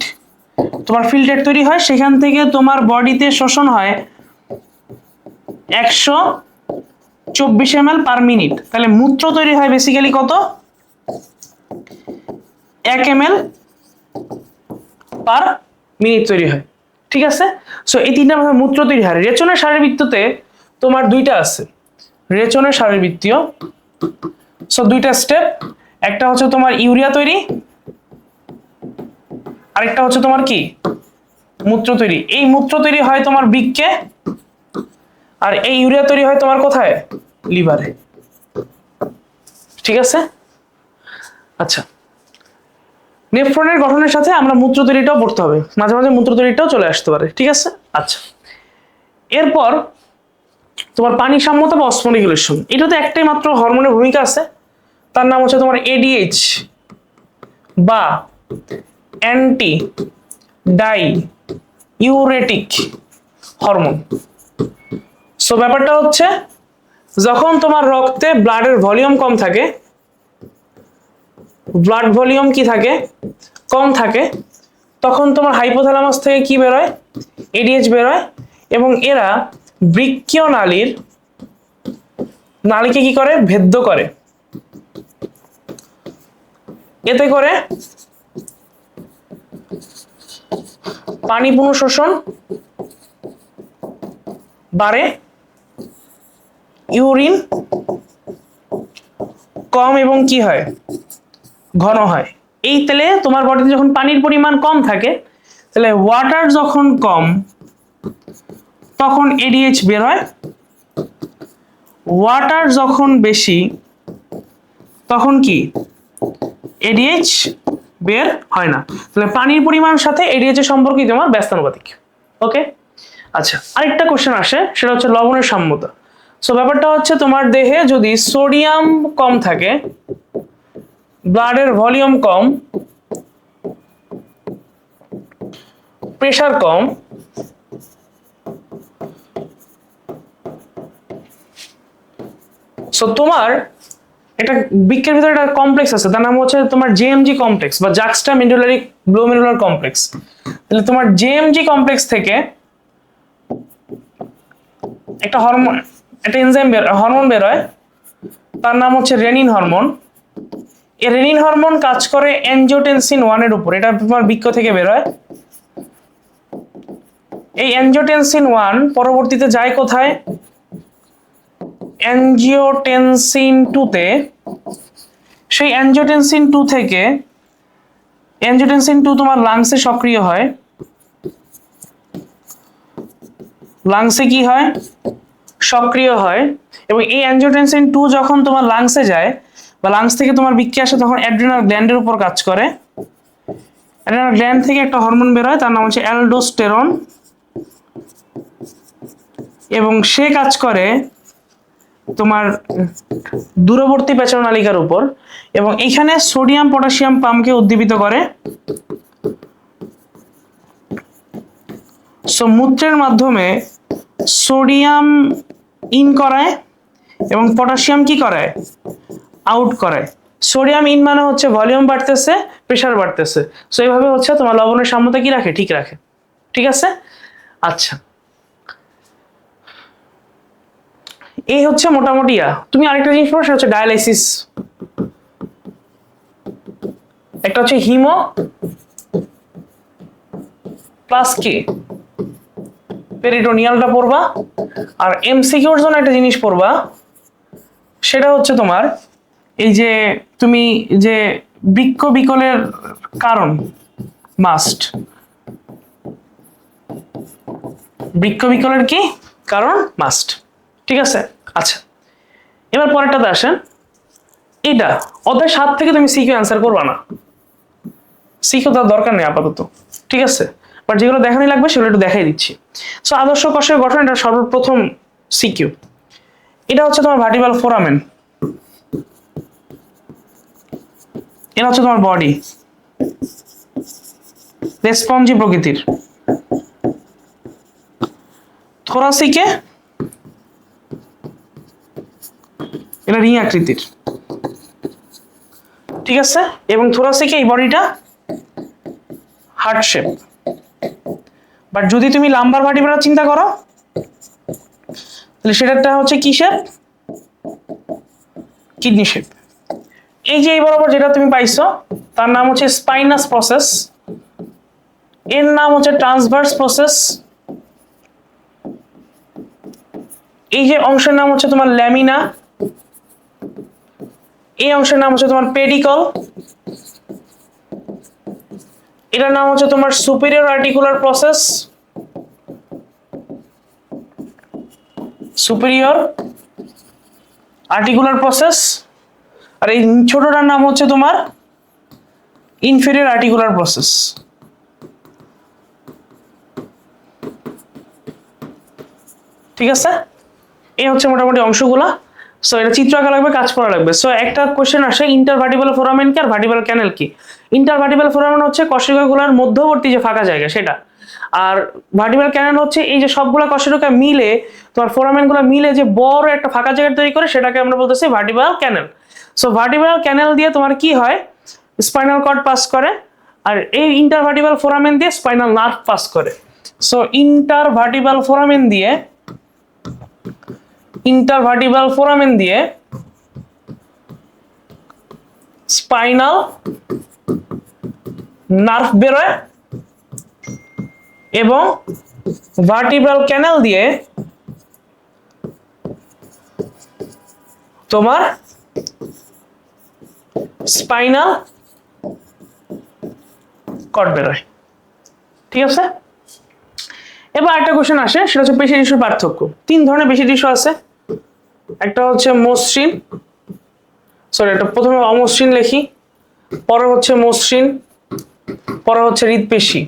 S1: তোমার ফিল্টার তৈরি হয়, সেখান থেকে তোমার বডিতে শোষণ হয় 124 ml পার মিনিট। তাহলে মূত্র তৈরি হয় বেসিক্যালি কত, 1 ml পার মিনিট তৈরি হয়। ঠিক আছে, সো এই তিনটা মূত্র তৈরি হয়। রেচনের শারীরবৃত্ততে তোমার দুইটা আছে, রেচনের শারীরবৃত্তীয়, সো দুইটা স্টেপ, একটা হচ্ছে তোমার ইউরিয়া তৈরি, আরেকটা হচ্ছে তোমার কি মূত্র তৈরি। এই মূত্র তৈরি হয় তোমার বৃক্কে, আর এই ইউরিয়া তৈরি হয় তোমার কোথায়, লিভারে। ঠিক আছে, আচ্ছা, নেফ্রনের গঠনের সাথে আমরা মূত্র তৈরিটাও পড়তে হবে, মাঝে মাঝে মূত্র তৈরিটাও চলে আসতে পারে। ঠিক আছে, আচ্ছা, এরপর তোমার পানি সাম্যতা বা অসমোরেগুলেশন, এটাতে একটাই মাত্র হরমোনের ভূমিকা আছে, তার নাম হচ্ছে তোমার এডিএইচ বা অ্যান্টি ডাই ইউরেটিক হরমোন। সো ব্যাপারটা হচ্ছে যখন তোমার রক্তে ব্লাডের ভলিউম কম থাকে, ব্লাড ভলিউম কি থাকে, কম থাকে, তখন তোমার হাইপোথ্যালামাস থেকে কি বেরোয়, এডিএইচ বেরোয়, এবং এরা বৃক্কীয় নালীকে কি করে, ভেদ্য করে। এতে করে পানি পুনঃশোষণ বাড়ে, ইউরিন কম এবং কি হয়, ঘন হয়। এই তেলে তোমার বডিতে যখন পানির পরিমাণ কম থাকে, তাহলে ওয়াটার যখন কম তখন এডিএইচ বের হয়, ওয়াটার যখন বেশি তখন কি এডিএইচ বের হয় না। তাহলে পানির পরিমাণ সাথে এডিএইচ এর সম্পর্ক কি তোমার ব্যস্তানুপাতিক। ওকে, আচ্ছা, আরেকটা কোশ্চেন আসে, সেটা হচ্ছে লবণের সাম্যতা। সো ব্যাপারটা হচ্ছে তোমার দেহে যদি সোডিয়াম কম থাকে, ব্লাডের ভলিউম কম, প্রেসার কম, সো তোমার এটা বৃক্কের ভিতরে একটা কমপ্লেক্স আছে, তার নাম হচ্ছে তোমার জেএমজি কমপ্লেক্স বা জাক্সটা মেডুলারি গ্লোমেরুলার কমপ্লেক্স। তাহলে তোমার জেএমজি কমপ্লেক্স থেকে একটা হরমোন, একটা এনজাইম হরমোন বের হয়, তার নাম হচ্ছে রেনিন হরমোন। এই রেনিন হরমোন কাজ করে অ্যানজিওটেনসিন 1 এর উপর, এটা তোমার বৃক্ক থেকে বের হয়। এই অ্যানজিওটেনসিন 1 পরবর্তীতে যায় কোথায়, অ্যানজিওটেনসিন 2 তে। সেই অ্যানজিওটেনসিন 2 থেকে অ্যানজিওটেনসিন 2 তোমার লাংসে সক্রিয় হয়, লাংসে কি হয় সক্রিয় হয় এবং এই অ্যানজিওটেনসিন 2 যখন তোমার লাংসে যায় বা লাংস থেকে তোমার বৃক্কে আসে তখন অ্যাড্রিনাল গ্ল্যান্ডের উপর কাজ করে। অ্যাড্রিনাল গ্ল্যান্ড থেকে একটা হরমোন বের হয়, তার নাম হচ্ছে অ্যালডোস্টেরন, এবং সে কাজ করে তোমার দূরবর্তী পেছনালিকার উপর এবং এখানে সোডিয়াম পটাশিয়াম পাম্পকে উদ্দীপিত করে। সো মূত্রের মাধ্যমে সোডিয়াম ইন করায় এবং পটাশিয়াম কি করায়, আউট করায়। সোডিয়াম ইন মানে হচ্ছে ভলিউম বাড়তেছে, প্রেসার বাড়তেছে। সো এইভাবে হচ্ছে তোমার লবণের সাম্যতা কি রাখে, ঠিক রাখে। ঠিক আছে, আচ্ছা এই হচ্ছে মোটামুটি। তুমি আরেকটা জিনিস পড়ো, সেটা হচ্ছে ডায়ালাইসিস। একটা হচ্ছে হিমো প্লাস কি পেরিটোনিয়ালটা পড়বা, আর এমসিকিউর জন্য একটা জিনিস পড়বা, সেটা হচ্ছে তোমার এই যে তুমি যে বৃক্ক বিকলের কারণ মাস্ট, বৃক্ক বিকলের কি কারণ মাস্ট। ঠিক আছে, আচ্ছা এবার পরেরটাতে আসেন। এটা অধ্যায় 7 থেকে তুমি সিকিউ অ্যান্সার করবা না, সিকিউ তার দরকার নেই আপাতত। ঠিক আছে, বাট যেগুলো দেখানি লাগবে সেগুলো একটু দেখাই দিচ্ছি। সো আদর্শ কোষের গঠন, এটা সর্বপ্রথম সিকিউ। এটা হচ্ছে তোমার ভার্টিব্রাল ফোরামেন, এটা হচ্ছে তোমার বডি, রেসপন্সি প্রকৃতির। থোরাসিকে এটা রিং আকৃতির। ঠিক আছে, এবং থোরাসিকে এই বডিটা হার্ট শেপ। বাট যদি তুমি লাম্বার ভার্টিব্রা চিন্তা করো তাহলে সেটা হচ্ছে কি শেপ, কিডনি শেপ। এই যে এই বরাবর যেটা তুমি পাইছো তার নাম হচ্ছে স্পাইনাস প্রসেস, এর নাম হচ্ছে ট্রান্সভার্স প্রসেস, এই যে অংশের নাম হচ্ছে তোমার ল্যামিনা, এই অংশের নাম হচ্ছে তোমার পেডিকল, এটার নাম হচ্ছে তোমার superior articular process, superior articular process, আর এই ছোটটার নাম হচ্ছে তোমার ইনফেরিয়র আর্টিকুলার প্রসেস। ঠিক আছে, এই হচ্ছে মোটামুটি অংশগুলা। সো এটা চিত্র আঁকা লাগবে, কাজ করা লাগবে। সো একটা কোশ্চেন আসে, ইন্টারভার্টিব্রাল ফোরামেন কি আর ভার্টিব্রাল ক্যানেল কি। ইন্টারভার্টিব্রাল ফোরামেন হচ্ছে কশেরুকাগুলোর মধ্যবর্তী যে ফাঁকা জায়গা সেটা, আর ভার্টিব্রাল ক্যানেল হচ্ছে এই যে সবগুলা কশেরুকা মিলে তোমার ফোরামেনগুলো মিলে যে বড় একটা ফাঁকা জায়গা তৈরি করে, সেটাকে আমরা বলতেছি ভার্টিব্রাল ক্যানেল। সো ভার্টিব্রাল ক্যানেল দিয়ে তোমার কি হয়, স্পাইনাল কর্ড পাস করে, আর এই ইন্টারভার্টিব্রাল ফোরামেন দিয়ে স্পাইনাল নার্ভ পাস করে। সো ইন্টারভার্টিব্রাল ফোরামেন দিয়ে স্পাইনাল নার্ভ বেরোয় এবং ভার্টিব্রাল ক্যানেল দিয়ে তোমার স্পাইনাল কর্ড বেরোয়। ঠিক আছে, এবার একটা কোশ্চেন আসে, সেটা হচ্ছে পেশি টিস্যুর পার্থক্য। 3 ধরনের পেশি টিস্যু আছে, একটা হচ্ছে মসৃণ, সরি এটা প্রথমে অমসৃণ লিখি, পরে হচ্ছে মসৃণ, পরে হচ্ছে হৃদপেশি।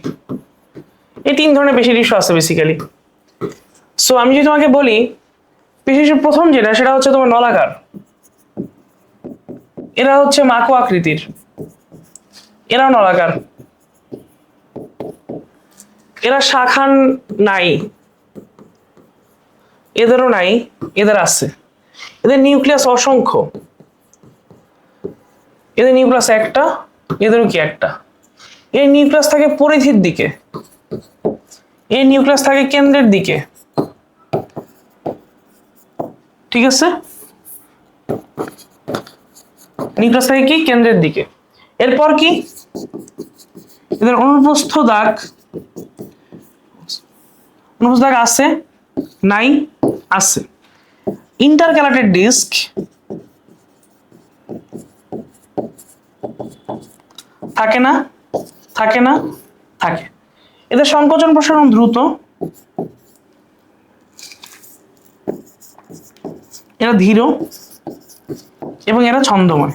S1: এই 3 ধরনের পেশি টিস্যু আছে বেসিক্যালি। সো আমি যদি তোমাকে বলি পেশি টিস্যুর প্রথম যেটা, সেটা হচ্ছে তোমার নলাকার। এরা হচ্ছে মাকো আকৃতির, এরাও নলাকার, এরা শাখা নাই, এদেরও নাই, এদের আছে। এদের নিউক্লিয়াস অসংখ্য, এদের নিউক্লিয়াস একটা, এদেরও কি একটা। এর নিউক্লিয়াস থাকে পরিধির দিকে, এর নিউক্লিয়াস থাকে কেন্দ্রের দিকে। ঠিক আছে, নিউক্লিয়াস থাকে কি কেন্দ্রের দিকে। এরপর কি, এদের অনুপ্রস্থ দাগ আছে, নাই, আছে। ইন্টারক্যালাটেড ডিস্ক থাকে না, থাকে না, থাকে। এদের সংকোচন প্রসারণ দ্রুত, এরা ধীর এবং এরা ছন্দময়।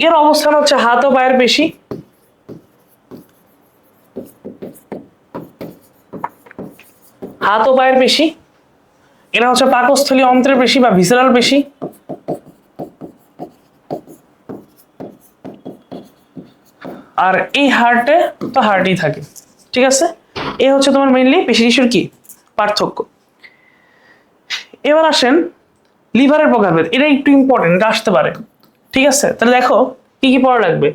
S1: এর অবস্থান হচ্ছে হাত ও পায়ের পেশি, হাত ও পায়ের পেশি। এরা হচ্ছে পাকস্থলী অন্ত্রের পেশি বা ভিসেরাল পেশি। আর এই হার্টে তো হার্টই থাকে, ঠিক আছে। এই হচ্ছে তোমার মেইনলি পেশি টিস্যুর কি পার্থক্য। এবার আসেন লিভারের প্রকারভেদ, এটা একটু ইম্পর্টেন্ট, আসতে পারে, ঠিক আছে। তাহলে দেখো কি কি পড়া লাগবে।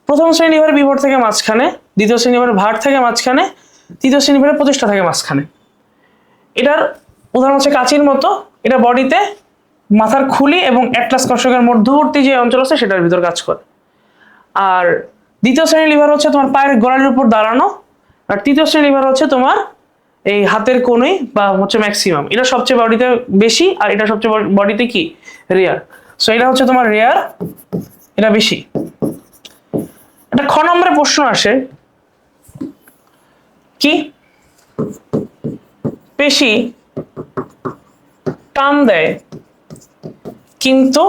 S1: প্রথম শ্রেণী লিভারের বিভর থেকে মাঝখানে, দ্বিতীয় শ্রেণী লিভারের ভার থেকে মাঝখানে, তৃতীয় শ্রেণী লিভারের প্রতিষ্ঠা থেকে মাঝখানে। এটার উদাহরণ হচ্ছে কাঁচির মতো, এটা বডিতে মাথার খুলি এবং অ্যাটলাস কর্ষকের মধ্যবর্তী যে অঞ্চল আছে সেটার ভিতর কাজ করে। আর দ্বিতীয় শ্রেণীর লিভার হচ্ছে তোমার পায়ের গোড়ালির উপর দাঁড়ানো, আর তৃতীয় শ্রেণীর লিভার হচ্ছে তোমার এই হাতের কোণে বা হচ্ছে ম্যাক্সিমাম। এটা সবচেয়ে বডিতে বেশি আর এটা সবচেয়ে বডিতে কি রেয়ার। সো এটা হচ্ছে তোমার রেয়ার, এটা বেশি। এটা খ নম্বরে প্রশ্ন আসে কি, পেশি টান দেয় কিন্তু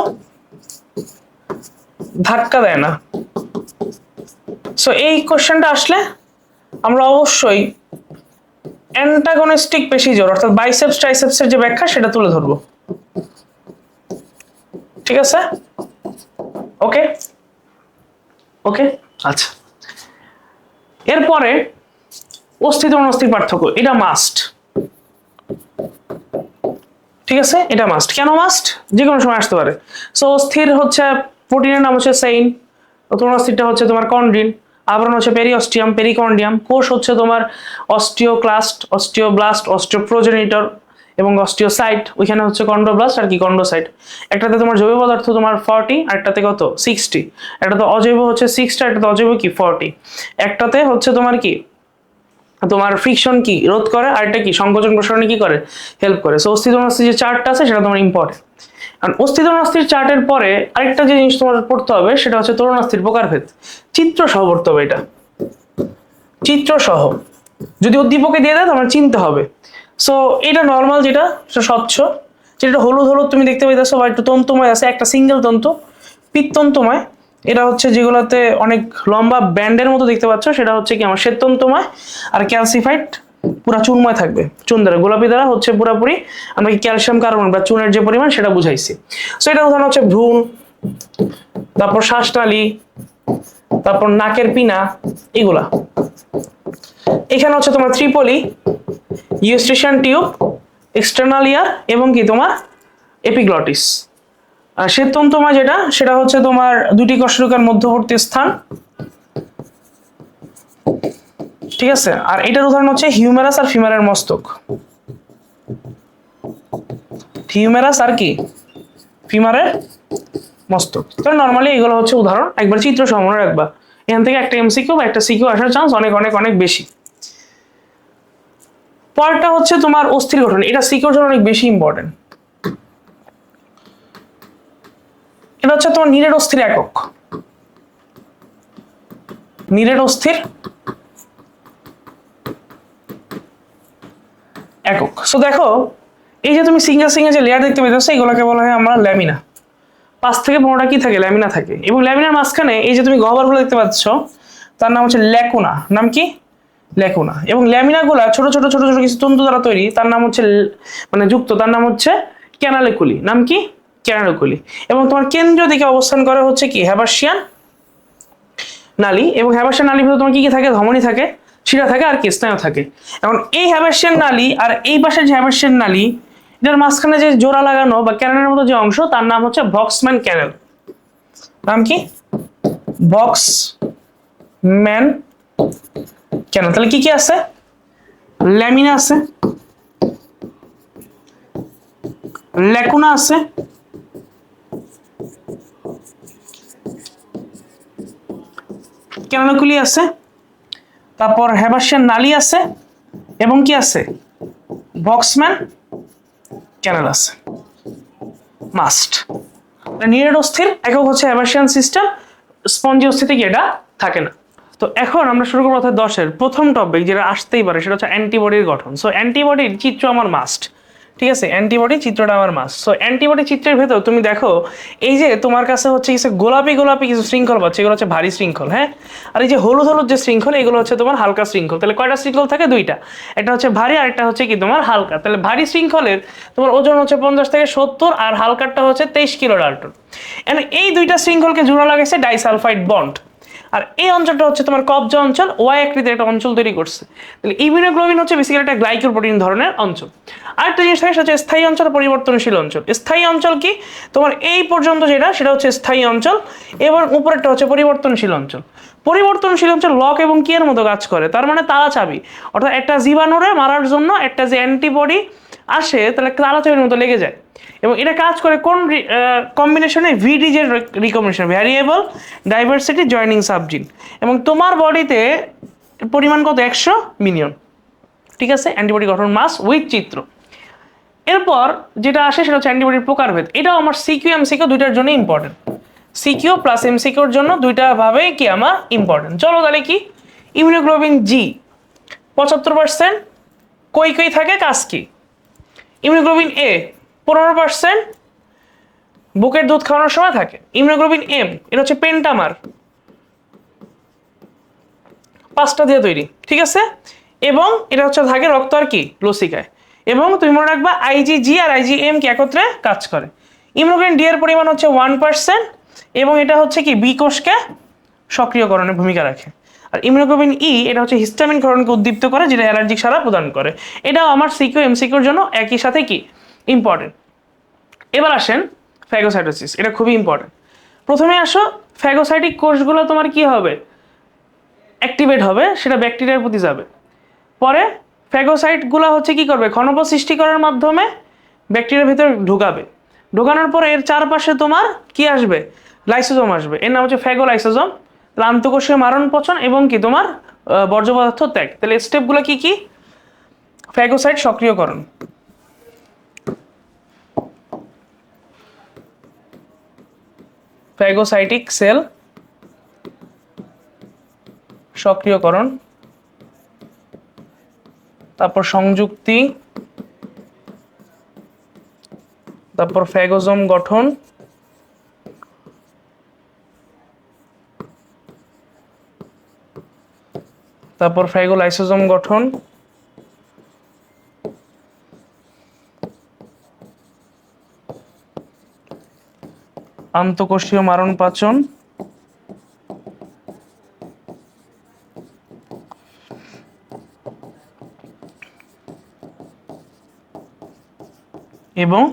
S1: ধাক্কা দেয় না। সো এই কোশ্চেনটা আসলে আমরা অবশ্যই অ্যান্টাগনিস্টিক পেশি জোড় অর্থাৎ বাইসেপস ট্রাইসেপসের যে ব্যাখ্যা সেটা তুলে ধরবো, ঠিক আছে। ওকে ওকে আচ্ছা। এরপরে অস্থিত অনস্থির পার্থক্য, এটা মাস্ট, ঠিক আছে। এটা মাস্ট, কেন মাস্ট, যে কোনো সময় আসতে পারে। সো অস্থির হচ্ছে প্রোটিনের নাম হচ্ছে সেইন, অস্থিরটা হচ্ছে তোমার কন্ড্রিন, আবরণ হচ্ছে পেরিঅস্টিয়াম পেরিকন্ডিয়াম, কোষ হচ্ছে তোমার অস্টিওক্লাস্ট অস্টিওব্লাস্ট অস্টিওপ্রোজেনিটর এবং অস্টিওসাইট, ওইখানে হচ্ছে কন্ড্রোব্লাস্ট আর কি কন্ড্রোসাইট। একটাতে তোমার জৈব পদার্থ তোমার 40, আরেকটাতে কত 60, একটাতে অজৈব হচ্ছে 60, একটাতে অজৈব কি 40। একটাতে হচ্ছে তোমার কি তোমার ফ্রিকশন কি রোধ করে, আর এটা কি সংকোচন প্রসারণে কি করে হেল্প করে। সো অস্থিত অনাস্থির যে চার্টটা আছে সেটা তোমার ইম্পর্টেন্ট। কারণ অস্থিত অনাস্থির চার্টের পরে আরেকটা যে জিনিস তোমার পড়তে হবে সেটা হচ্ছে তরুণাস্থির প্রকারভেদ, চিত্র সহ পড়তে হবে। এটা চিত্র সহ, যদি উদ্দীপকে দিয়ে দেয় তোমার চিনতে হবে। সো এটা নর্মাল যেটা সেটা স্বচ্ছ, যেটা হলুদ হলুদ তুমি দেখতে পাইতেছো বা একটু তন্তুময় আছে, একটা সিঙ্গেল তন্তু পিত্তন্তময়। এটা হচ্ছে যেগুলোতে অনেক লম্বা ব্যান্ডের মতো দেখতে পাচ্ছ সেটা হচ্ছে কি আমার শ্বেততন্তুময়। আর ক্যালসিফাইড পুরা চুনময় থাকবে, চুন দ্বারা, গোলাপি দ্বারা হচ্ছে পুরাপুরি আমরা কি ক্যালসিয়াম কার্বন বা চুনের যে পরিমাণ সেটা বুঝাইছি। সো এটা উদাহরণ হচ্ছে ভ্রূণ, তারপর শ্বাসনালী, তারপর নাকের পিনা, এগুলা। এখানে হচ্ছে তোমার ত্রিপলি, ইউস্ট্রিশিয়ান টিউব, এক্সটার্নাল ইয়ার এবং কি তোমার এপিগ্লটিস। আর শ্বেততন্তুময় যেটা সেটা হচ্ছে তোমার দুটি কর্ষরিকার মধ্যবর্তী স্থান, ঠিক আছে। আর এটার উদাহরণ হচ্ছে হিউমেরাস আর ফিমারের মস্তক, হিউমেরাস আর কি ফিমারের মস্তক। তো নরমালি এগুলো হচ্ছে উদাহরণ, একবার চিত্র সহ মনে রাখবা। এখান থেকে একটা এমসিকিউ বা একটা সিকিউ আসার চান্স অনেক অনেক অনেক বেশি। পরেরটা হচ্ছে তোমার অস্থির গঠন, এটা সিকিউর জন্য অনেক বেশি ইম্পর্টেন্ট। এটা হচ্ছে তোমার নিরেট অস্থির একক, নিরেট অস্থির একক। সো দেখো এই যে তুমি সিঙ্গেল সিঙ্গেল যে লেয়ার দেখতে পেতেছো এগুলোকে বলা হয় আমরা ল্যামিনা। 5 থেকে 15টা কি থাকে ল্যামিনা থাকে, এবং ল্যামিনার মাঝখানে এই যে তুমি গহ্বরগুলো দেখতে পাচ্ছ তার নাম হচ্ছে ল্যাকুনা, নাম কি ল্যাকুনা। এবং ল্যামিনাগুলা ছোট ছোট ছোট ছোট কিছু তন্তু দ্বারা তৈরি, তার নাম হচ্ছে মানে যুক্ত, তার নাম হচ্ছে ক্যানালিকুলি, নাম কি ক্যানালিকুলি। এবং তোমার কেন্দ্রীয় দিকে অবস্থান করে হচ্ছে কি হেবাসিয়ান নালী, এবং হেবাসিয়ান নালীর ভিতরে তোমার কি কি থাকে, ধমনী থাকে, শিরা থাকে আর কি স্নায়ু থাকে। এখন এই হেবাসিয়ান নালী আর এই পাশের যে হেবাসিয়ান নালী এটার মাঝখানে যে জোড়া লাগানো বা ক্যানেলের মতো যে অংশ তার নাম হচ্ছে বক্সম্যান ক্যানেল, নাম কি বক্সম্যান ক্যানেল। তাহলে কি কি আছে, ল্যামিনা আছে, ল্যাকুনা আছে, ক্যানালিকুলি আছে, তারপর হেবাসিয়ান নালী আছে, এবং কি আছে বক্সম্যান ক্যানেল আছে। মাস্ট। নিরেট অস্থির একক হচ্ছে হেবাসিয়ান সিস্টেম, স্পঞ্জি অস্থিতে কি এটা থাকে না। তো এখন আমরা শুরু করবো অর্থাৎ 10-এর প্রথম টপিক যেটা আসতেই পারে সেটা হচ্ছে অ্যান্টিবডির গঠন। সো অ্যান্টিবডির চিত্র আমার মাস্ট, ঠিক আছে, অ্যান্টিবডি চিত্রটা আমার মাস। সো অ্যান্টিবডি চিত্রের ভেতর তুমি দেখো এই যে তোমার কাছে হচ্ছে কিছু গোলাপি গোলাপি কিছু শৃঙ্খল পাচ্ছে, এগুলো হচ্ছে ভারী শৃঙ্খল, হ্যাঁ। আর এই যে হলুদ হলুদ যে শৃঙ্খল, এগুলো হচ্ছে তোমার হালকা শৃঙ্খল। তাহলে কয়টা শৃঙ্খল থাকে? দুইটা, একটা হচ্ছে ভারী আর একটা হচ্ছে কি তোমার হালকা। তাহলে ভারী শৃঙ্খলের তোমার ওজন হচ্ছে 50 থেকে 70 আর হালকাটা হচ্ছে 23 কিলো ডাল্টন। এন্ড এই দুইটা শৃঙ্খলকে জোড়া লাগাইছে ডাইসালফাইড বন্ড। আর এই অঞ্চলটা হচ্ছে তোমার কবজা অঞ্চল, ওয়াই আকৃতির একটা অঞ্চল তৈরি করছে। তাহলে ইমিউনোগ্লোবিন হচ্ছে বেসিক্যালি একটা গ্লাইকোপ্রোটিন ধরনের অঞ্চল। আরেকটা জিনিস থাকে সেটা হচ্ছে স্থায়ী অঞ্চল, পরিবর্তনশীল অঞ্চল। স্থায়ী অঞ্চল কি? তোমার এই পর্যন্ত যেটা সেটা হচ্ছে স্থায়ী অঞ্চল, এবং উপরেরটা হচ্ছে পরিবর্তনশীল অঞ্চল। পরিবর্তনশীল অঞ্চল লক এবং কি এর মতো কাজ করে, তার মানে তালা চাবি। অর্থাৎ একটা জীবাণুরে মারার জন্য একটা যে অ্যান্টিবডি আসে তাহলে তালা চাবির মতো লেগে যায়। এবং এটা কাজ করে কোন কম্বিনেশনে? ভিডিজের রিকম্বিনেশন, ভ্যারিয়েবল ডাইভার্সিটি জয়েনিং সাবজিন। এবং তোমার বডিতে পরিমাণ কত? 100 মিলিয়ন। ঠিক আছে, অ্যান্টিবডি গঠন মাস উইথ চিত্র। এরপর যেটা আসে সেটা হচ্ছে অ্যান্টিবডির প্রকারভেদ। এটাও আমার সিকিউ এমসিকিউ দুইটার জন্য ইম্পর্টেন্ট। সিকিউ প্লাস এমসিকিউর জন্য দুইটা ভাবে কি আমার ইম্পর্টেন্ট। চলো তাহলে কি, ইমিউনোগ্লোবিন জি 75%, কই কই থাকে, কাজ কি? ইমিউনোগ্লোবিন এ 15%, বুকের দুধ খাওয়ানোর সময় থাকে। ইমিউনোগ্লোবিন এম এটা হচ্ছে পেন্টামার, 5টা দিয়ে তৈরি, ঠিক আছে। এবং এটা হচ্ছে থাকে রক্ত আর কি লসিকায়। এবং তুমি মনে রাখবা আইজিজি আর আইজিএম কি একত্রে কাজ করে। ইমিউনোগ্লোবিন ডি এর পরিমাণ হচ্ছে 1%, এবং এটা হচ্ছে কি বি কোষকে সক্রিয়করণে ভূমিকা রাখে। আর ইমিউনোগ্লোবিন ই এটা হচ্ছে হিস্টামিন ক্ষরণকে উদ্দীপ্ত করে, যেটা অ্যালার্জিক সাড়া প্রদান করে। এটাও আমার সিকিউ এমসিকিউর জন্য একই সাথে কি ইম্পর্টেন্ট। এবার আসেন ফ্যাগোসাইটোসিস, এটা খুবই ইম্পর্টেন্ট। প্রথমে আসো, ফ্যাগোসাইটিক কোষগুলো তোমার কি হবে? অ্যাক্টিভেট হবে, সেটা ব্যাকটেরিয়ার প্রতি যাবে। পরে ফ্যাগোসাইটগুলো হচ্ছে কি করবে? ক্ষণপ সৃষ্টি করার মাধ্যমে ব্যাকটেরিয়ার ভিতরে ঢুকাবে। ঢোকানোর পরে এর চারপাশে তোমার কি আসবে? লাইসোজোম আসবে, এর নাম হচ্ছে ফ্যাগোলাইসোজোম। আন্তঃকোষীয় মারণ পচন এবং কি তোমার বর্জ্য পদার্থ ত্যাগ। তাহলে স্টেপগুলো কি কি? ফ্যাগোসাইট সক্রিয়করণ, ফ্যাগোসাইটিক সেল সক্রিয়করণ, তারপর সংযুক্তি, তারপর ফ্যাগোজোম গঠন, তারপর ফ্যাগোলাইসোজোম গঠন, আন্তঃকোষীয় মারণ পাচন, এবং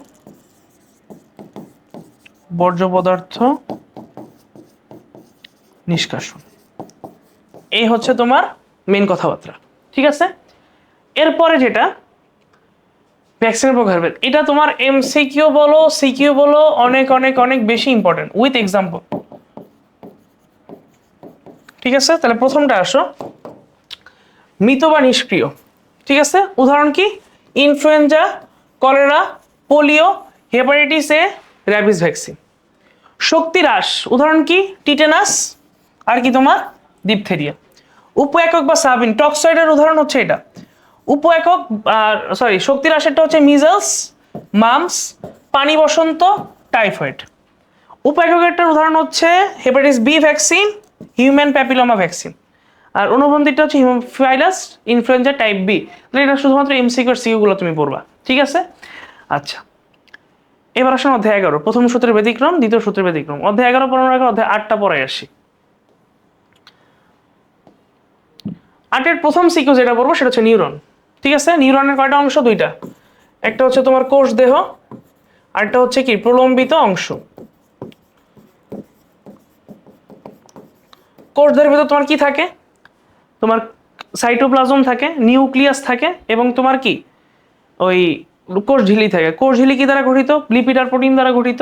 S1: বর্জ্য পদার্থ নিষ্কাশন। এই হচ্ছে তোমার মেন কথাবার্তা, ঠিক আছে। এরপরে যেটা ভ্যাকসিনের প্রকারভেদ, এটা তোমার এমসিকিউ বলো সিকিউ বলো অনেক অনেক অনেক বেশি ইম্পর্টেন্ট উইথ এক্সাম্পল, ঠিক আছে। তাহলে প্রথমটা আসো, মৃত বা নিষ্ক্রিয়, ঠিক আছে। উদাহরণ কি? Influenza, cholera, polio, hepatitis A, rabies vaccine. শক্তি হ্রাস, উদাহরণ কি? টিটেনাস আর কি তোমার ডিপথেরিয়া। উপ একক বা সাবিন, টক্সয়েডের উদাহরণ হচ্ছে এটা। উপ একক সরি শক্তি হ্রাসেরটা হচ্ছে মিজলস, মামস, পানি বসন্ত, টাইফয়েড। উপ এককেরটার উদাহরণ হচ্ছে hepatitis B vaccine, human papilloma vaccine. আর অনুবন্ধীটা হচ্ছে হিমোফাইলাস ইনফ্লুয়েঞ্জা টাইপ বি। তাহলে এটা শুধুমাত্র এমসিকিউ আর সিকিউ গুলো তুমি পড়বা, ঠিক আছে। আচ্ছা, এবার আসুন অধ্যায় 11, প্রথম সূত্রের ব্যতিক্রম, দ্বিতীয় সূত্রের ব্যতিক্রম। অধ্যায় 11 পড়ানোর আগে অধ্যায় 8টা পড়াই আসি। 8-এর প্রথম সিকিউ যেটা পড়বো সেটা হচ্ছে নিউরন, ঠিক আছে। নিউরনের কয়টা অংশ? দুইটা, একটা হচ্ছে তোমার কোষ দেহ, আরেকটা হচ্ছে কি প্রলম্বিত অংশ। কোষ দেহের ভিতর তোমার কি থাকে? তোমার সাইটোপ্লাজম থাকে, নিউক্লিয়াস থাকে, এবং তোমার কি ওই কোষ ঝিল্লি থাকে। কোষ ঝিল্লি কি দ্বারা গঠিত? লিপিড আর প্রোটিন দ্বারা গঠিত।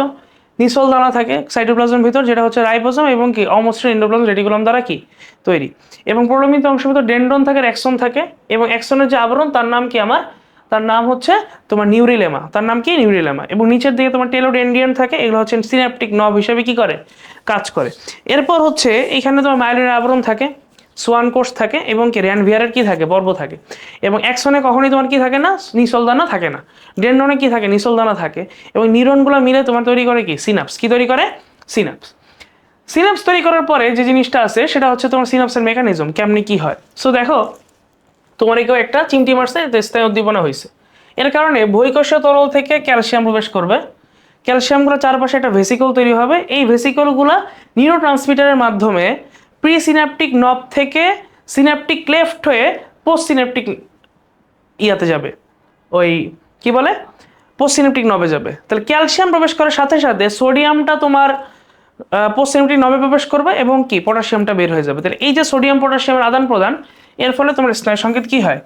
S1: নিসল দানা থাকে সাইটোপ্লাজমের ভিতর, যেটা হচ্ছে রাইবোসোম, এবং কি অমসৃণ এন্ডোপ্লাজম রেটিকুলাম দ্বারা কি তৈরি। এবং প্রলম্বিত অংশের ভিতর ডেন্ড্রন থাকে, অ্যাক্সন থাকে, এবং অ্যাক্সনের যে আবরণ তার নাম কি আমার? তার নাম হচ্ছে তোমার নিউরিলেমা। তার নাম কি? নিউরিলেমা। এবং নিচের দিকে তোমার টেলোডেন্ড্রিয়ান থাকে, এগুলো হচ্ছে সিনাপটিক নব হিসেবে কি করে? কাজ করে। এরপর হচ্ছে এখানে তোমার মাইলিনের আবরণ থাকে, সোয়ান কোষ থাকে এবং কি র্যানভিয়ারের কি থাকে পর্ব থাকে। এবং অ্যাক্সনে কখনোই তোমার কি থাকে না, নিসল দানা থাকে না। ডেন্ড্রনে কি থাকে, নিসল দানা থাকে। এবং নিউরনগুলো মিলে তোমার তৈরি করে কি সিনাপস। কি তৈরি করে, সিনাপস। সিনাপস তৈরি করার পরে যে জিনিসটা আছে সেটা হচ্ছে তোমার সিনাপসের মেকানিজম কেমনি কি হয়। সো দেখো তোমার কেউ একটা চিমটি মারছে, স্থায়ী উদ্দীপনা হয়েছে, এর কারণে বহিঃকোষীয় তরল থেকে ক্যালসিয়াম প্রবেশ করবে। ক্যালসিয়ামগুলো চারপাশে একটা ভেসিকল তৈরি হবে। এই ভেসিকলগুলো নিউরোট্রান্সমিটারের মাধ্যমে প্রিসিন্যাপটিক নব থেকে সিন্যাপটিক ক্লেফট হয়ে পোস্ট সিন্যাপটিক ইয়াতে যাবে, ওই কি বলে পোস্ট সিন্যাপটিক নবে যাবে। তাহলে ক্যালসিয়াম প্রবেশ করার সাথে সাথে সোডিয়ামটা তোমার পোস্ট সিন্যাপটিক নবে প্রবেশ করবে এবং কি পটাশিয়ামটা বের হয়ে যাবে। তাহলে এই যে সোডিয়াম পটাশিয়ামের আদান প্রদান, এর ফলে তোমার স্নায়ু সংকেত কি হয়,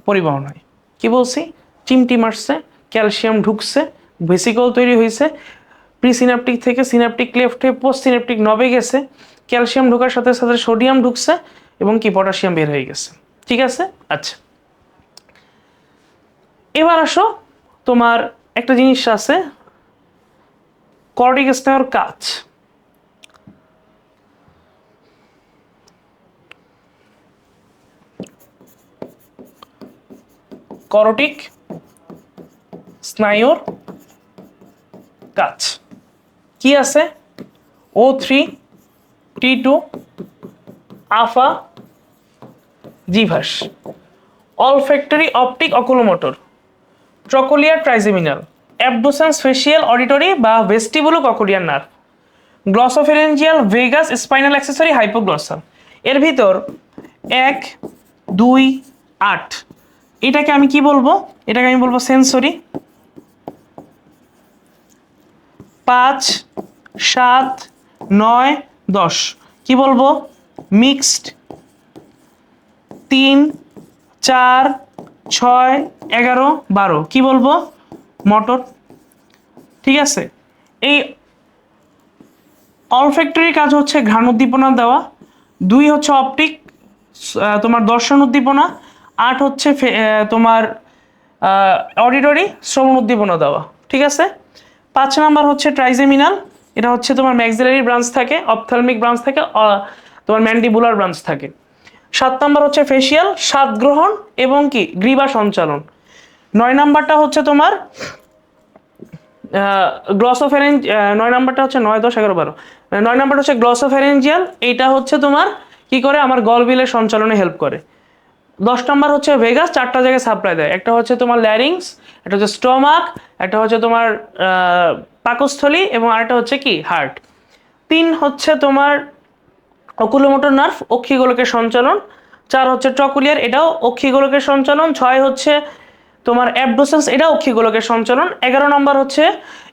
S1: পরিবহন হয়। কি বলছি, চিমটি মারছে, ক্যালসিয়াম ঢুকছে, ভেসিকল তৈরি হয়েছে, প্রিসিন্যাপটিক থেকে সিন্যাপটিক ক্লেফট হয়ে পোস্ট সিন্যাপটিক নবে গেছে, ক্যালসিয়াম ঢোকার সাথে সাথে সোডিয়াম ঢুকছে এবং কি পটাশিয়াম বের হয়ে গেছে। ঠিক আছে, আচ্ছা এবার আসো, তোমার একটা জিনিস আছে কর্টিক স্নায়ুর কাজ। করটিক স্নায়ুর কাজ কি আছে, O3 T2 আফা জিভাস, olfactory optic oculomotor, trochlear trigeminal, abducens facial auditory বা vestibulocochlear nerve, glossopharyngeal vagus spinal accessory hypoglossal. এর ভিতর 1, 2, 8 এটাকে আমি কি বলবো, এটাকে আমি বলবো সেন্সরি। 5, 7, 9, 10 কি বলবো, মিক্সড। 3, 4, 6, 11, 12 কি বলবো, মোটর। ঠিক আছে, এই অলফ্যাক্টরির কাজ হচ্ছে ঘ্রাণ উদ্দীপনা দেওয়া। 2 হচ্ছে অপটিক, তোমার দর্শন উদ্দীপনা। 8 হচ্ছে তোমার অডিটরি শ্রবণ উদ্দীপনা দেওয়া। ঠিক আছে, 5 নাম্বার হচ্ছে ট্রাইজেমিনাল, এটা হচ্ছে তোমার ম্যাক্সিলারি ব্রাঞ্চ থাকে, অপথ্যালমিক ব্রাঞ্চ থাকে, তোমার ম্যান্ডিবুলার ব্রাঞ্চ থাকে। 7 নাম্বার হচ্ছে ফেসিয়াল, স্বাদ গ্রহণ এবং কি গ্রীবা সঞ্চালন। 9 নাম্বারটা হচ্ছে তোমার গ্লসোফেরেঞ্জ, 9 নাম্বারটা হচ্ছে 9, 10, 11, 12। 9 নাম্বারটা হচ্ছে গ্লসোফেরেঞ্জিয়াল, এইটা হচ্ছে তোমার কি করে, আমার গলবিলের সঞ্চালনে হেল্প করে। 10 নাম্বার হচ্ছে ভেগাস, 4টা জায়গায় সাপ্লাই দেয়, একটা হচ্ছে তোমার ল্যারিংস, একটা হচ্ছে স্টোমাক, একটা হচ্ছে তোমার পাকস্থলী এবং আরেকটা হচ্ছে কি হার্ট। 3 হচ্ছে তোমার অকুলোমোটর নার্ভ, অক্ষিগোলকের সঞ্চালন। 4 হচ্ছে ট্রকুলিয়ার, এটাও অক্ষিগোলকের সঞ্চালন। 6 হচ্ছে তোমার অ্যাবডুসেন্স, এটা অক্ষিগোলকের সঞ্চালন। 11 নম্বর হচ্ছে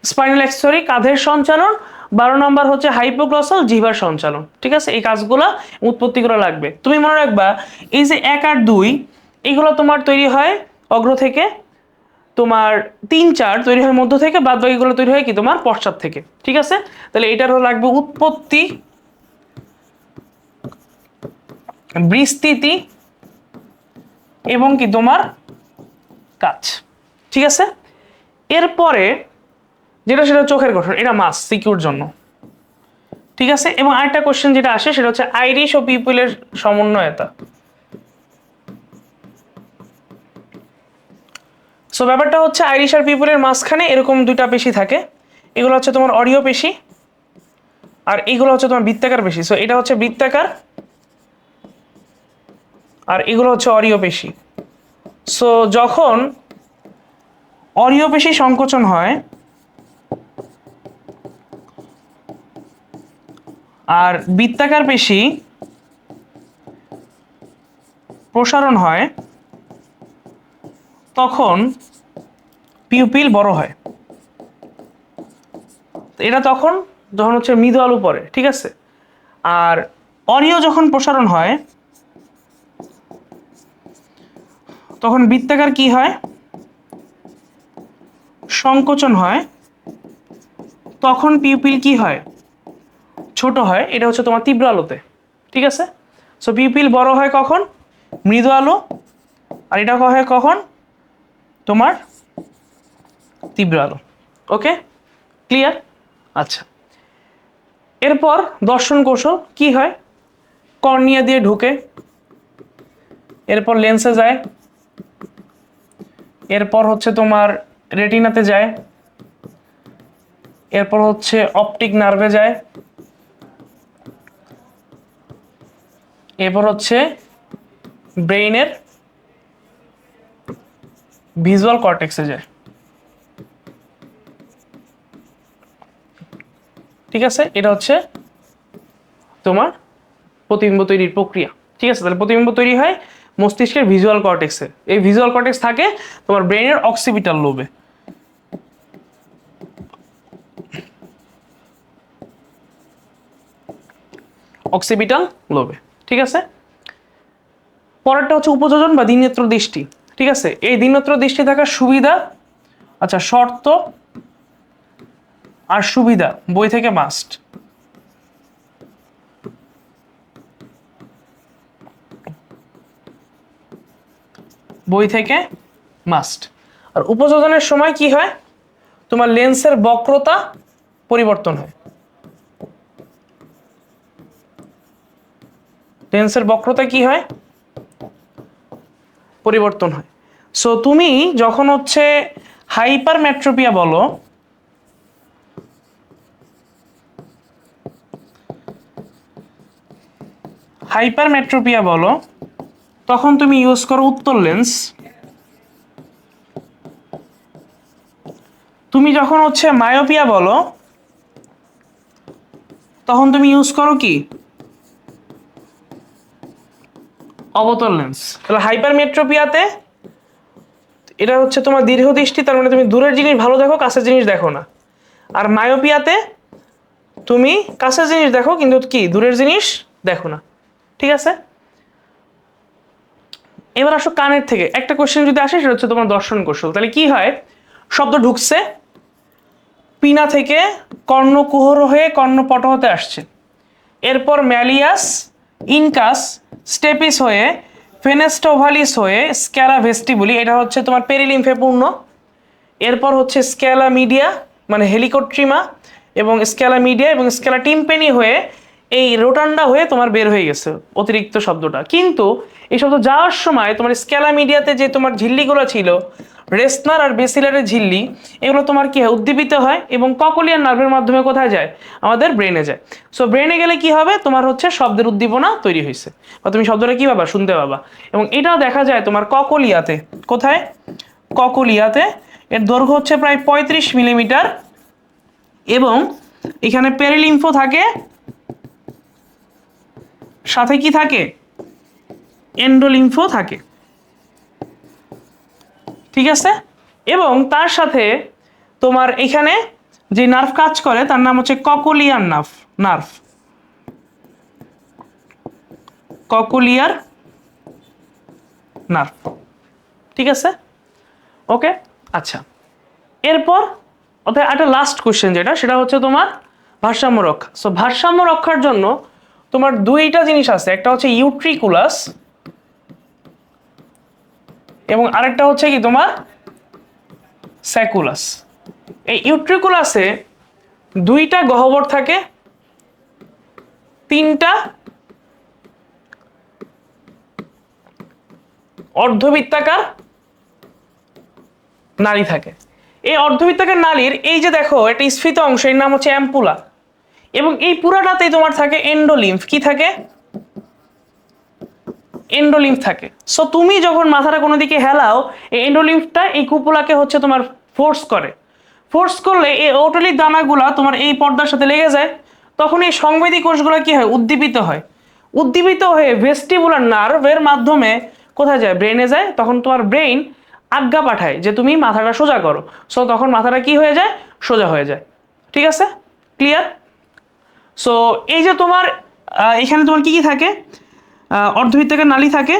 S1: স্পাইনাল অ্যাক্সেসরি, কাঁধের সঞ্চালন। 12 নম্বর হচ্ছে হাইপোগ্লসাল, জিহ্বার সঞ্চালন। ঠিক আছে, এই কাজগুলো উৎপত্তি করা লাগবে। তুমি মনে রাখবা এই যে 1 আর 2 এইগুলো তোমার তৈরি হয় অগ্র থেকে, তোমার 3, 4 তৈরি হয় মধ্য থেকে, বাদ বাকিগুলো তৈরি হয় কি তোমার পশ্চাৎ থেকে। ঠিক আছে, তাহলে এটার লাগবে উৎপত্তি, বিস্তৃতি এবং কি তোমার কাজ। ঠিক আছে, এরপরে যেটা সেটা চোখের গঠন, এটা মাস সিকিউর জন্য। ঠিক আছে, এবং আরেকটা কোশ্চেন যেটা আসে সেটা হচ্ছে আইরিশ ও পিপলের সমন্বয়তা। সো ব্যাপারটা হচ্ছে আইরিশ আর পিপলের মাঝখানে এরকম দুইটা পেশি থাকে, এগুলো হচ্ছে তোমার অরিও পেশি আর এগুলো হচ্ছে তোমার বৃত্তাকার পেশি। সো এটা হচ্ছে বৃত্তাকার আর এগুলো হচ্ছে অরিও পেশি। সো যখন অরিও পেশি সংকোচন হয় আর বৃত্তাকার পেশি প্রসারণ হয় তখন পিউপিল বড় হয়। এটা তখন যখন হচ্ছে মৃদু আলু পড়ে। ঠিক আছে, আর অরিও যখন প্রসারণ হয় তখন বৃত্তাকার কি হয়, সংকোচন হয়, তখন পিউপিল কি হয়, ছোট হয়। এটা হচ্ছে তোমার তীব্র আলোতে। ঠিক আছে, সো পিউপিল বড় হয় কখন, মৃদু আলো, আর এটা হয় কখন, তোমার তীব্র আলো। ওকে, ক্লিয়ার? আচ্ছা, এরপর দর্শন কৌশল কি হয়, কর্নিয়া দিয়ে ঢুকে এরপর লেন্সে যায়, এরপর হচ্ছে তোমার রেটিনাতে যায়, এরপর হচ্ছে অপটিক নার্ভে যায়, এরপর হচ্ছে ব্রেইনের ভিজুয়াল কর্টেক্সে যায়। ঠিক আছে, এটা হচ্ছে তোমার প্রতিবিম্ব তৈরির প্রক্রিয়া। ঠিক আছে, তাহলে প্রতিবিম্ব তৈরি হয় মস্তিষ্কের ভিজুয়াল কর্টেক্সে। এই ভিজুয়াল কর্টেক্স থাকে তোমার ব্রেইনের অক্সিপিটাল লোবে। অক্সিপিটাল লোবে। ঠিক আছে, পরেরটা হচ্ছে উপযোজন বা দ্বিনেত্র দৃষ্টি। ঠিক আছে, এই দ্বিনেত্র দৃষ্টি থাকার সুবিধা, আচ্ছা শর্ত আর সুবিধা বই থেকে মাস্ট। বই থেকে মাস্ট। আর উপযোজনের সময় কি হয়, তোমার লেন্সের বক্রতা পরিবর্তন হয়। লেন্সের বক্রতা কি হয়, পরিবর্তন হয়। সো তুমি যখন হচ্ছে হাইপারমেট্রোপিয়া বলো, হাইপারমেট্রোপিয়া বলো, তখন তুমি ইউজ করো উত্তল লেন্স। তুমি যখন হচ্ছে মায়োপিয়া বলো, তখন তুমি ইউজ করো কি, অবতল লেন্স। তাহলে হাইপারমেট্রোপিয়াতে এটা হচ্ছে তোমার দীর্ঘ দৃষ্টি, তার মানে তুমি দূরের জিনিস ভালো দেখো, কাছের জিনিস দেখো না। আর মায়োপিয়াতে তুমি কাছের জিনিস দেখো কিন্তু কি দূরের জিনিস দেখো না। ঠিক আছে, এবার আসো কানের থেকে একটা কোশ্চেন যদি আসে, সেটা হচ্ছে তোমার দর্শন কৌশল। তাহলে কি হয়, শব্দ ঢুকছে, পিনা থেকে কর্ণকুহর হয়ে কর্ণপট হতে আসছে, এরপর ম্যালিয়াস, ইনকাস, স্টেপিস হয়ে ফেনেস্টোভালিস হয়ে স্ক্যালা ভেস্টিবুলি, এটা হচ্ছে তোমার পেরিলিম্ফে পূর্ণ, এরপর হচ্ছে স্ক্যালা মিডিয়া মানে হেলিকোট্রিমা এবং স্ক্যালা মিডিয়া এবং স্ক্যালা টিম্পেনি হয়ে এই রোটান্ডা হয়ে তোমার বের হয়ে গেছে অতিরিক্ত শব্দটা। কিন্তু এই শব্দ যাওয়ার সময় তোমার স্ক্যালা মিডিয়াতে যে তোমার ঝিল্লিগুলো ছিল, রেসনার আর বেসিলারের ঝিল্লি, এগুলো তোমার কি হয়, উদ্দীপিত হয় এবং ককলিয়ার নার্ভের মাধ্যমে কোথায় যায়, আমাদের ব্রেনে যায়। সো ব্রেনে গেলে কি হবে, তোমার হচ্ছে শব্দের উদ্দীপনা তৈরি হয়েছে, বা তুমি শব্দটা কি পাবা, শুনতে পাবা। এবং এটাও দেখা যায় তোমার ককলিয়াতে, কোথায়, ককলিয়াতে। এর দৈর্ঘ্য হচ্ছে প্রায় 35 মিলিমিটার এবং এখানে পেরিলিম্ফো থাকে, সাথে কি থাকে, এন্ডোলিম্ফো থাকে। ঠিক আছে, এবং তার সাথে তোমার এখানে যে নার্ভ কাজ করে তার নাম হচ্ছে cochlear nerve, nerve cochlear nerve. ঠিক আছে, ওকে। আচ্ছা, এরপর অর্থাৎ একটা লাস্ট কোশ্চেন যেটা, সেটা হচ্ছে তোমার ভারসাম্য রক্ষা। সো ভারসাম্য রক্ষার জন্য তোমার দুইটা জিনিস আছে, একটা হচ্ছে ইউট্রিকুলাস এবং আরেকটা হচ্ছে কি তোমার স্যাকুলাস। এই ইউট্রিকুলাসে দুইটা গহ্বর থাকে, তিনটা অর্ধবৃত্তাকার নালী থাকে। এই অর্ধবৃত্তাকার নালীর এই যে দেখো একটা স্ফীত অংশ, এর নাম হচ্ছে অ্যাম্পুলা, এবং এই পুরাটাতেই তোমার থাকে এন্ডোলিম্ফ। কি থাকে, এন্ডোলিম্ফ থাকে। সো তুমি যখন মাথাটা কোনো দিকে হেলাও, এই এন্ডোলিম্ফটা এই কুপুলাকে হচ্ছে তোমার ফোর্স করে, ফোর্স করলে এই ওটলিক দানাগুলা তোমার এই পর্দার সাথে লেগে যায়, তখন এই সংবেদী কোষগুলো কি হয়, উদ্দীপিত হয়, উদ্দীপিত হয়ে ভেস্টিবুলার নার্ভের মাধ্যমে কোথায় যায়, ব্রেনে যায়। তখন তোমার ব্রেইন আজ্ঞা পাঠায় যে তুমি মাথাটা সোজা করো। সো তখন মাথাটা কি হয়ে যায়, সোজা হয়ে যায়। ঠিক আছে, ক্লিয়ার। সো এই যে তোমার এখানে তোমার কি কি থাকে, অর্ধবৃত্তাকার নালী থাকে,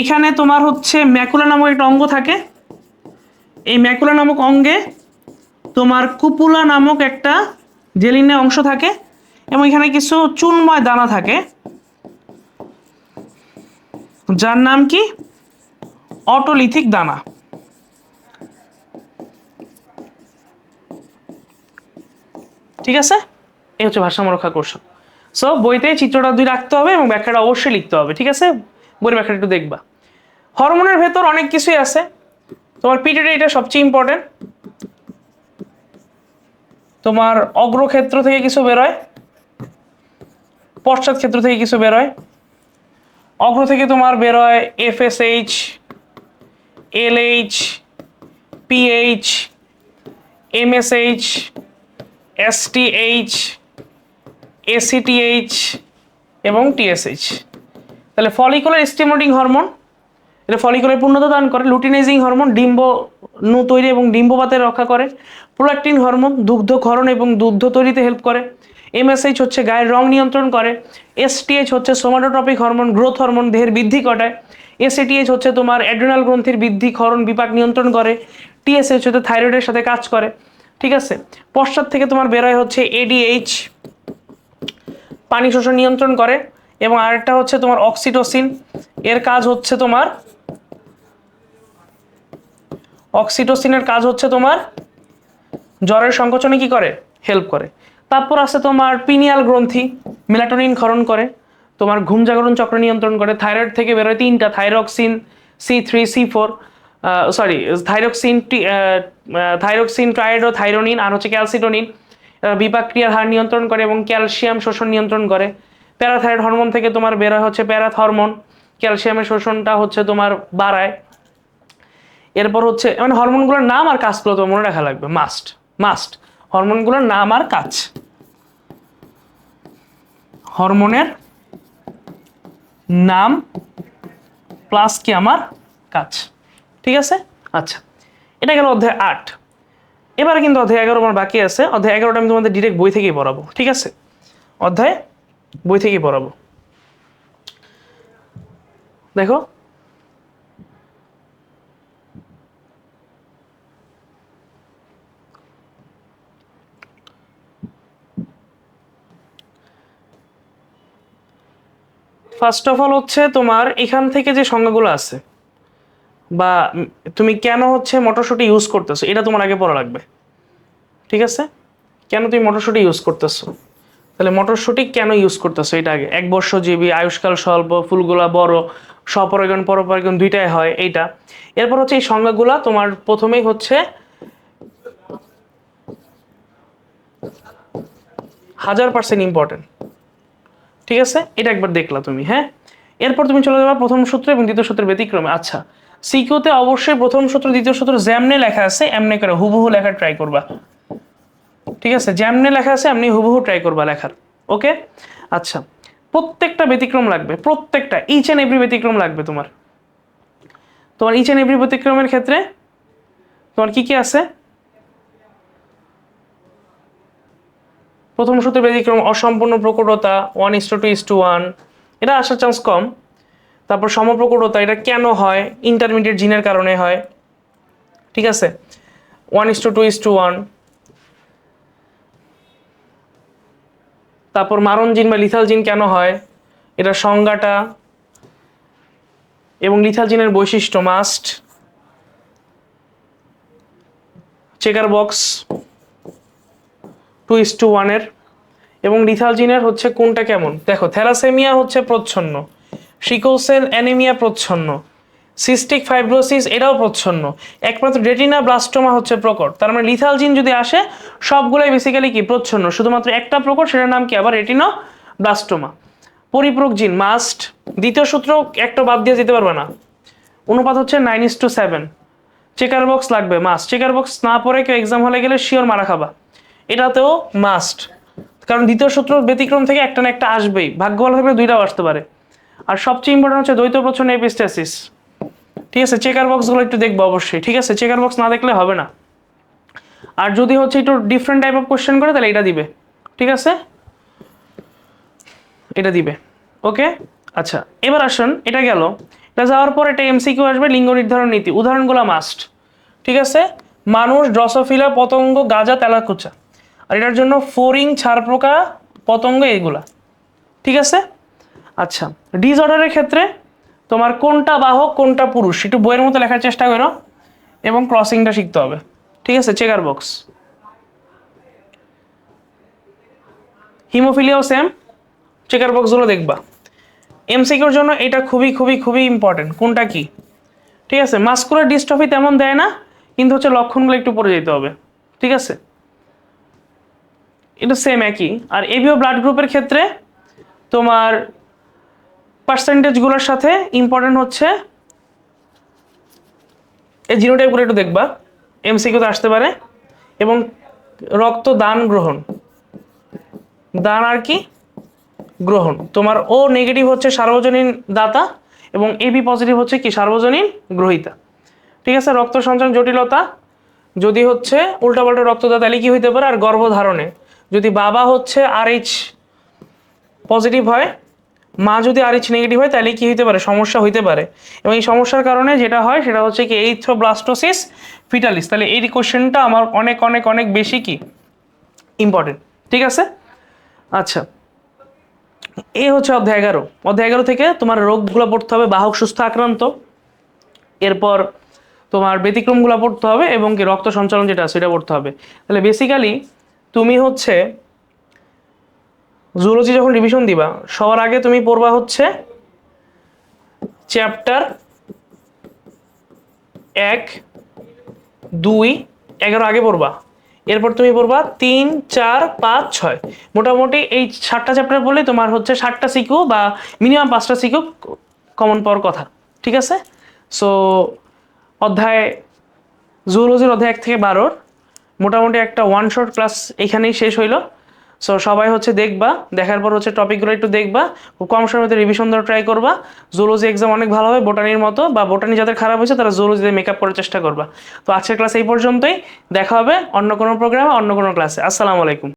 S1: এখানে তোমার হচ্ছে ম্যাকুলা নামক একটা অঙ্গ থাকে, এই ম্যাকুলা নামক অঙ্গে তোমার কুপুলা নামক একটা জেলিনে অংশ থাকে, এবং এখানে কিছু চুনময় দানা থাকে যার নাম কি, অটোলিথিক দানা। ঠিক আছে, এই হচ্ছে ভারসাম্য রক্ষা কৌশল। সো বইতে চিত্রটা 2 রাখতে হবে এবং ব্যাখ্যাটা অবশ্যই লিখতে হবে, ঠিক আছে? বইয়ের ব্যাখ্যাটা একটু দেখবা। হরমোনের ভেতর অনেক কিছুই আছে, তোমার পিটুইটারি এটা সবচেয়ে ইম্পর্টেন্ট। তোমার অগ্রক্ষেত্র থেকে কিছু বেরোয়, পশ্চাৎ ক্ষেত্র থেকে কিছু বেরোয়। অগ্র থেকে তোমার বেরোয় FSH, LH, PH, MSH, STH, ACTH এবং TSH। তাহলে ফলিকুলার স্টিমুলেটিং হরমোন, এটা ফলিকুলার পূর্ণতা দান করে। লুটিনাইজিং হরমোন ডিম্বাণু তৈরি এবং ডিম্বপাতে রক্ষা করে। প্রোল্যাকটিন হরমোন দুগ্ধক্ষরণ এবং দুগ্ধ তৈরিতে হেল্প করে। MSH হচ্ছে গায়ের রং নিয়ন্ত্রণ করে। STH হচ্ছে সোমাটোট্রপিক হরমোন, গ্রোথ হরমোন, দেহের বৃদ্ধি ঘটায়। ACTH হচ্ছে তোমার অ্যাড্রিনাল গ্রন্থির বৃদ্ধি, ক্ষরণ, বিপাক নিয়ন্ত্রণ করে। TSH হচ্ছে থাইরয়েডের সাথে কাজ করে, ঠিক আছে? পশ্চাৎ থেকে তোমার বেরোয় হচ্ছে ADH, পানি শোষণ নিয়ন্ত্রণ করে। এবং আরেকটা হচ্ছে তোমার অক্সিটোসিন, এর কাজ হচ্ছে তোমার অক্সিটোসিনের কাজ হচ্ছে তোমার জ্বরের সংকোচনে কি করে, হেল্প করে। তারপর আছে তোমার পিনিয়াল গ্রন্থি, মেলাটোনিন ক্ষরণ করে, তোমার ঘুম জাগরণ চক্র নিয়ন্ত্রণ করে। থাইরয়েড থেকে বেরোয় 3টা, থাইরক্সিন, C3, C4, থাইরক্সিন, ট্রাইডোথাইরোনিন আর হচ্ছে ক্যালসিটোনিন। বিপাক ক্রিয়ার হার নিয়ন্ত্রণ করে এবং ক্যালসিয়াম শোষণ নিয়ন্ত্রণ করে। প্যারাথাইরয়েড হরমোন থেকে তোমার বেরোয় হচ্ছে প্যারাথ হরমোন, ক্যালসিয়ামের শোষণটা হচ্ছে তোমার বাড়ায়। এরপর হচ্ছে মানে হরমোনগুলোর নাম আর কাজগুলো তো মনে রাখা লাগবে, মাস্ট মাস্ট। হরমোনগুলোর নাম আর কাজ, হরমোনের নাম প্লাস কি আমার কাজ, ঠিক আছে? আচ্ছা, এটা গেল অধ্যায় 8। এবারে কিন্তু অধ্যায় 11 আমার বাকি আছে। অধ্যায় 11টা আমি তোমাদের ডিরেক্ট বই থেকেই পড়াবো, ঠিক আছে? অধ্যায় বই থেকেই পড়াবো। দেখো, ফার্স্ট অফ অল হচ্ছে তোমার এখান থেকে যে সংজ্ঞাগুলো আছে বা তুমি কেন হচ্ছে মটরশুঁটি ইউজ করতেছো এটা তোমার আগে পড়া লাগবে, ঠিক আছে? কেন তুমি মটরশুঁটি ইউজ করতেছো, তাহলে মটরশুঁটি কেন ইউজ করতেছো এটা আগে। 1 বর্ষজীবী, আয়ুষ্কাল স্বল্প, ফুলগুলা বড়, স্বপরাগণ পরপরাগণ দুইটাই হয়, এইটা। এরপর হচ্ছে এই সংজ্ঞাগুলা তোমার প্রথমেই হচ্ছে 1000% ইম্পর্টেন্ট, ঠিক আছে? এটা একবার দেখলা তুমি, হ্যাঁ? এরপর তুমি চলে যাবে প্রথম সূত্র এবং দ্বিতীয় সূত্রের ব্যতিক্রমে। আচ্ছা, সিকিউতে অবশ্যই প্রথম সূত্র দ্বিতীয় সূত্র যেমনে লেখা আছে এমনি করে হুবহু লেখার ট্রাই করবা, ঠিক আছে? যেমনে লেখা আছে এমনি হুবহু ট্রাই করবা লেখার, ওকে? আচ্ছা, প্রত্যেকটা ব্যতিক্রম লাগবে, প্রত্যেকটা ইচ এন্ড এভরি ব্যতিক্রম লাগবে তোমার। তোমার ইচ এন্ড এভরি ব্যতিক্রমের ক্ষেত্রে তোমার কি কি আছে? প্রথম সূত্রের ব্যতিক্রম অসম্পূর্ণ প্রকটতা, 1:2:1, এটা আসার চান্স কম। তারপর সমপ্রকটতা, এটা কেন হয়? ইন্টারমিডিয়েট জিনের কারণে হয়, ঠিক আছে? 1:2:1। তারপর মারণ জিন বা লিথাল জিন কেন হয়, এটা সংজ্ঞাটা এবং লিথাল জিনের বৈশিষ্ট্য মাস্ট। চেকার বক্স 2:1 এর। এবং লিথাল জিনের হচ্ছে কোনটা কেমন, দেখো থ্যালাসেমিয়া হচ্ছে প্রচ্ছন্ন, সিকল সেল অ্যানিমিয়া প্রচ্ছন্ন, সিস্টিক ফাইব্রোসিস এটাও প্রচ্ছন্ন, একমাত্র রেটিনা ব্লাস্টোমা হচ্ছে প্রকট। তার মানে লিথাল জিন যদি আসে সবগুলোই বেসিক্যালি কি প্রচ্ছন্ন, শুধুমাত্র একটা প্রকট, সেটার নাম কি আবার রেটিনা ব্লাস্টোমা। পরিপূরক জিন মাস্ট, দ্বিতীয় সূত্র একটা বাদ দিয়ে যেতে পারবে না। অনুপাত হচ্ছে 9:7। চেকার বক্স লাগবে মাস্ট, চেকার বক্স না পড়ে কেউ এক্সাম হলে গেলে শিওর মারা খাবা, এটাতেও মাস্ট। কারণ দ্বিতীয় সূত্র ব্যতিক্রম থেকে একটা না একটা আসবেই, ভাগ্য ভালো থাকলে দুইটাও আসতে পারে। আর সবচেয়ে ইম্পর্টেন্ট হচ্ছে দ্বৈত প্রচ্ছন্ন এপিস্টাসিস, ঠিক আছে? চেকার বক্সগুলো একটু দেখবো অবশ্যই, ঠিক আছে? চেকার বক্স না দেখলে হবে না। আর যদি হচ্ছে একটু ডিফারেন্ট টাইপ অফ কোশ্চেন করে তাহলে এটা দিবে, ঠিক আছে? এটা দিবে, ওকে? আচ্ছা, এবার আসুন, এটা গেল। এটা যাওয়ার পর এটা এমসিকিউ আসবে, লিঙ্গ নির্ধারণ নীতি, উদাহরণগুলো মাস্ট, ঠিক আছে? মানুষ, ড্রসোফিলা পতঙ্গ, গাজা, তেলাকুচা। আর এটার জন্য ফোরিং, ছারপোকা, পতঙ্গ, এগুলা, ঠিক আছে? আচ্ছা, ডিসঅর্ডারের ক্ষেত্রে তোমার কোনটা বাহক কোনটা পুরুষ একটু বইয়ের মতো লেখার চেষ্টা করো এবং ক্রসিংটা শিখতে হবে, ঠিক আছে? Checker box. হিমোফিলিয়াও সেম, চেকার বক্সগুলো দেখবা। এমসিকিউর জন্য এটা খুবই খুবই খুবই ইম্পর্টেন্ট। কোনটা কি? ঠিক আছে, মাসকুলার ডিস্ট্রফি তেমন দেয় না, কিন্তু হচ্ছে লক্ষণগুলো একটু পড়ে যেতে হবে। ঠিক আছে, এটা সেম একই। আর এবিও ব্লাড গ্রুপের ক্ষেত্রে তোমার পার্সেন্টেজগুলোর সাথে ইম্পর্টেন্ট হচ্ছে এই জিনোটাইপগুলো একটু দেখবা, এমসিকিউতে আসতে পারে। এবং রক্ত দান গ্রহণ, দান আর কি গ্রহণ, তোমার ও নেগেটিভ হচ্ছে সার্বজনীন দাতা এবং এবি পজিটিভ হচ্ছে কি সার্বজনীন গ্রহীতা। ঠিক আছে, রক্ত সঞ্চালন জটিলতা যদি হচ্ছে উল্টাপাল্টা রক্তদাতা তাহলে কি হইতে পারে, আর গর্ভধারণে যদি বাবা হচ্ছে RH পজিটিভ হয়, মা যদি RH নেগেটিভ হয় তাহলে কি হইতে পারে, সমস্যা হইতে পারে। এবং এই সমস্যার কারণে যেটা হয় সেটা হচ্ছে কি এরিথ্রোব্লাস্টোসিস ফিটালিস। তাহলে এই কোশ্চেনটা আমার অনেক অনেক অনেক বেশি কি ইম্পর্টেন্ট। ঠিক আছে, আচ্ছা, এই হচ্ছে অধ্যায় 11। অধ্যায় 11 থেকে তোমার রোগগুলো পড়তে হবে, বাহক সুস্থ আক্রান্ত, এরপর তোমার ব্যতিক্রমগুলো পড়তে হবে এবং কি রক্ত সঞ্চালন যেটা সেটা পড়তে হবে। তাহলে বেসিক্যালি তুমি হচ্ছে জুলজি যখন রিভিশন দিবা সবার আগে তুমি পড়বা হচ্ছে চ্যাপ্টার 1, 2, 11 আগে পড়বা। এরপর তুমি পড়বা 3, 4, 5, 6। মোটামুটি এই 7টা চ্যাপ্টার পড়লে তোমার হচ্ছে 7টা সিকিউ বা মিনিমাম 5টা সিকিউ কমন পাওয়ার কথা। ঠিক আছে, সো অধ্যায় জুলজির অধ্যায় 1 থেকে 12 মোটামুটি একটা ওয়ান শট ক্লাস এখানেই শেষ হইলো। সো সবাই হচ্ছে দেখবা, দেখার পর হচ্ছে টপিকগুলো একটু দেখবা, খুব কম সময়ের মধ্যে রিভিশন দেওয়ার ট্রাই করবা। জুলজি এক্সাম অনেক ভালো হবে বোটানির মতো, বা বোটানি যাদের খারাপ হয়েছে তারা জুলজিতে মেকআপ করার চেষ্টা করবা। তো আজকের ক্লাস এই পর্যন্তই, দেখা হবে অন্য কোনো প্রোগ্রামে অন্য কোনো ক্লাসে। আসসালামু আলাইকুম।